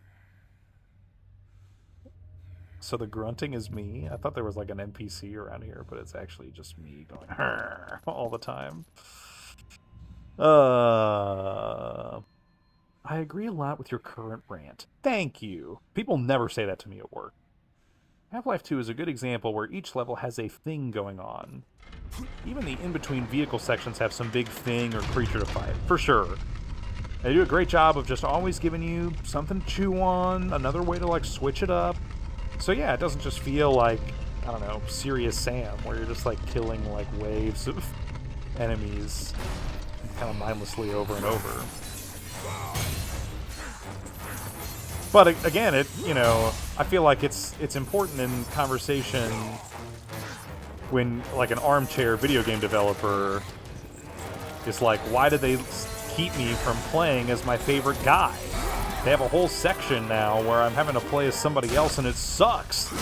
So the grunting is me? I thought there was like an NPC around here, but it's actually just me going all the time. I agree a lot with your current rant. Thank you. People never say that to me at work. Half-Life 2 is a good example where each level has a thing going on. Even the in-between vehicle sections have some big thing or creature to fight, for sure. They do a great job of just always giving you something to chew on, another way to, like, switch it up. So yeah, it doesn't just feel like, I don't know, Serious Sam, where you're just, like, killing, like, waves of enemies kind of mindlessly over and over. But again, I feel like it's important in conversation when, like, an armchair video game developer is like, why did they keep me from playing as my favorite guy? They have a whole section now where I'm having to play as somebody else, and it sucks.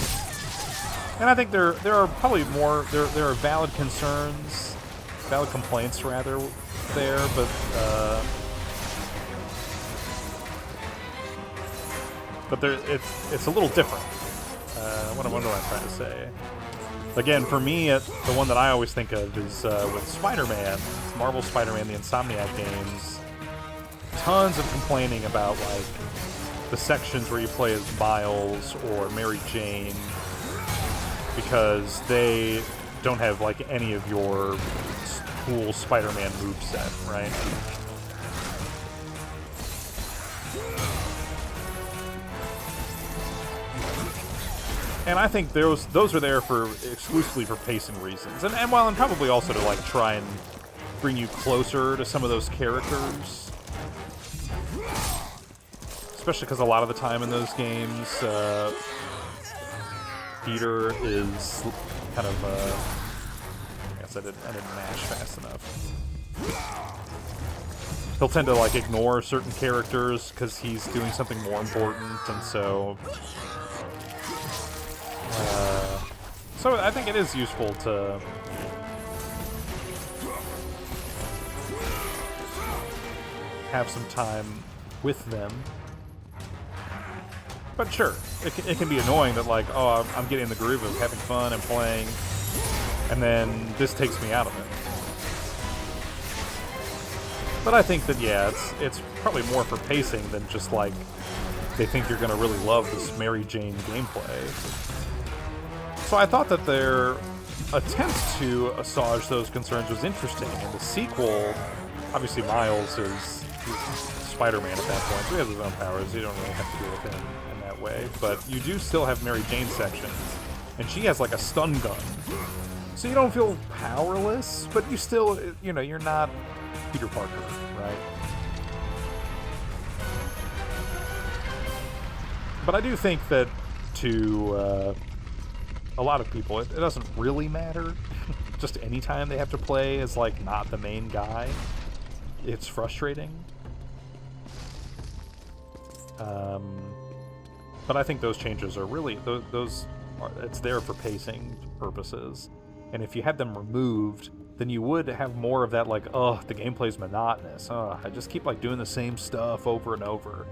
And I think there are probably more, there are valid concerns, valid complaints rather, there, but it's a little different. What am I trying to say? Again, for me, the one that I always think of is with Spider-Man, Marvel Spider-Man, the Insomniac games. Tons of complaining about, like, the sections where you play as Miles or Mary Jane, because they don't have, like, any of your cool Spider-Man moveset, right? And I think those are there for exclusively for pacing reasons, and probably also to, like, try and bring you closer to some of those characters. Especially because a lot of the time in those games, Peter is kind of I guess I didn't mash fast enough. He'll tend to, like, ignore certain characters because he's doing something more important, and so I think it is useful to have some time with them. But sure, it can be annoying that, like, oh, I'm getting in the groove of having fun and playing, and then this takes me out of it. But I think that, yeah, it's probably more for pacing than just, like, they think you're going to really love this Mary Jane gameplay. So I thought that their attempt to assuage those concerns was interesting. And the sequel, obviously Miles is Spider-Man at that point, so he has his own powers. You don't really have to deal with him in that way. But you do still have Mary Jane sections, and she has, like, a stun gun. So you don't feel powerless, but you still, you're not Peter Parker, right? But I do think that to a lot of people, it doesn't really matter. Just anytime they have to play as, like, not the main guy, it's frustrating. But I think those changes are really, it's there for pacing purposes. And if you had them removed, then you would have more of that, like, oh, the gameplay's monotonous. Oh, I just keep, like, doing the same stuff over and over.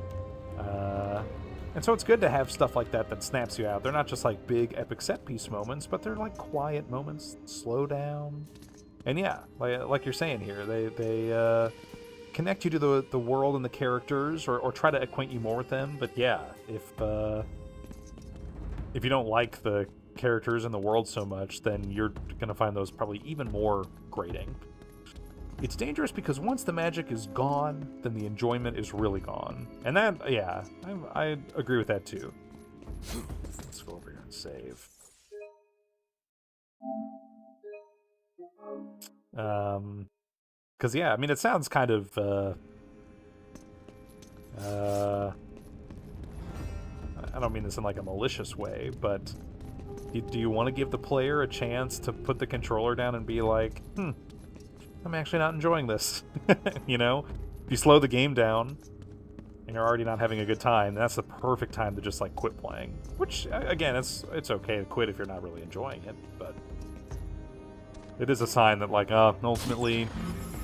And so it's good to have stuff like that that snaps you out. They're not just, like, big epic set piece moments, but they're, like, quiet moments, slow down. And yeah, like you're saying here, they connect you to the world and the characters, or try to acquaint you more with them. But yeah, if you don't like the characters and the world so much, then you're gonna find those probably even more grating. It's dangerous because once the magic is gone, then the enjoyment is really gone. And that, yeah, I agree with that too. Let's go over here and save. Because, yeah, I mean, it sounds kind of, I don't mean this in, like, a malicious way, but do you want to give the player a chance to put the controller down and be like, I'm actually not enjoying this? You know? If you slow the game down and you're already not having a good time, that's the perfect time to just, like, quit playing. Which, again, it's okay to quit if you're not really enjoying it, but it is a sign that, like, ultimately,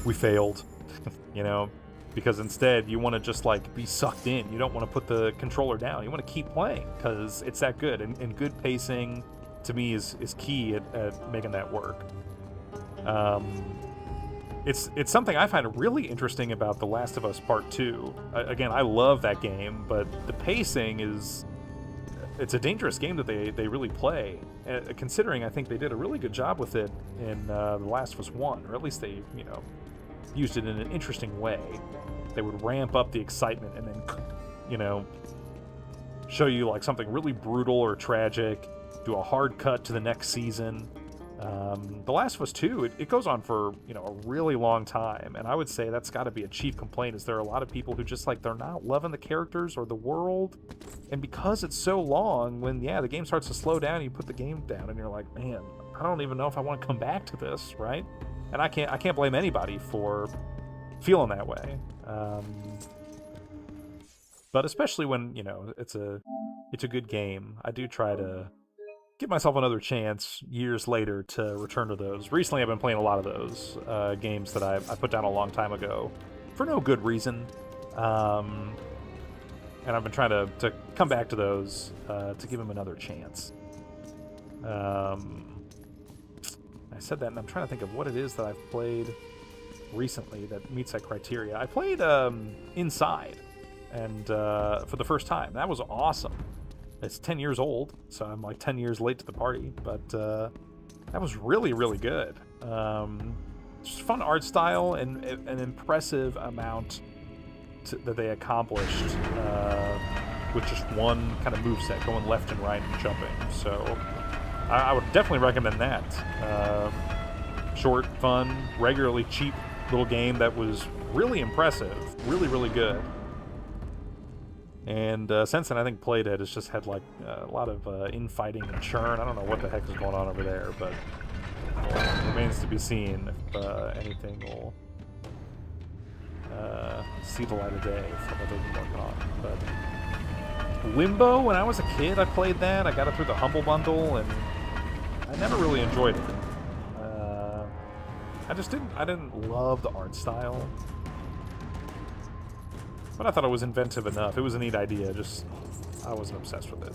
we failed, you know? Because instead, you want to just, like, be sucked in. You don't want to put the controller down. You want to keep playing, because it's that good. And good pacing, to me, is key at making that work. It's something I find really interesting about The Last of Us Part 2. Again, I love that game, but the pacing is... It's a dangerous game that they really play, considering I think they did a really good job with it in The Last of Us 1, or at least they, you know, used it in an interesting way. They would ramp up the excitement and then, you know, show you, like, something really brutal or tragic, do a hard cut to the next season. The Last of Us 2, it goes on for, you know, a really long time, and I would say that's got to be a chief complaint, is there are a lot of people who just, like, they're not loving the characters or the world, and because it's so long, when, yeah, the game starts to slow down, you put the game down, and you're like, man, I don't even know if I want to come back to this, right? And I can't blame anybody for feeling that way. But especially when, you know, it's a good game, I do try to give myself another chance years later to return to those. Recently, I've been playing a lot of those games that I put down a long time ago for no good reason. And I've been trying to come back to those to give them another chance. I said that, and I'm trying to think of what it is that I've played recently that meets that criteria. I played Inside, and for the first time. That was awesome. It's 10 years old, so I'm like 10 years late to the party, but that was really, really good. Just fun art style and an impressive amount that they accomplished with just one kind of moveset, going left and right and jumping. So I would definitely recommend that. Short, fun, regularly cheap little game that was really impressive, really, really good. And since then, I think Playdead has just had, like, a lot of infighting and churn. I don't know what the heck is going on over there, but it remains to be seen if anything will see the light of day from what they've been working on. But Limbo, when I was a kid, I played that. I got it through the Humble Bundle, and I never really enjoyed it. I didn't love the art style. But I thought it was inventive enough. It was a neat idea, just I wasn't obsessed with it.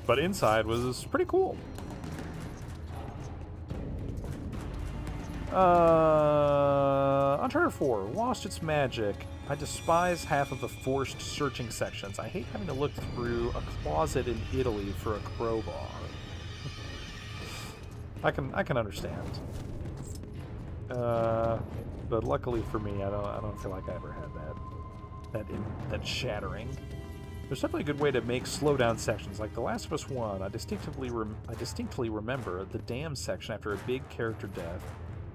But Inside was pretty cool. Uncharted 4 lost its magic. I despise half of the forced searching sections. I hate having to look through a closet in Italy for a crowbar. I can understand. But luckily for me, I don't feel like I ever had that shattering. There's definitely a good way to make slow down sections, like The Last of Us 1. I distinctly remember the dam section after a big character death.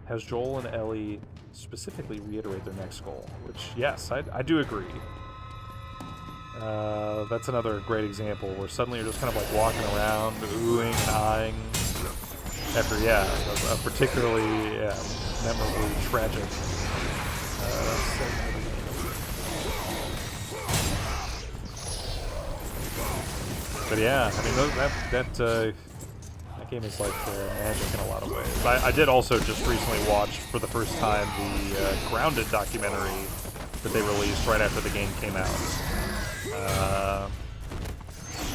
has Joel and Ellie specifically reiterate their next goal, which, yes, I do agree. That's another great example where suddenly you're just kind of like walking around, oohing and eyeing after, a particularly memorably tragic segment. But yeah, I mean, that game is like magic in a lot of ways. I did also just recently watch for the first time the Grounded documentary that they released right after the game came out.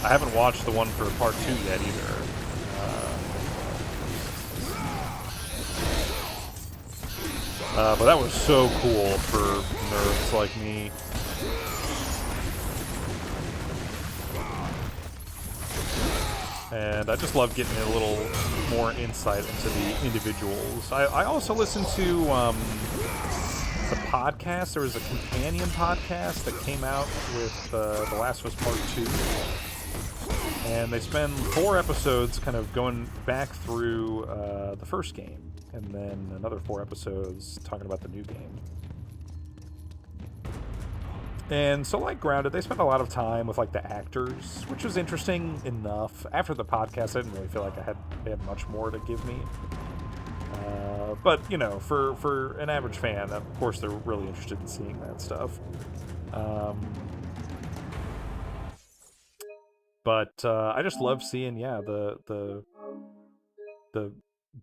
I haven't watched the one for part 2 yet either. But that was so cool for nerds like me. And I just love getting a little more insight into the individuals. I also listened to the podcast. There was a companion podcast that came out with The Last of Us Part 2. And they spend 4 episodes kind of going back through the first game. And then another 4 episodes talking about the new game. And so, like Grounded, they spent a lot of time with, like, the actors, which was interesting enough. After the podcast, I didn't really feel like they had much more to give me. But, you know, for an average fan, of course, they're really interested in seeing that stuff. But I just love seeing, the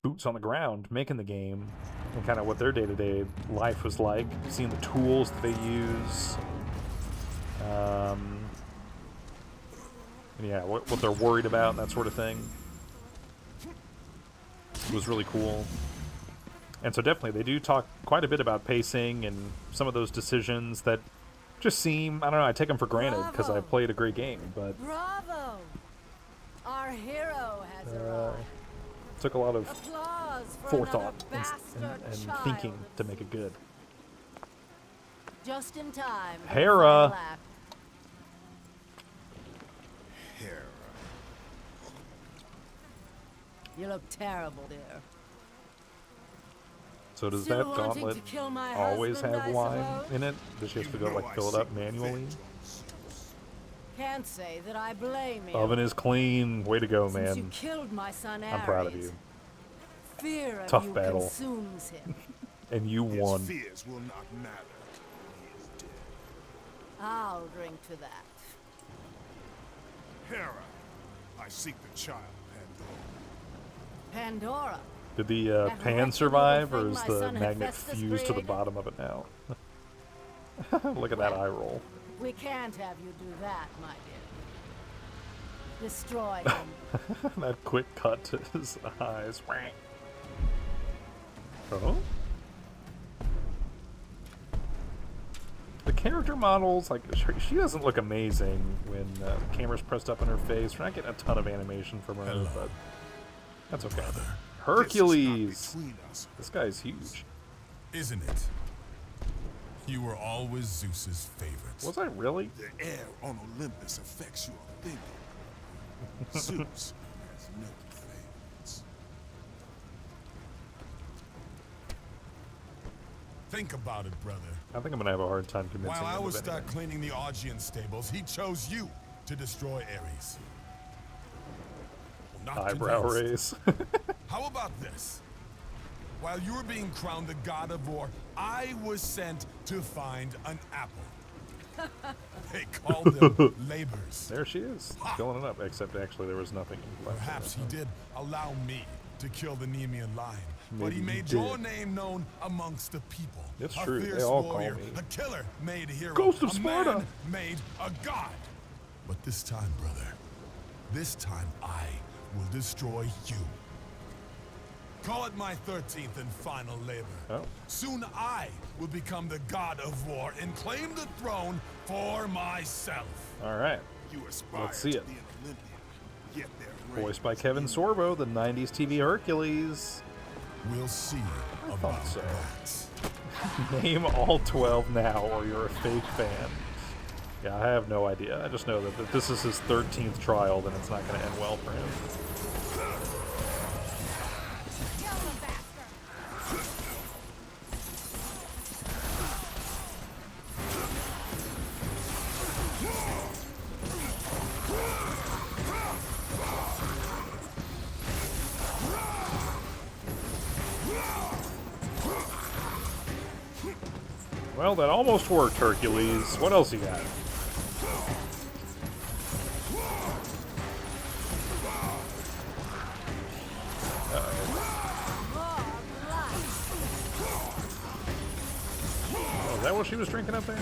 boots on the ground making the game and kind of what their day-to-day life was like, seeing the tools that they use. What they're worried about and that sort of thing. It was really cool. And so definitely they do talk quite a bit about pacing and some of those decisions that just seem, I don't know, I take them for granted because I played a great game, but Bravo! Our hero has arrived. took a lot of Applause for forethought another and bastard child. thinking to make it good. Just in time. for the Hera. final act. Hera. You look terrible, dear. So does Still that wanting gauntlet to kill my always husband, have I wine suppose? in it? Does she have to go like fill it up manually? Can't say that I blame you. Oven is clean. Way to go, Since you man. killed my son I'm proud of Ares, you. Fear of Tough you battle. consumes him. And you His won. fears will not matter. He is dead. I'll drink to that. Hera, I seek the child, Pandora. Pandora. Did the That pan wretched survive, little or thing is my the son magnet Hephaestus fused to the created? bottom of it now? Look at that eye roll. We can't have you do that, my dear. Destroy him. That quick cut to his eyes. Oh? The character models, like, she doesn't look amazing when the camera's pressed up in her face. We're not getting a ton of animation from her, but that's okay. Hercules! This is not between us. This guy's huge. Isn't it? You were always Zeus's favorite. Was I really? The air on Olympus affects your thinking. Zeus has no favorites. Think about it, brother. I think I'm gonna have a hard time convincing While I him was of stuck anything. cleaning the Augean stables, he chose you to destroy Ares. Well, not Eyebrow convinced. raise. How about this? While you were being crowned the god of war, I was sent to find an apple. They called them labors. There she is, filling it up. Except actually, there was nothing in left. Perhaps he did allow me to kill the Nemean lion, but he Maybe he made your did. name known amongst the people. It's a true, they fierce all call warrior, me a killer made hero, Ghost of a Sparta. man made a god. But this time, brother, this time I will destroy you. Call it my 13th and final labor. Oh. Soon I will become the god of war and claim the throne for myself. All right. You aspire Let's see to it. be an Olympian, yet their reign Voiced by is Kevin ended. Sorbo, the 90s TV Hercules. We'll see I about thought so. that. Name all 12 now, or you're a fake fan. Yeah, I have no idea. I just know that if this is his 13th trial, then it's not going to end well for him. Kill the bastard! Well, that almost worked, Hercules. What else you got? Oh, is that what she was drinking up there?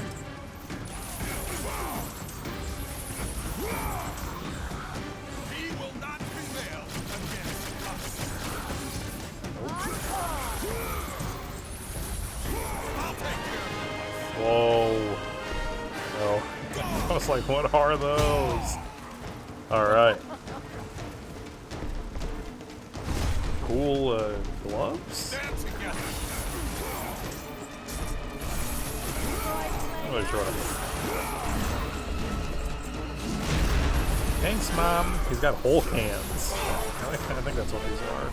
He will not prevail against us. I'll take care of it. Whoa. No. I was like, what are those? Alright. Cool gloves? Stand together. I'm really sure. Thanks, Mom. He's got Hulk hands. I think that's what these are.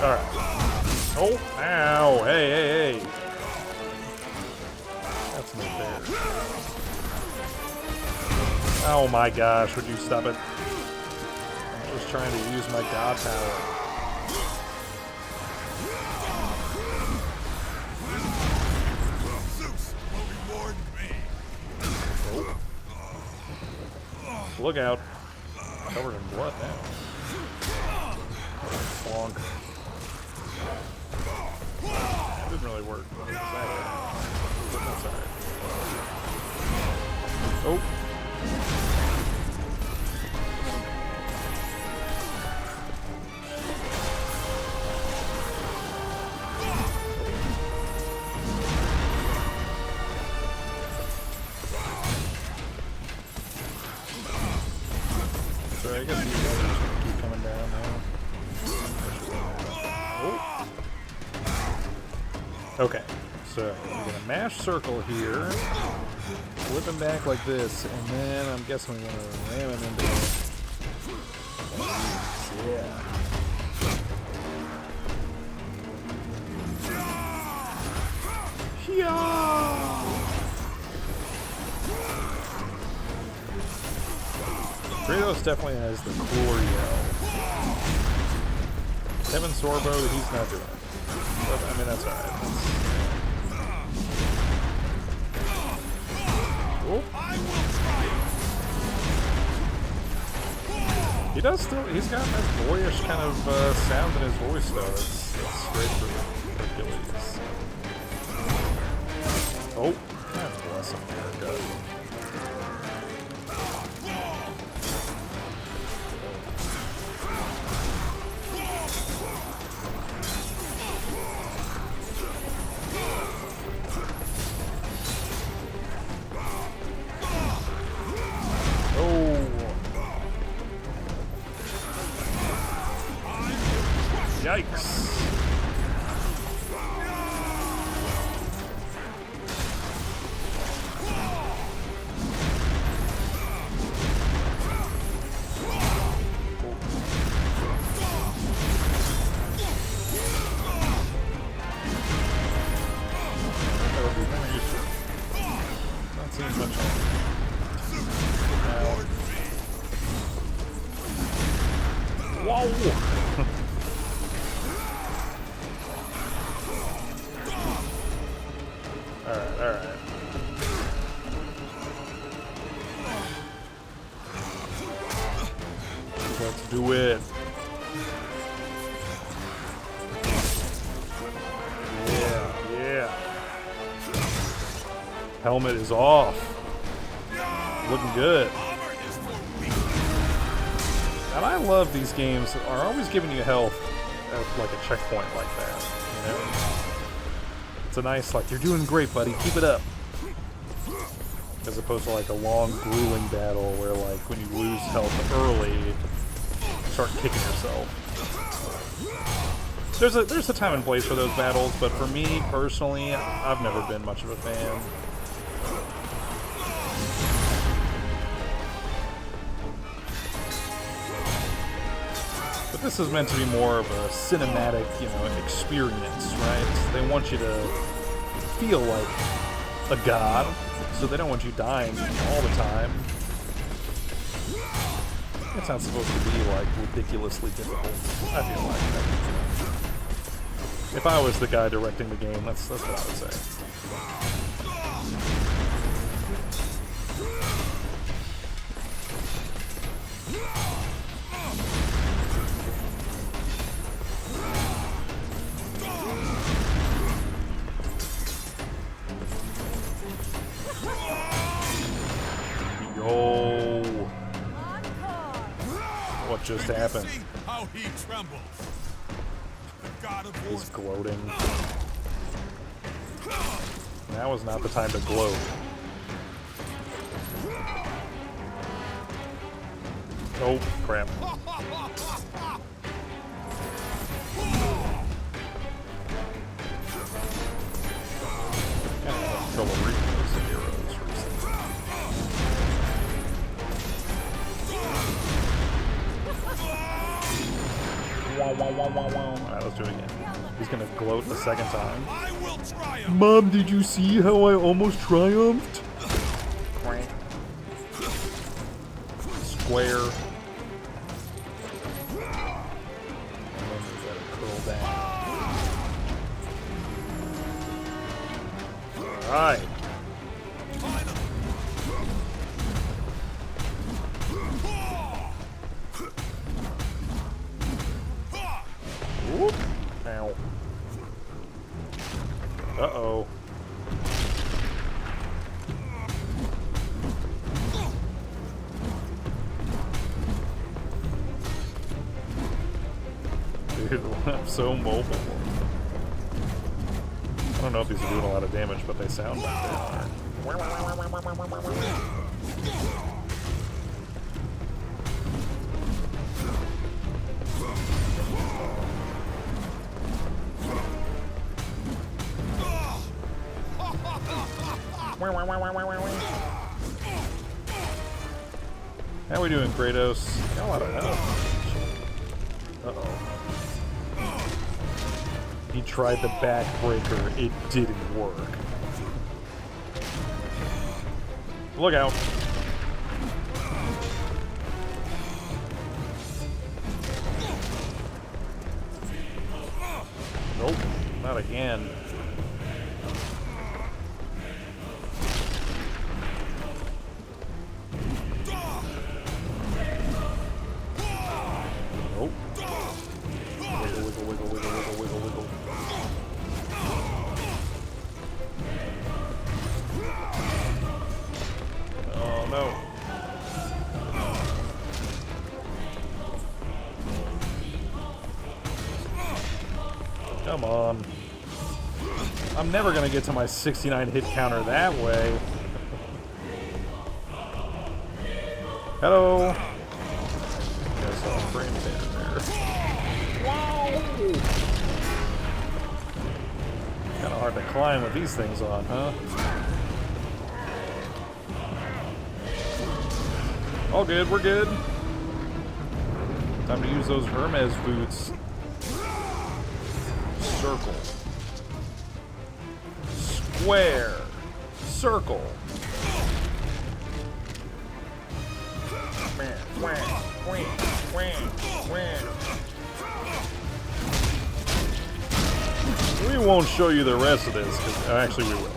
Alright. Oh, ow. Hey, hey, hey. That's not fair. Oh my gosh, would you stop it? I'm just trying to use my god power. Zeus will reward me. Look out. Covered in blood now. Bonk. That didn't really work. That's alright. Oh. So I guess these guys are just gonna keep coming down now. Oh. Okay, so we're gonna mash circle here, flip him back like this, and then I'm guessing we're gonna ram him into it. Yeah. Yeah. Kratos definitely has the cooler yell. Kevin Sorbo, he's not doing it. But, I mean, that's alright. Oh. He does still, he's got that boyish kind of sound in his voice, though. It's great for Hercules. Oh, God bless him, haircut. Yikes. That would be very useful. Not seeing much Whoa! Alright. Let's do it. Yeah. Helmet is off. Looking good. And I love these games that are always giving you health at like a checkpoint like that, you know? It's a nice, like, you're doing great, buddy, keep it up. As opposed to like a long, grueling battle where, like, when you lose health early, you start kicking yourself. There's a time and place for those battles, but for me, personally, I've never been much of a fan. But this is meant to be more of a cinematic, you know, experience, right? They want you to feel like a god, so they don't want you dying all the time. It's not supposed to be, like, ridiculously difficult, I feel like. If I was the guy directing the game, that's what I would say. Yo! What just happened? See how he trembles. The god of war. He's gloating. Now is not the time to gloat. Oh, crap. Kind of having trouble reading those heroes recently. Alright, let's do it again. He's gonna gloat the second time. I will triumph. Mom, did you see how I almost triumphed? Square. And then he's gotta curl down. Alright. Whoop. Ow. Uh-oh. Dude, I'm so mobile. I don't know if these are doing a lot of damage, but they sound like they are. How we doing, Kratos? Got a lot of health. Uh-oh. He tried the backbreaker. It didn't work. Look out. Nope. Not again. Nope. Wiggle, wiggle, wiggle, wiggle, wiggle, wiggle, wiggle. Oh no. Come on. I'm never gonna get to my 69 hit counter that way. Hello. Guess I'll frame there. Whoa! Kind of hard to climb with these things on, huh? All good, we're good. Time to use those Hermes boots. Circle. Square. Circle. We won't show you the rest of this, 'cause actually we will.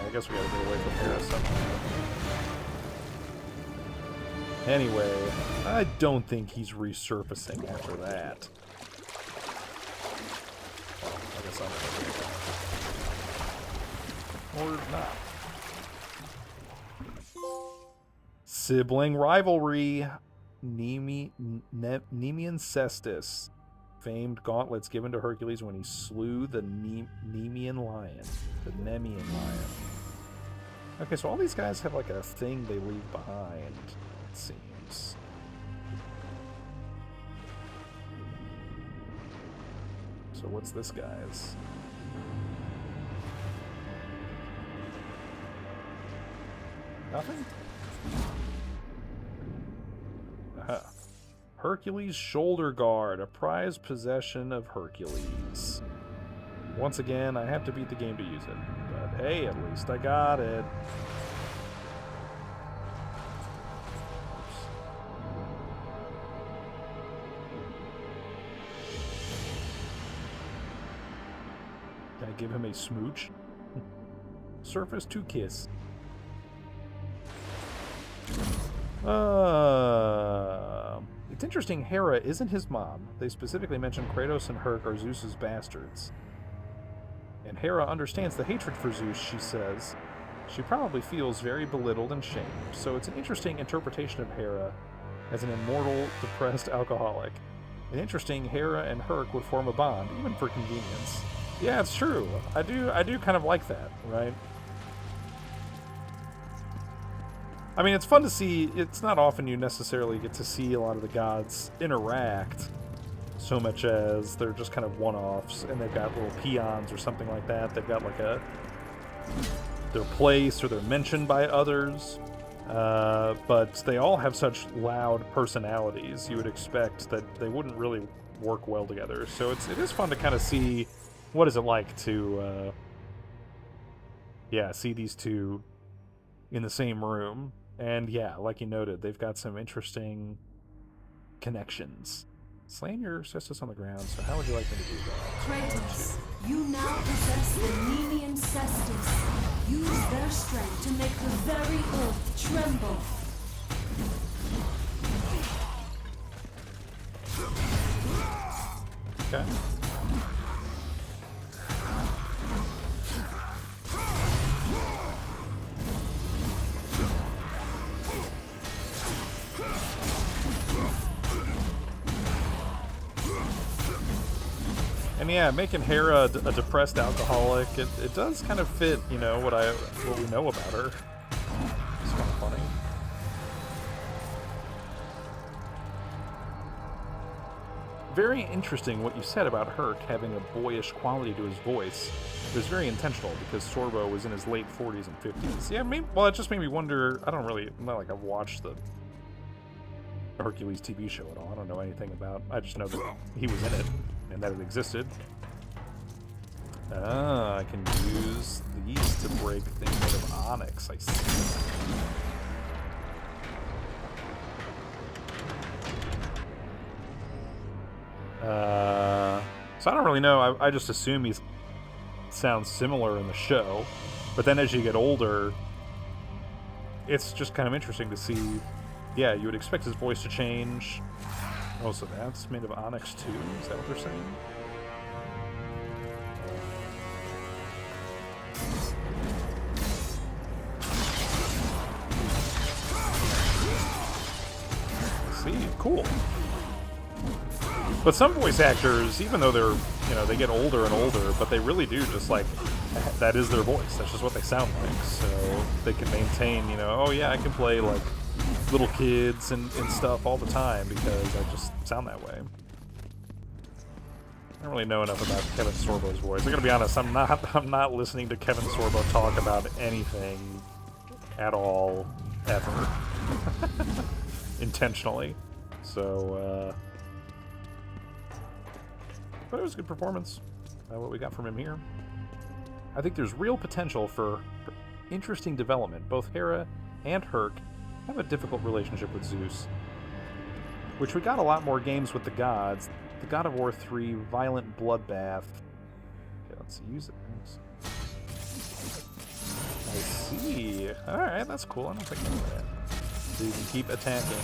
I guess we gotta get away from here somehow. Anyway, I don't think he's resurfacing after that. Well, I guess I'm gonna do that. Or not. Sibling rivalry. Nemean Cestus. Famed gauntlets given to Hercules when he slew the Nemean lion. The Nemean lion. Okay, so all these guys have like a thing they leave behind, it seems. So what's this guy's? Nothing? Hercules Shoulder Guard, a prized possession of Hercules. Once again, I have to beat the game to use it. But hey, at least I got it. Can I give him a smooch? Surface to kiss. It's interesting Hera isn't his mom. They specifically mention Kratos and Herc are Zeus's bastards. And Hera understands the hatred for Zeus, she says. She probably feels very belittled and shamed. So it's an interesting interpretation of Hera as an immortal, depressed alcoholic. An interesting Hera and Herc would form a bond, even for convenience. Yeah, it's true. I do kind of like that, right? I mean, it's fun to see. It's not often you necessarily get to see a lot of the gods interact so much as they're just kind of one-offs, and they've got little peons or something like that. They've got like their place, or they're mentioned by others. But they all have such loud personalities, you would expect that they wouldn't really work well together. So it is fun to kind of see what is it like to, see these two in the same room. And yeah, like you noted, they've got some interesting connections. Slam your cestus on the ground, so how would you like me to do that? Kratos, you now possess the Nemean cestus. Use their strength to make the very earth tremble. Okay. And yeah, making Hera a depressed alcoholic, it does kind of fit, you know, what we know about her. It's kind of funny. Very interesting what you said about Herc having a boyish quality to his voice. It was very intentional because Sorbo was in his late 40s and 50s. Yeah, well, it just made me wonder. Not like I've watched the Hercules TV show at all. I don't know anything about. I just know that he was in it and that it existed. Ah, I can use these to break things out of onyx. I see. So I don't really know. I just assume he sounds similar in the show, but then as you get older, it's just kind of interesting to see. Yeah, you would expect his voice to change. Oh, so that's made of onyx too? Is that what they're saying? See, cool. But some voice actors, even though they're, they get older and older, but they really do just like, that is their voice. That's just what they sound like. So they can maintain, oh yeah, I can play like little kids and stuff all the time because I just sound that way. I don't really know enough about Kevin Sorbo's voice. I'm gonna be honest, I'm not listening to Kevin Sorbo talk about anything at all, ever. Intentionally. So, but it was a good performance, what we got from him here. I think there's real potential for interesting development. Both Hera and Herc have a difficult relationship with Zeus, which we got a lot more games with the gods. The God of War 3 Violent Bloodbath. Okay, let's use it. I see. Alright, that's cool. I don't think I know that. So you can keep attacking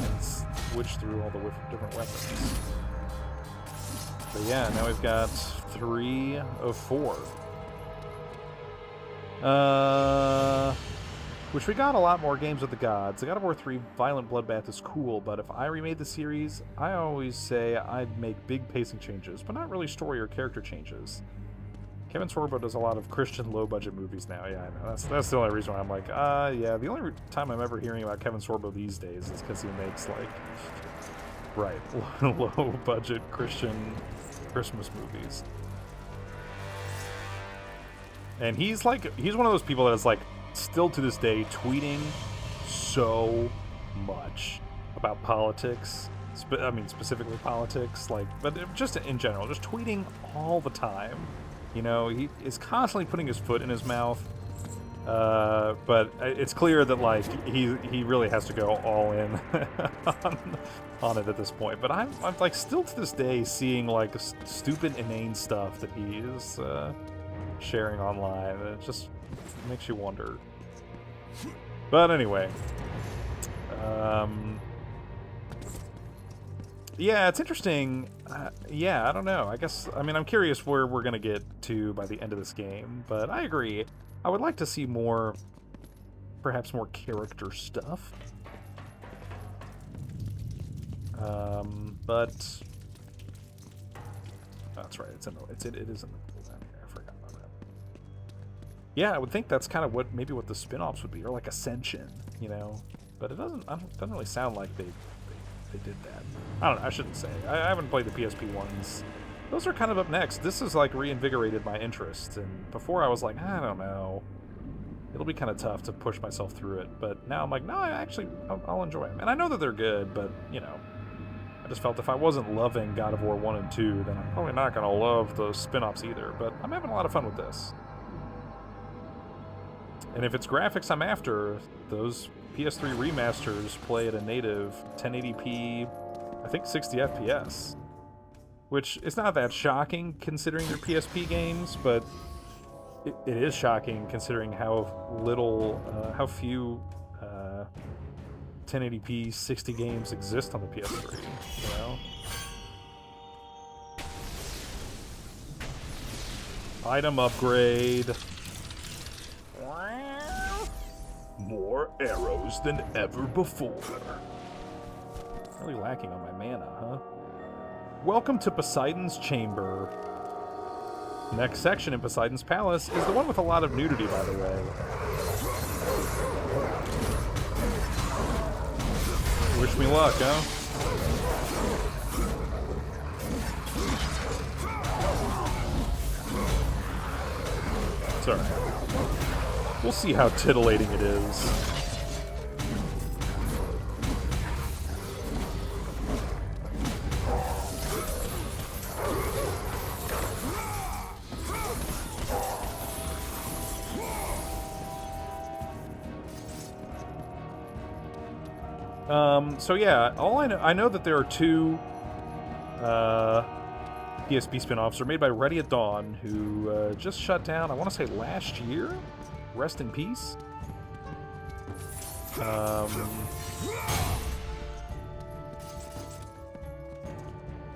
and switch through all the different weapons. But yeah, now we've got 3 of 4. Which we got a lot more games with the gods. The God of War 3 Violent Bloodbath is cool, but if I remade the series, I always say I'd make big pacing changes, but not really story or character changes. Kevin Sorbo does a lot of Christian low-budget movies now. Yeah, I know. That's the only reason why I'm like, yeah. The only time I'm ever hearing about Kevin Sorbo these days is because he makes, like, right, low-budget Christian Christmas movies. And he's one of those people that is, like, still to this day tweeting so much about politics. Specifically politics, like, but just in general, just tweeting all the time. He is constantly putting his foot in his mouth, But it's clear that like he really has to go all in on it at this point. But I'm like still to this day seeing like stupid inane stuff that he is sharing online, and it just makes you wonder. But anyway, yeah, it's interesting. Yeah, I don't know. I mean, I'm curious where we're gonna get to by the end of this game, but I agree. I would like to see more, perhaps more character stuff. But that's right. It is in the pool down here. I forgot about that. Yeah, I would think that's kind of maybe what the spin-offs would be, or like Ascension, you know. But it doesn't really sound like they did that. I don't know. I shouldn't say. I haven't played the PSP ones. Those are kind of up next. This has like reinvigorated my interest, and before I was like, I don't know. It'll be kind of tough to push myself through it, but now I'm like, no, I'll enjoy them. And I know that they're good, but, you know, I just felt if I wasn't loving God of War 1 and 2, then I'm probably not going to love the spin-offs either, but I'm having a lot of fun with this. And if it's graphics I'm after, those PS3 remasters play at a native 1080p, I think 60 FPS, which is not that shocking considering they're PSP games, but it is shocking considering how little, how few 1080p 60 games exist on the PS3, you know? Item upgrade. More arrows than ever before. Really lacking on my mana, huh? Welcome to Poseidon's Chamber. Next section in Poseidon's Palace is the one with a lot of nudity, by the way. Wish me luck, huh? It's alright. We'll see how titillating it is. So yeah, all I know that there are two PSP spin-offs. They're made by Ready at Dawn, who just shut down, I want to say last year? Rest in peace.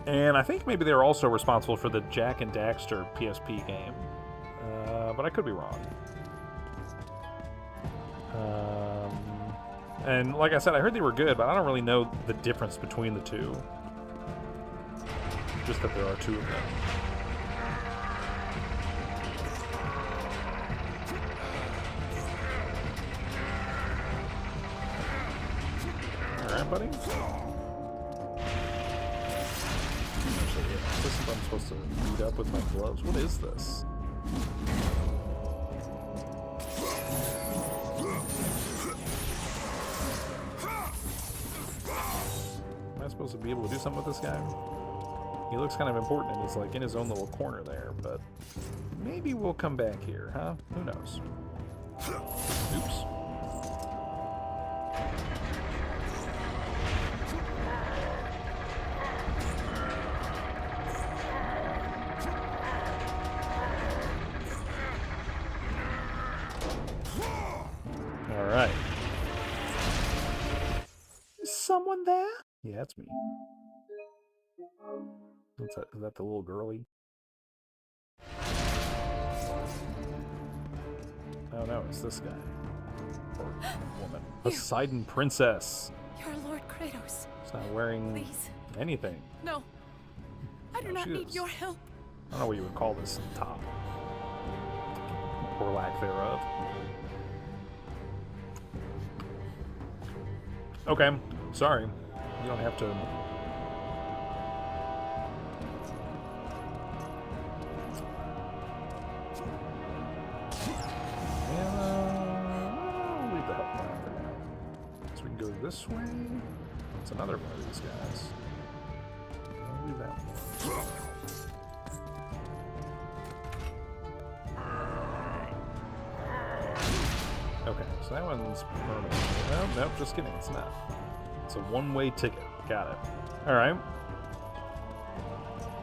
And I think maybe they're also responsible for the Jak and Daxter PSP game. But I could be wrong. And like I said, I heard they were good, but I don't really know the difference between the two. Just that there are two of them. Alright, buddy. Actually, yeah, this is what I'm supposed to beat up with my gloves. What is this? Supposed to be able to do something with this guy? He looks kind of important and he's like in his own little corner there, but maybe we'll come back here, huh? Who knows? Oops. All right. Is someone there? Yeah, that's me. What's that? Is that the little girlie? Oh no, it's this guy. Or woman. Poseidon Princess. You're Lord Kratos. She's not wearing Please. anything. No. I do not need your help. I don't know what you would call this top. Or lack thereof. Okay, sorry. You don't have to. I'll leave the help line for now. So we can go this way. It's another one of these guys. I'll leave that one. Okay, so that one's permanent. No, nope, just kidding, it's not. It's a one-way ticket. Got it. Alright.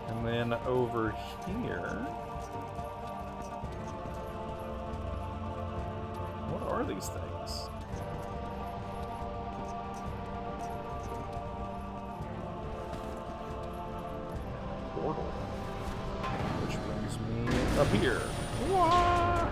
And then over here... What are these things? Portal. Which brings me up here. Wah!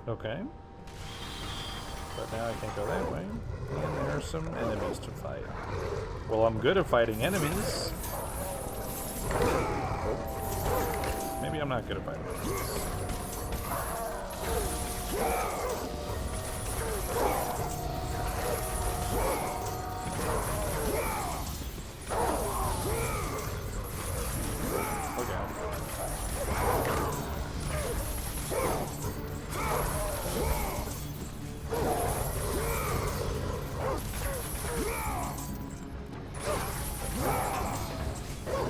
Okay. But now I can't go that way. And there are some enemies to fight. Well, I'm good at fighting enemies. Oh. Maybe I'm not good at fighting enemies. Look out.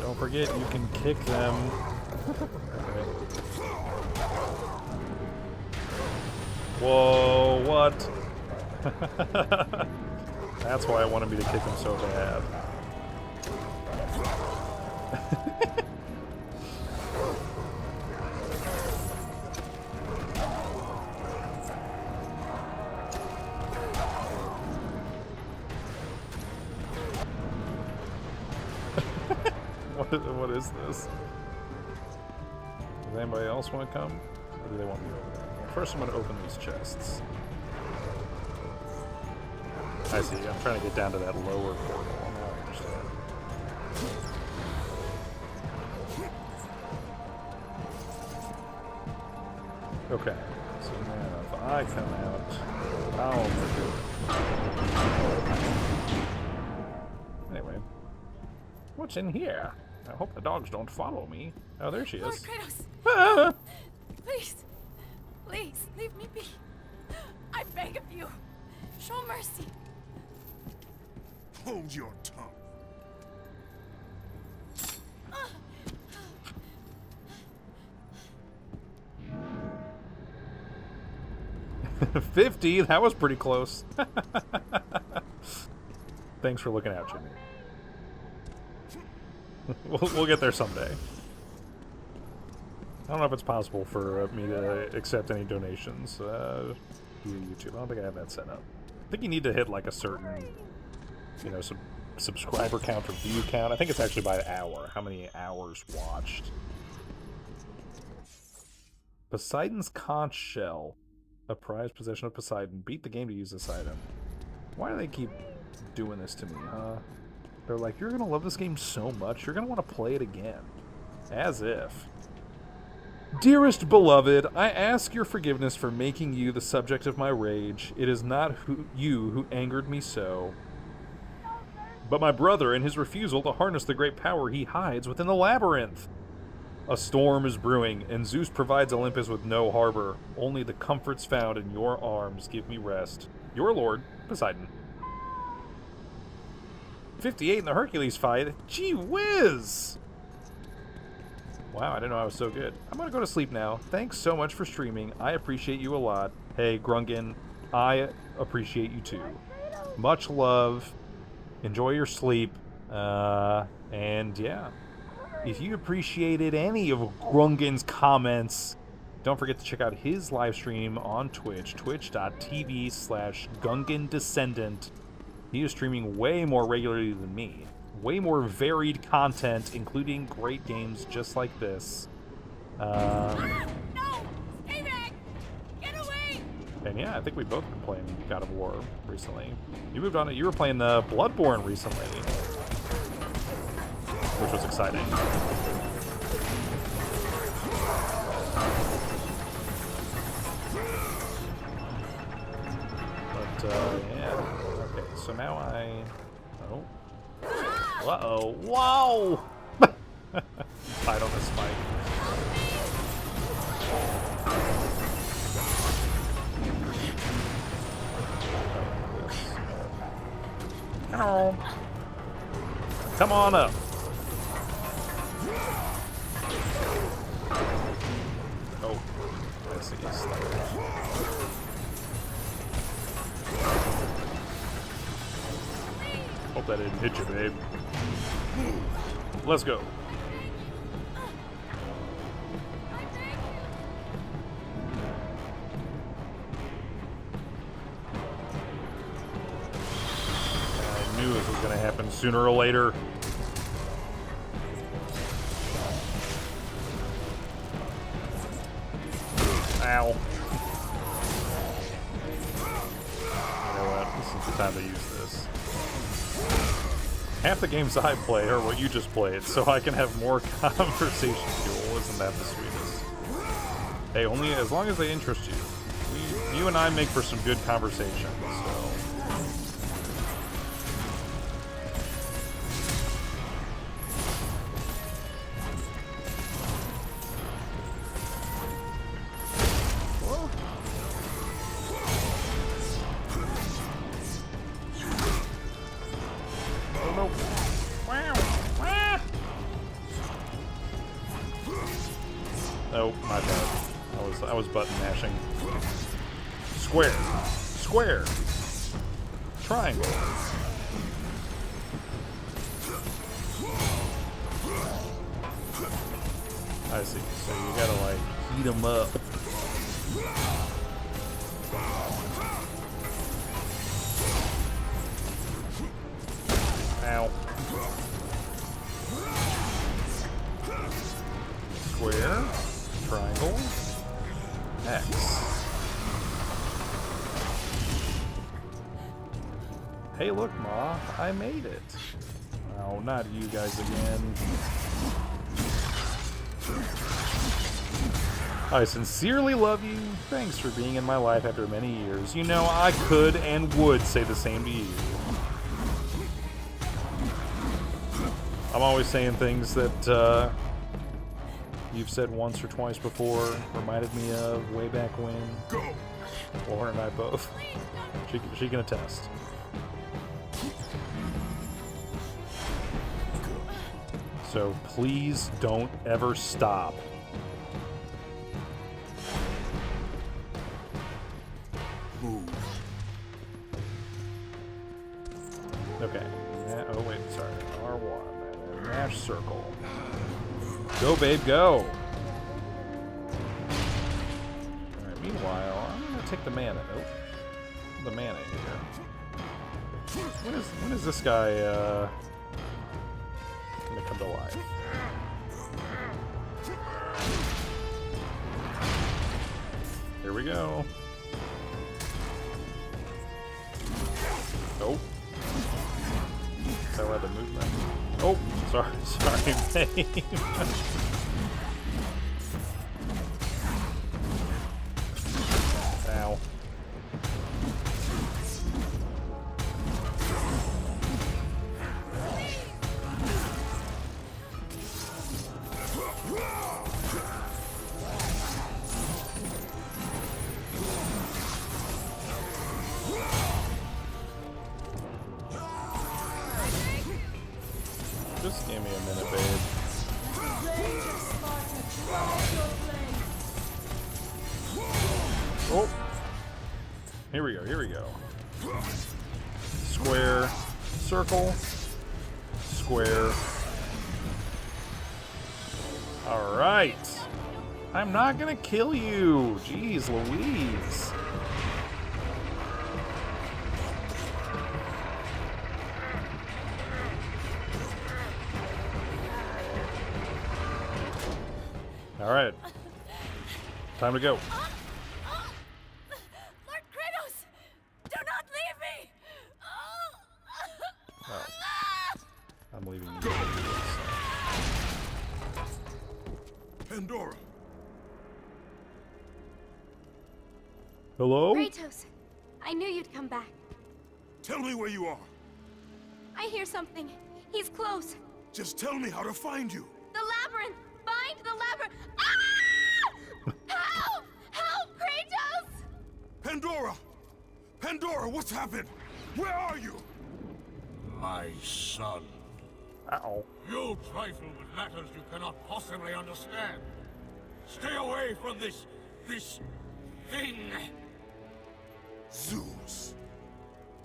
Don't forget, you can kick them. Whoa, what? That's why I wanted me to kick him so bad. What is this? Does anybody else want to come? Or do they want me over there? Well, first I'm going to open these chests. I see, I'm trying to get down to that lower portal. Now I understand. Okay, so now if I come out, I'll make it. Anyway. What's in here? I hope the dogs don't follow me. Oh, there she is. Lord Kratos! Ah! Please! Please, leave me be. I beg of you. Show mercy. Hold your tongue. 50? That was pretty close. Thanks for looking out, Jimmy. We'll get there someday. I don't know if it's possible for me to accept any donations via YouTube. I don't think I have that set up. I think you need to hit like a certain, you know, subscriber count or view count. I think it's actually by hour. How many hours watched? Poseidon's conch shell. A prized possession of Poseidon. Beat the game to use this item. Why do they keep doing this to me, huh? They're like, you're gonna love this game so much, you're gonna want to play it again. As if. Dearest beloved, I ask your forgiveness for making you the subject of my rage. It is not you who angered me so, but my brother and his refusal to harness the great power he hides within the labyrinth. A storm is brewing, and Zeus provides Olympus with no harbor. Only the comforts found in your arms give me rest. Your lord, Poseidon. 58 in the Hercules fight. Gee whiz! Wow, I didn't know I was so good. I'm gonna go to sleep now. Thanks so much for streaming. I appreciate you a lot. Hey, Grungan, I appreciate you too. Much love. Enjoy your sleep. And yeah. If you appreciated any of Grungan's comments, don't forget to check out his live stream on Twitch, twitch.tv/GunganDescendant. He is streaming way more regularly than me. Way more varied content, including great games just like this. No! Stay back! Get away! And yeah, I think we've both been playing God of War recently. You moved on. You were playing the Bloodborne recently, which was exciting. But yeah. Okay, so now I. Oh. Uh-oh. Whoa! Fight on this spike. Come on up. Oh, I see. Hope that didn't hit you, babe. Let's go. I knew this was going to happen sooner or later. Ow. You know what? This is the time to use this. Half the games I play are what you just played, so I can have more conversation fuel. Isn't that the sweetest? Hey, only as long as they interest you. You and I make for some good conversation, so... Oh, my bad. I was button mashing. Square. Square. Triangle. I see. So you gotta, like, heat them up. Ow. Square. Triangle. X. Hey, look, Ma. I made it. Oh, not you guys again. I sincerely love you. Thanks for being in my life after many years. You know, I could and would say the same to you. I'm always saying things that, you've said once or twice before, reminded me of way back when. Go. Lauren and I both. She can attest. So please don't ever stop. Move. Okay. Oh wait, sorry. R1. Mash circle. Go, babe, go! Alright, meanwhile, I'm gonna take the mana. Nope. The mana here. When is this guy, gonna come to life? Here we go. Oh. Is that why the movement? Oh, sorry, babe. Ow. Just give me a minute, babe. Oh! Here we go, here we go. Square, circle, square. Alright! I'm not gonna kill you! Jeez Louise! Alright. Time to go. Lord Kratos! Do not leave me! Oh. I'm leaving you. Pandora. Hello? Kratos, I knew you'd come back. Tell me where you are. I hear something. He's close. Just tell me how to find you. The labyrinth! Find the labyrinth! Ah! Help! Help, Kratos! Pandora! Pandora, what's happened? Where are you? my son. Ow. You trifle with matters you cannot possibly understand. Stay away from this thing. Zeus.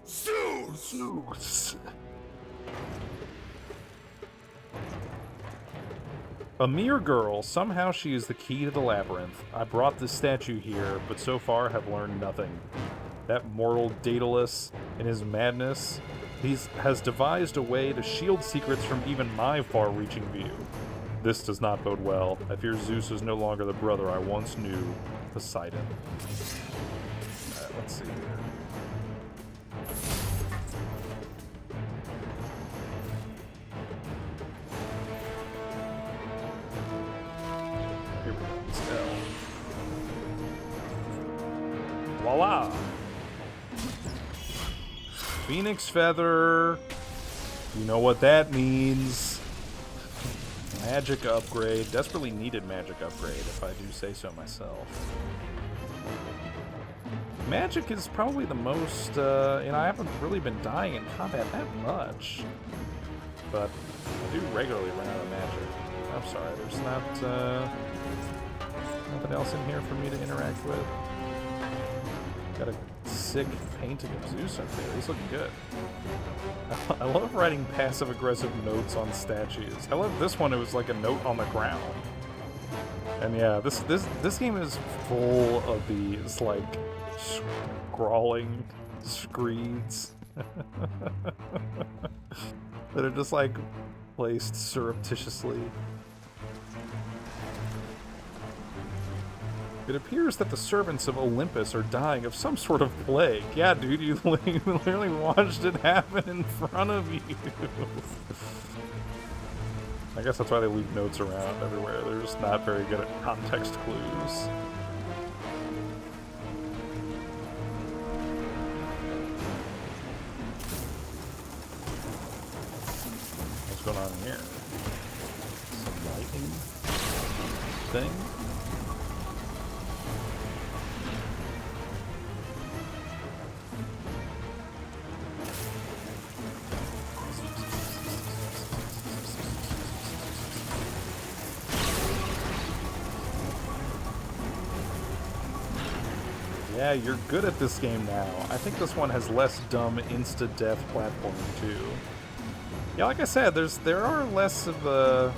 Zeus! Zeus. A mere girl, somehow she is the key to the labyrinth. I brought this statue here, but so far have learned nothing. That mortal Daedalus, in his madness, has devised a way to shield secrets from even my far-reaching view. This does not bode well. I fear Zeus is no longer the brother I once knew, Poseidon. Alright, let's see here. Here we go. It's L. Voila! Phoenix Feather. You know what that means. Magic upgrade. Desperately needed magic upgrade, if I do say so myself. Magic is probably the most, I haven't really been dying in combat that much. But I do regularly run out of magic. I'm sorry, there's not, nothing else in here for me to interact with. Got a sick painting of Zeus up there. He's looking good. I love writing passive-aggressive notes on statues. I love this one. It was like a note on the ground. And yeah, this game is full of these like scrawling screeds that are just like placed surreptitiously. It appears that the servants of Olympus are dying of some sort of plague. Yeah, dude, you literally watched it happen in front of you. I guess that's why they leave notes around everywhere. They're just not very good at context clues. What's going on here? Some lightning thing? Yeah, you're good at this game now. I think this one has less dumb insta-death platforming too. Yeah, like I said, there are less of the.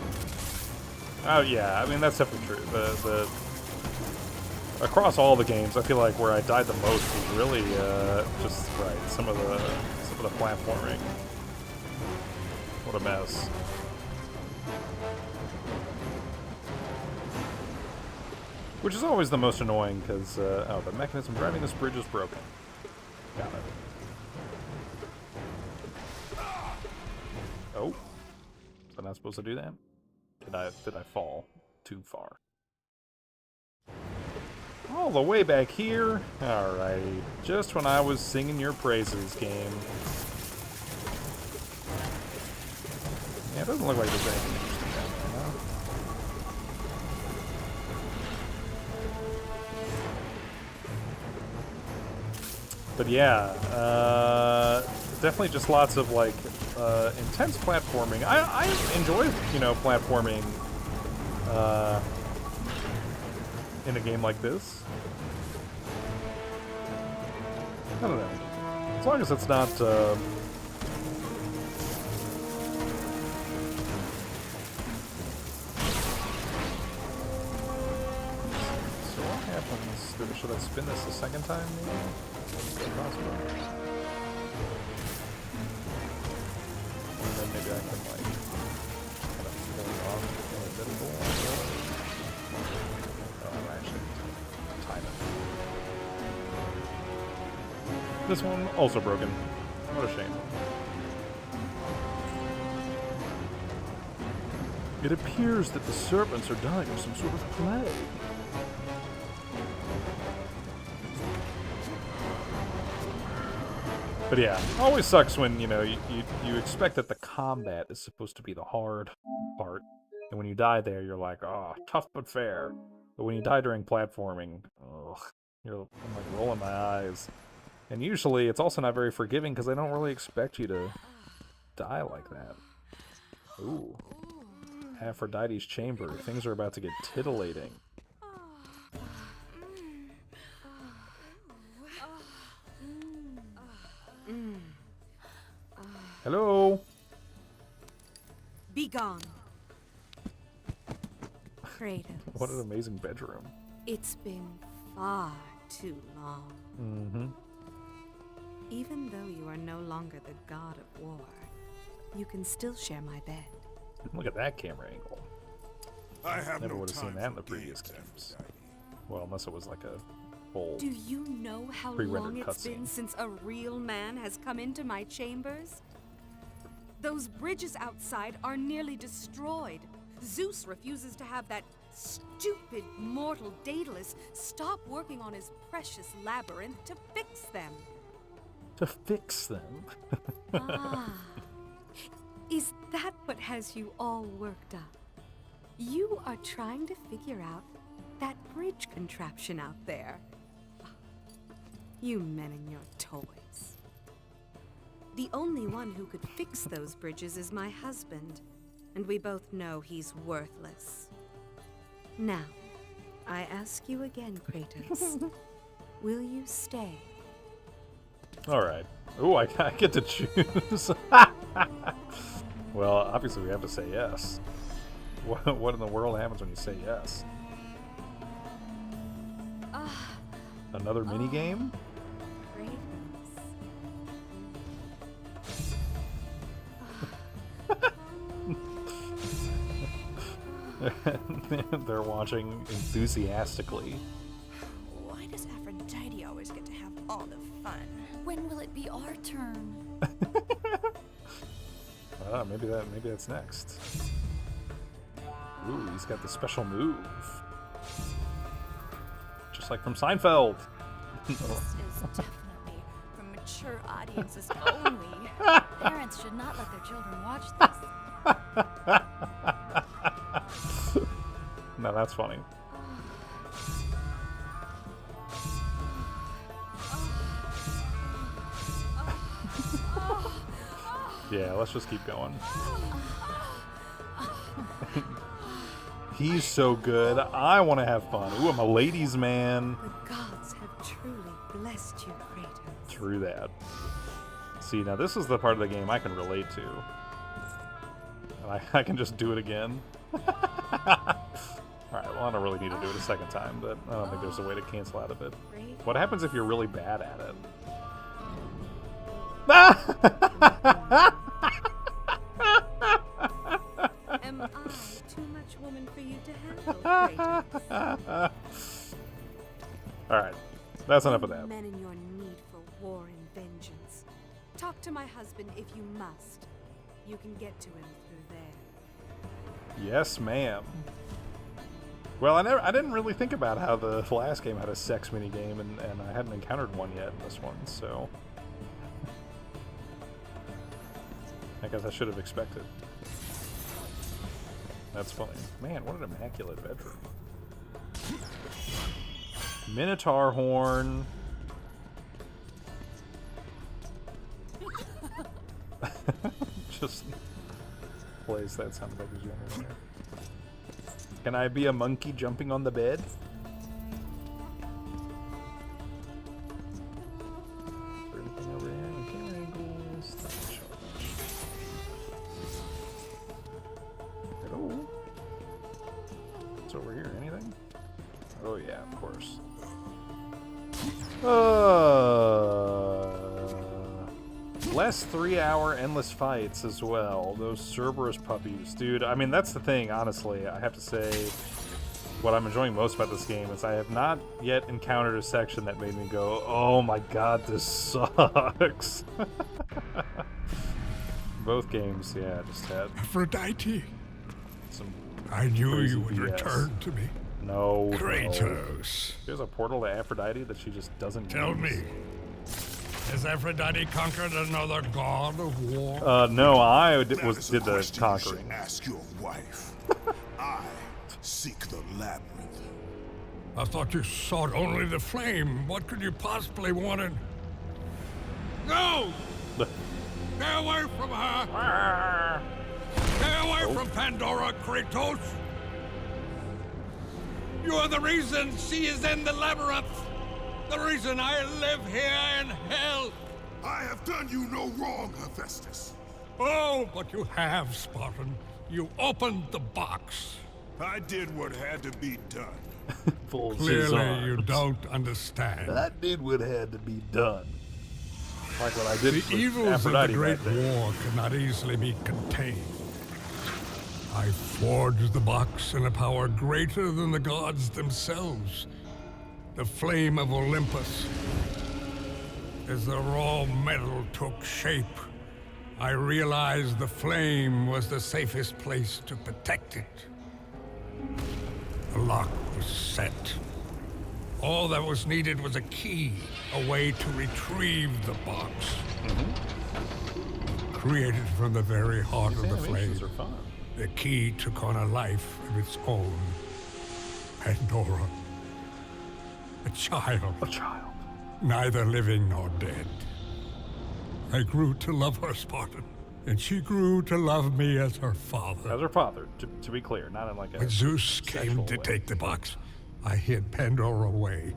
Oh yeah, I mean that's definitely true. The across all the games, I feel like where I died the most was really just right some of the platforming. What a mess. Which is always the most annoying, because, oh, the mechanism driving this bridge is broken. Got it. Oh. Was I not supposed to do that? Did I fall too far? All the way back here? Alrighty. Just when I was singing your praises, game. Yeah, it doesn't look like there's anything interesting down there, no? But yeah, definitely just lots of like intense platforming. I enjoy, you know, platforming in a game like this. I don't know. As long as it's not so what happens? Should I spin this a second time maybe? Possible. And then maybe I can like kind of pull it off in a bit of the wall. Oh, I'm actually time it. This one also broken. What a shame. It appears that the serpents are dying of some sort of plague. But yeah, always sucks when, you know, you expect that the combat is supposed to be the hard part. And when you die there, you're like, oh, tough but fair. But when you die during platforming, ugh, I'm like rolling my eyes. And usually it's also not very forgiving because I don't really expect you to die like that. Ooh. Aphrodite's chamber. Things are about to get titillating. Hello. Be gone. Kratos. What an amazing bedroom. It's been far too long. Mm-hmm. Even though you are no longer the god of war, you can still share my bed. Look at that camera angle. I have Never no would have seen time that in for the previous games, games. Aphrodite. Well, unless it was like a whole. Do you know how Pre-rendered long it's been cutscene. since a real man has come into my chambers? Those bridges outside are nearly destroyed. Zeus refuses to have that stupid mortal Daedalus stop working on his precious labyrinth to fix them. To fix them. Ah. Is that what has you all worked up? You are trying to figure out that bridge contraption out there. You men and your toys. The only one who could fix those bridges is my husband, and we both know he's worthless. Now, I ask you again, Kratos. Will you stay? Alright. Ooh, I get to choose. Well, obviously we have to say yes. What in the world happens when you say yes? Another mini game? They're watching enthusiastically. Why does Aphrodite always get to have all the fun? When will it be our turn? Maybe that's next. Ooh, he's got the special move. Just like from Seinfeld. This is definitely for mature audiences only. Parents should not let their children watch this. No, that's funny. Yeah, let's just keep going. He's so good. I want to have fun. Ooh, I'm a ladies' man. The gods have truly blessed you, Kratos. True that. See, now this is the part of the game I can relate to. And I can just do it again. Alright, well, I don't really need to do it a second time, but I don't think there's a way to cancel out of it. What happens if you're really bad at it? Am I too much woman for you to handle, Kratos? Alright, that's enough of that. Men in your need for war and vengeance. Talk to my husband if you must. You can get to him through there. Yes, ma'am. Well, I didn't really think about how the last game had a sex minigame, and I hadn't encountered one yet in this one, so I guess I should have expected. That's funny. Man, what an immaculate bedroom. Minotaur horn. Just plays that sound like he's younger there. Can I be a monkey jumping on the bed? Is there anything over here? Camera angles. Hello? What's over here? Anything? Oh yeah, of course. Less 3-hour endless fights as well. Those Cerberus puppies. Dude, I mean, that's the thing, honestly. I have to say, what I'm enjoying most about this game is I have not yet encountered a section that made me go, oh my god, this sucks. Both games, yeah, just had Aphrodite, some I knew crazy you would BS. return to me. No. Kratos, There's a portal to Aphrodite that she just doesn't tell use. me, has Aphrodite conquered another god of war? No, I That is a did the question you should conquering. ask your wife. I seek the labyrinth. I thought you sought only the flame. What could you possibly want in... No! Stay away from her! Stay away from Pandora, Kratos! You are the reason she is in the labyrinth! The reason I live here in hell! I have done you no wrong, Hephaestus. Oh, but you have, Spartan. You opened the box. I did what had to be done. Folds his Clearly, you arms. don't understand. I did what had to be done. Like what I did The with evils of the Aphrodite Great that day. War cannot easily be contained. I forged the box in a power greater than the gods themselves. The flame of Olympus. As the raw metal took shape, I realized the flame was the safest place to protect it. The lock was set. All that was needed was a key, a way to retrieve the box. Created from the very heart These of the flame. animations are fun. The key took on a life of its own. Pandora. A child. A child. Neither living nor dead. I grew to love her, Spartan. And she grew to love me as her father. As her father, to be clear, not in like a When Zeus came sexual to way. take the box, I hid Pandora away.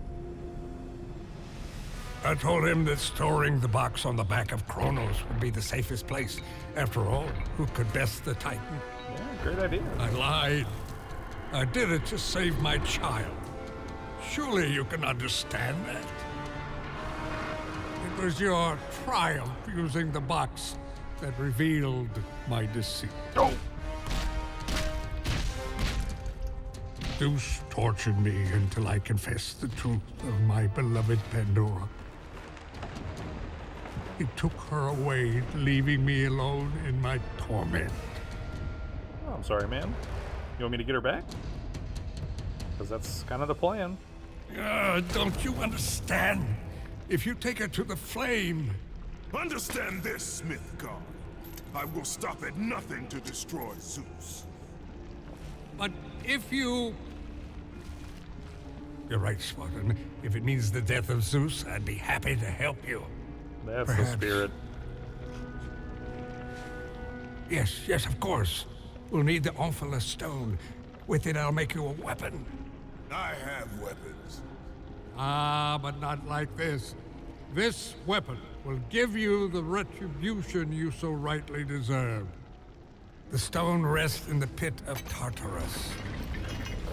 I told him that storing the box on the back of Kronos would be the safest place. After all, who could best the Titan? Yeah, great idea. I lied. I did it to save my child. Surely you can understand that. It was your triumph using the box that revealed my deceit. Oh. Zeus tortured me until I confessed the truth of my beloved Pandora. He took her away, leaving me alone in my torment. Oh, I'm sorry, man. You want me to get her back? Because that's kind of the plan. Don't you understand? If you take her to the flame... Understand this, Smith God. I will stop at nothing to destroy Zeus. But if you... You're right, Spartan. If it means the death of Zeus, I'd be happy to help you. That's Perhaps. the spirit. Yes, of course. We'll need the Omphalos stone. With it, I'll make you a weapon. I have weapons. Ah, but not like this. This weapon will give you the retribution you so rightly deserve. The stone rests in the pit of Tartarus.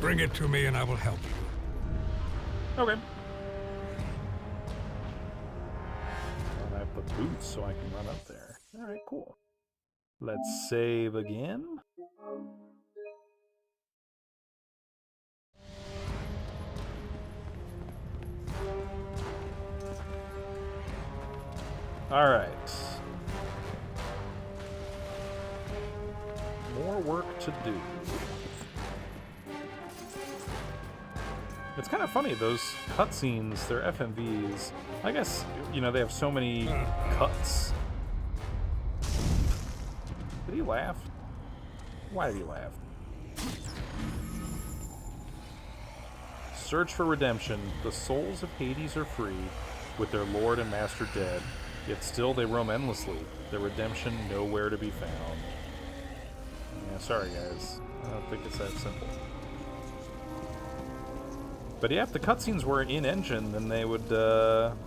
Bring it to me and I will help you. Okay. And I have the boots so I can run up there. Alright, cool. Let's save again. Alright. More work to do. It's kind of funny, those cutscenes, they're FMVs. I guess, you know, they have so many cuts. Did he laugh? Why did he laugh? Search for redemption. The souls of Hades are free, with their lord and master dead, yet still they roam endlessly, their redemption nowhere to be found. Yeah, sorry guys. I don't think it's that simple. But yeah, if the cutscenes were in-engine, then they would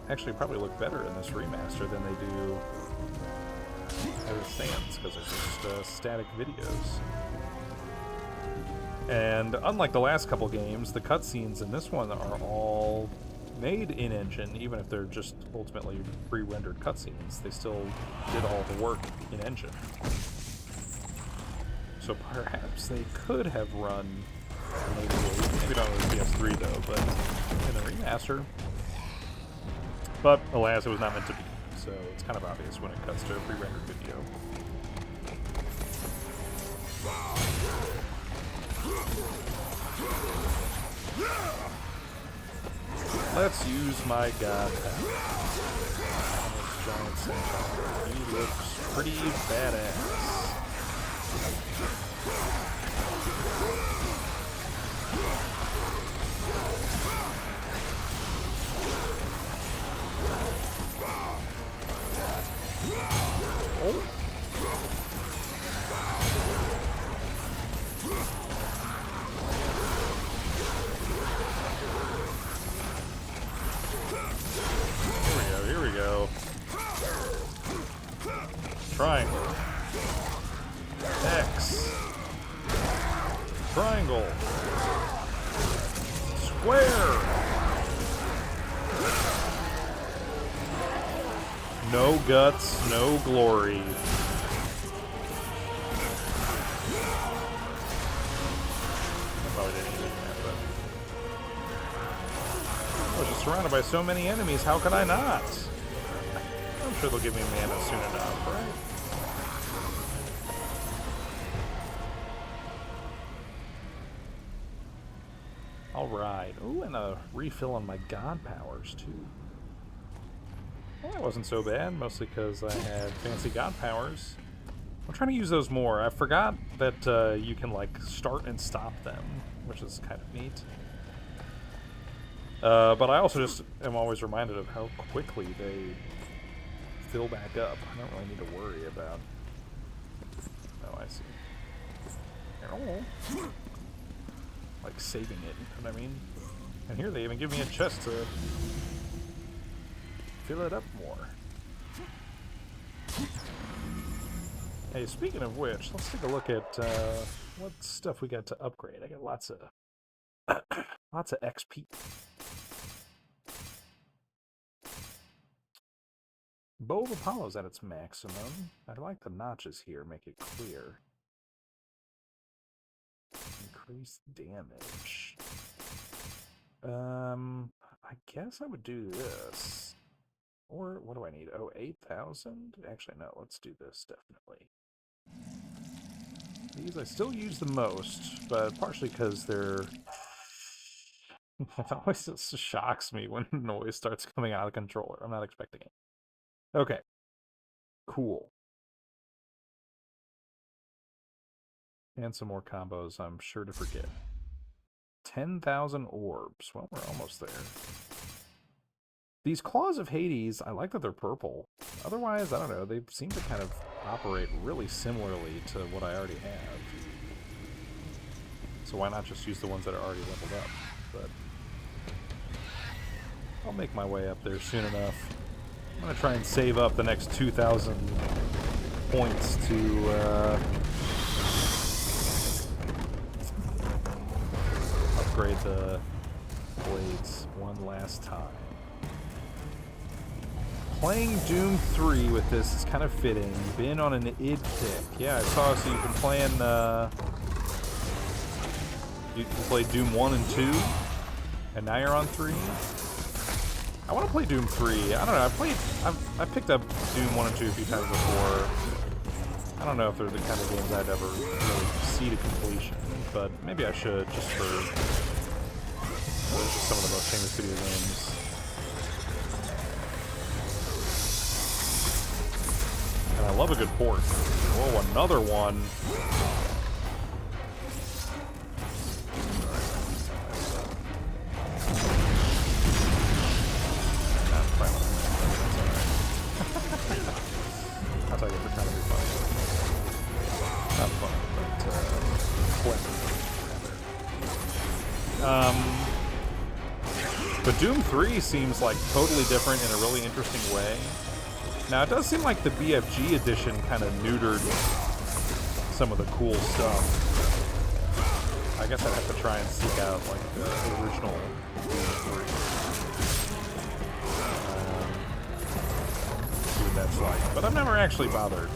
actually probably look better in this remaster than they do as it stands, because they're just static videos. And unlike the last couple games, the cutscenes in this one are all made in-engine, even if they're just ultimately pre-rendered cutscenes. They still did all the work in-engine. So perhaps they could have run maybe not on the PS3 though, but in the remaster. But alas, it was not meant to be, so it's kind of obvious when it cuts to a pre-rendered video. Let's use my god power on this giant centaur. He looks pretty badass. Oh. go. Triangle. X. Triangle. Square. No guts, no glory. Probably didn't even that, but I was just surrounded by so many enemies, how could I not? I'm sure they'll give me mana soon enough, right? Alright. Ooh, and a refill on my god powers, too. Well, that wasn't so bad, mostly because I had fancy god powers. I'm trying to use those more. I forgot that you can, like, start and stop them, which is kind of neat. But I also just am always reminded of how quickly they fill back up. I don't really need to worry about... Oh, I see. Oh. Like saving it, you know what I mean? And here they even give me a chest to fill it up more. Hey, speaking of which, let's take a look at what stuff we got to upgrade. I got lots of lots of XP. Bow of Apollo's at its maximum. I like the notches here, make it clear. Increase damage. I guess I would do this. Or, what do I need? Oh, 8,000? Actually, no, let's do this, definitely. These I still use the most, but partially because they're... It always just shocks me when noise starts coming out of the controller. I'm not expecting it. Okay. Cool. And some more combos I'm sure to forget. 10,000 orbs. Well, we're almost there. These Claws of Hades, I like that they're purple. Otherwise, I don't know, they seem to kind of operate really similarly to what I already have. So why not just use the ones that are already leveled up? But I'll make my way up there soon enough. I'm going to try and save up the next 2,000 points to upgrade the blades one last time. Playing Doom 3 with this is kind of fitting. Been on an id kick. Yeah, I saw, so you've been playing, you can play Doom 1 and 2, and now you're on 3? I want to play Doom 3. I don't know, I picked up Doom 1 and 2 a few times before. I don't know if they're the kind of games I'd ever really see to completion, but maybe I should, just for just some of the most famous video games. And I love a good port. Oh, another one. I thought you were trying to be funny. Not funny, but clever. But Doom 3 seems like totally different in a really interesting way. Now, it does seem like the BFG edition kind of neutered some of the cool stuff. I guess I'd have to try and seek out, like, the original Doom 3. See what that's like. But I've never actually bothered.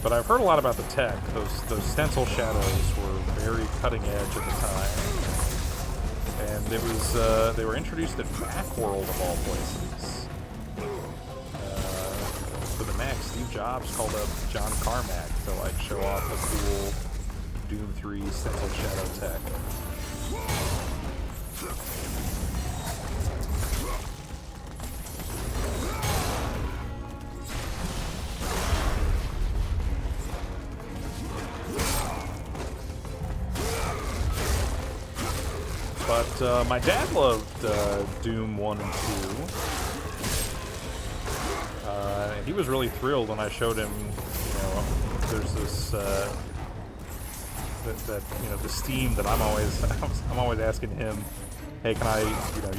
But I've heard a lot about the tech. Those stencil shadows were very cutting edge at the time. And it was, they were introduced at Macworld of all places. For the Mac, Steve Jobs called up John Carmack to, like, show off the cool Doom 3 stencil shadow tech. But my dad loved Doom 1 and 2. He was really thrilled when I showed him, you know, there's this, that you know, the Steam that I'm always asking him hey, can I,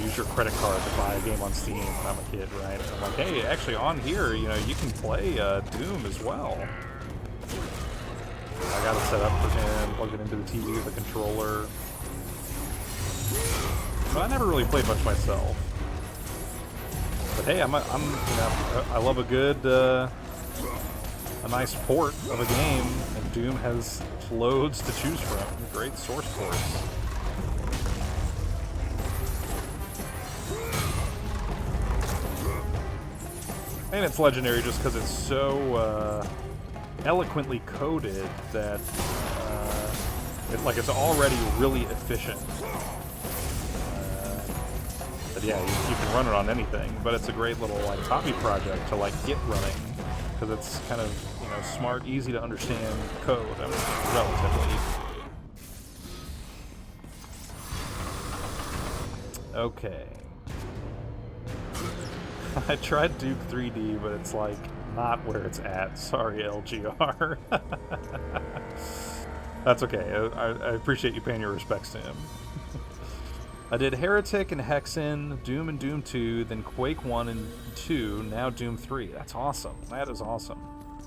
use your credit card to buy a game on Steam when I'm a kid, right? And I'm like, hey, actually on here, you can play Doom as well. I got it set up for him, plugged it into the TV with a controller. But I never really played much myself. But hey, I love a good, a nice port of a game, and Doom has loads to choose from. Great source ports. And it's legendary just because it's so eloquently coded that it's already really efficient. But yeah, you can run it on anything. But it's a great little hobby project to get running because it's kind of smart, easy to understand code. I mean, relatively. Okay. I tried Duke 3D, but it's not where it's at. Sorry, LGR. That's okay. I appreciate you paying your respects to him. I did Heretic and Hexen, Doom and Doom 2, then Quake 1 and 2, now Doom 3. That's awesome. That is awesome.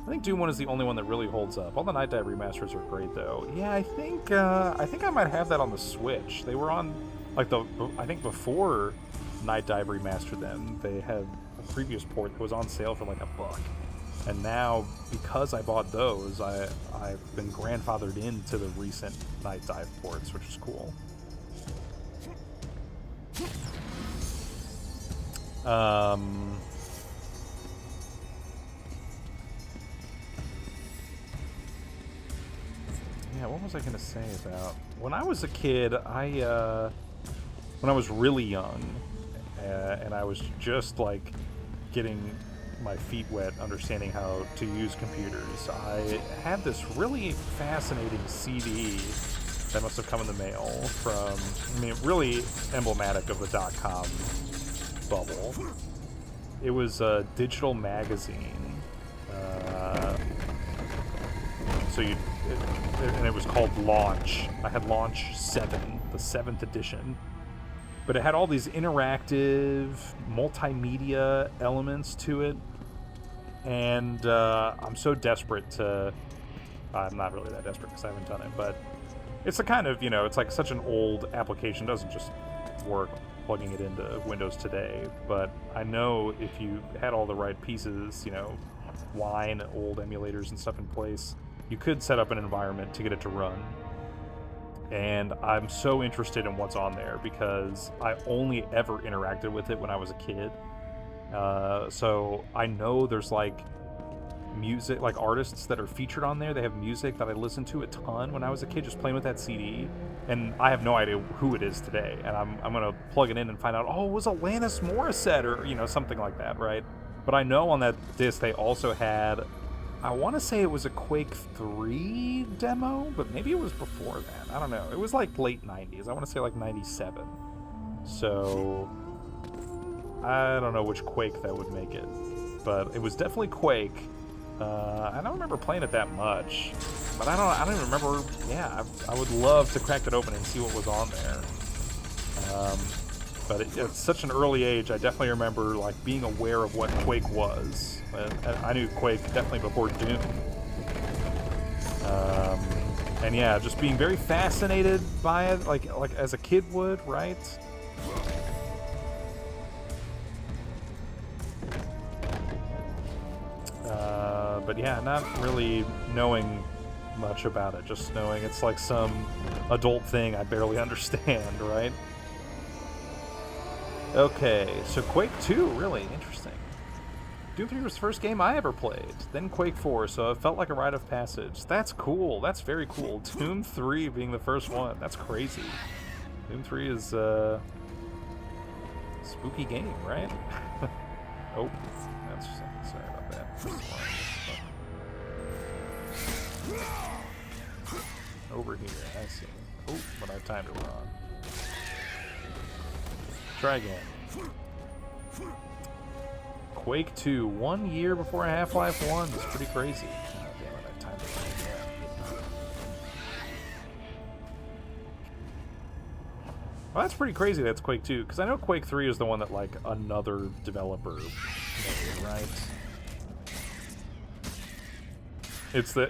I think Doom 1 is the only one that really holds up. All the Night Dive remasters are great, though. Yeah, I think I might have that on the Switch. They were on, I think before Night Dive remastered them, they had a previous port that was on sale for $1. And now, because I bought those, I've been grandfathered into the recent Night Dive ports, which is cool. Yeah, what was I gonna say about when I was a kid? When I was really young, and I was just getting my feet wet, understanding how to use computers, I had this really fascinating CD that must have come in the mail from, really emblematic of the .com bubble. It was a digital magazine. And it was called Launch. I had Launch 7, the 7th edition. But it had all these interactive, multimedia elements to it. And I'm so desperate to... I'm not really that desperate because I haven't done it, but it's a kind of, it's such an old application. It doesn't just work plugging it into Windows today. But I know if you had all the right pieces, Wine, old emulators and stuff in place, you could set up an environment to get it to run. And I'm so interested in what's on there because I only ever interacted with it when I was a kid. So I know there's music, artists that are featured on there. They have music that I listened to a ton when I was a kid, just playing with that CD. And I have no idea who it is today. And I'm gonna plug it in and find out, oh, it was Alanis Morissette or, something like that, right? But I know on that disc they also had, I want to say it was a Quake 3 demo, but maybe it was before that. I don't know. It was late 90s. I want to say 97. So I don't know which Quake that would make it, but it was definitely Quake. I don't remember playing it that much, but I don't even remember. Yeah, I would love to crack it open and see what was on there. But at such an early age, I definitely remember being aware of what Quake was. I knew Quake definitely before Doom. And yeah, just being very fascinated by it, like as a kid would, right? But yeah, not really knowing much about it, just knowing it's some adult thing I barely understand, right? Okay, so Quake 2, really interesting. Doom 3 was the first game I ever played, then Quake 4, so it felt like a rite of passage. That's cool, that's very cool. Doom 3 being the first one, that's crazy. Doom 3 is a spooky game, right? Oh, that's sorry about that. Over here, I see. Oh, but I have time to run. Try again. Quake 2, 1 year before Half-Life 1. That's pretty crazy. Oh, damn it, I have time to run again. Well, that's pretty crazy. That's Quake 2, because I know Quake 3 is the one that like another developer made, right? It's the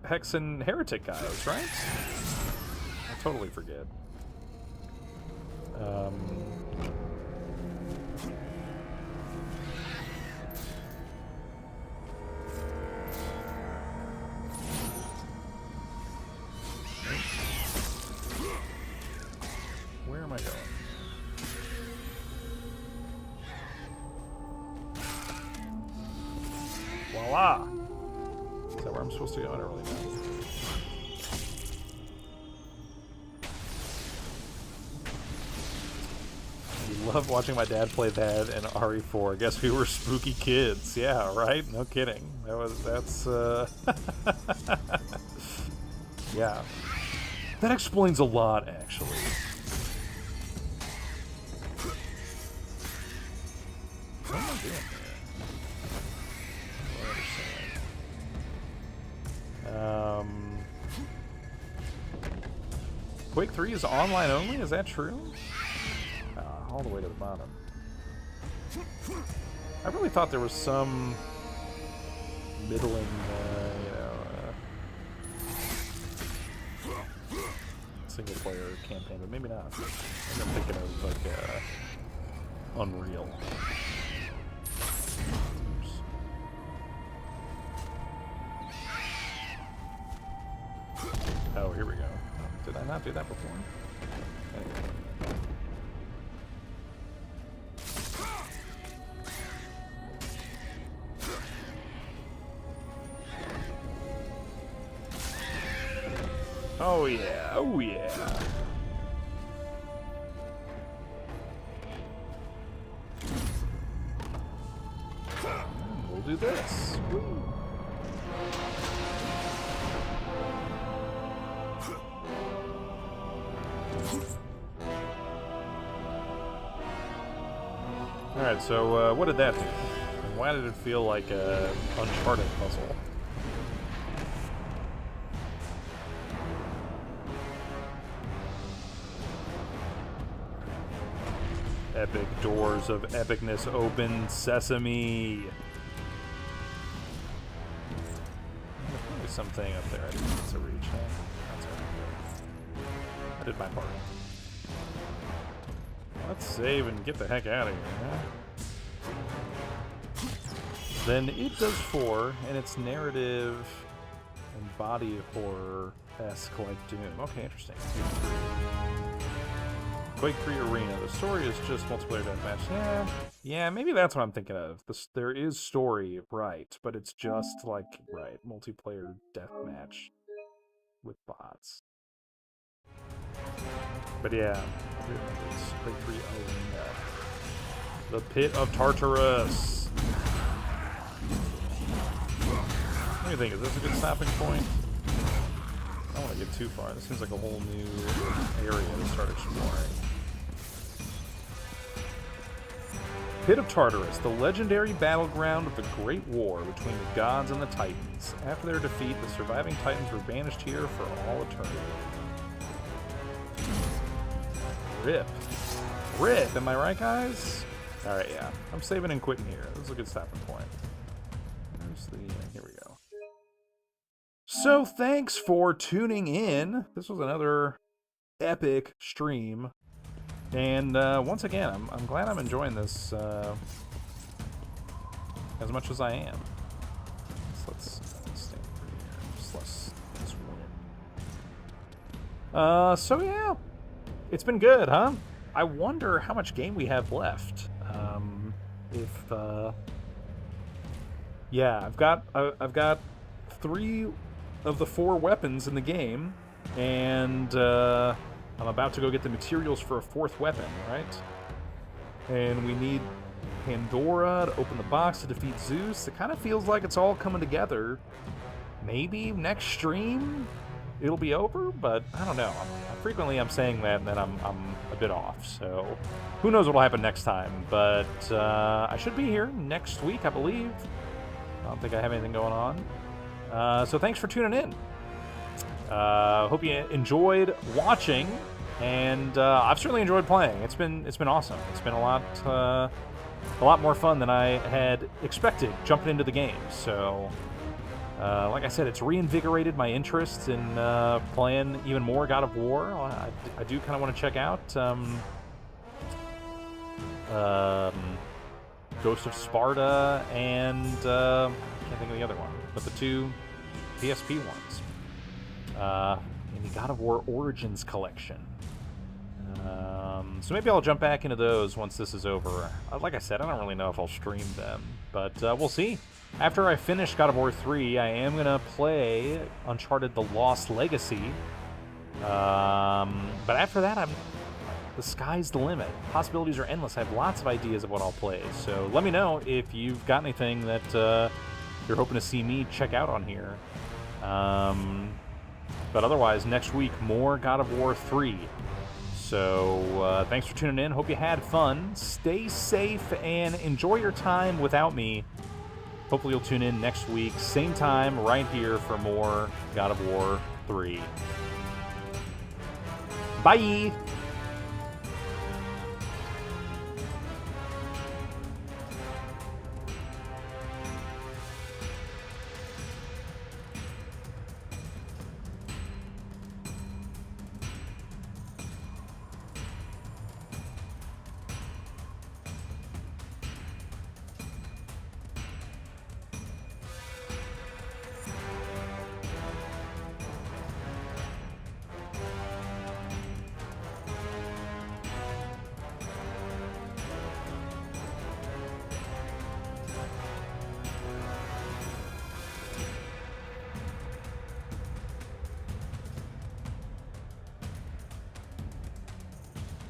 Hexen Heretic guys, right? I totally forget. Where am I going? Voila! Is that where I'm supposed to go? I don't really know. I love watching my dad play that and RE4. Guess we were spooky kids. Yeah, right? No kidding. That's yeah. That explains a lot, actually. What am I doing here? Quake 3 is online only? Is that true? All the way to the bottom. I really thought there was some middling, single-player campaign, but maybe not. I'm thinking of, like, Unreal. Oops. Oh, here we go. Did I not do that before? Anyway. Oh yeah, oh yeah. We'll do this. Woo. Alright, so what did that do? And why did it feel like a Uncharted puzzle? Epic doors of epicness open sesame. There's probably something up there I didn't need to reach. That's okay. I did my part. Let's save and get the heck out of here, huh? Then it does 4, and it's narrative and body horror-esque like Doom. Okay, interesting. Quake 3 Arena. The story is just multiplayer deathmatch. Yeah, maybe that's what I'm thinking of. There is story, right, but it's just like, right, multiplayer deathmatch with bots. But yeah, it's Quake 3 Arena. The Pit of Tartarus. What do you think? Is this a good stopping point? I don't want to get too far. This seems like a whole new area to start exploring. Pit of Tartarus, the legendary battleground of the Great War between the gods and the Titans. After their defeat, the surviving Titans were banished here for all eternity. RIP. RIP, am I right, guys? Alright, yeah. I'm saving and quitting here. This is a good stopping point. Where's the... here we go. So, thanks for tuning in. This was another epic stream. And once again, I'm glad I'm enjoying this as much as I am. Let's stand over here. Just let's win. So yeah, it's been good, huh? I wonder how much game we have left. Yeah, I've got 3 of the 4 weapons in the game, and I'm about to go get the materials for a 4th weapon, right? And we need Pandora to open the box to defeat Zeus. It kind of feels like it's all coming together. Maybe next stream it'll be over, but I don't know. Frequently I'm saying that, and then I'm a bit off. So who knows what'll happen next time? But I should be here next week, I believe. I don't think I have anything going on. So thanks for tuning in. Hope you enjoyed watching. and I've certainly enjoyed playing. It's been awesome. It's been a lot more fun than I had expected jumping into the game. So, like I said, it's reinvigorated my interest in playing even more God of War. I do kind of want to check out Ghost of Sparta and I can't think of the other one, but the two PSP ones. In the God of War Origins collection. So maybe I'll jump back into those once this is over. Like I said, I don't really know if I'll stream them, but we'll see. After I finish God of War 3, I am going to play Uncharted The Lost Legacy. But after that, the sky's the limit. Possibilities are endless. I have lots of ideas of what I'll play. So let me know if you've got anything that you're hoping to see me check out on here. But otherwise, next week, more God of War 3. So thanks for tuning in. Hope you had fun. Stay safe and enjoy your time without me. Hopefully you'll tune in next week, same time, right here for more God of War 3. Bye!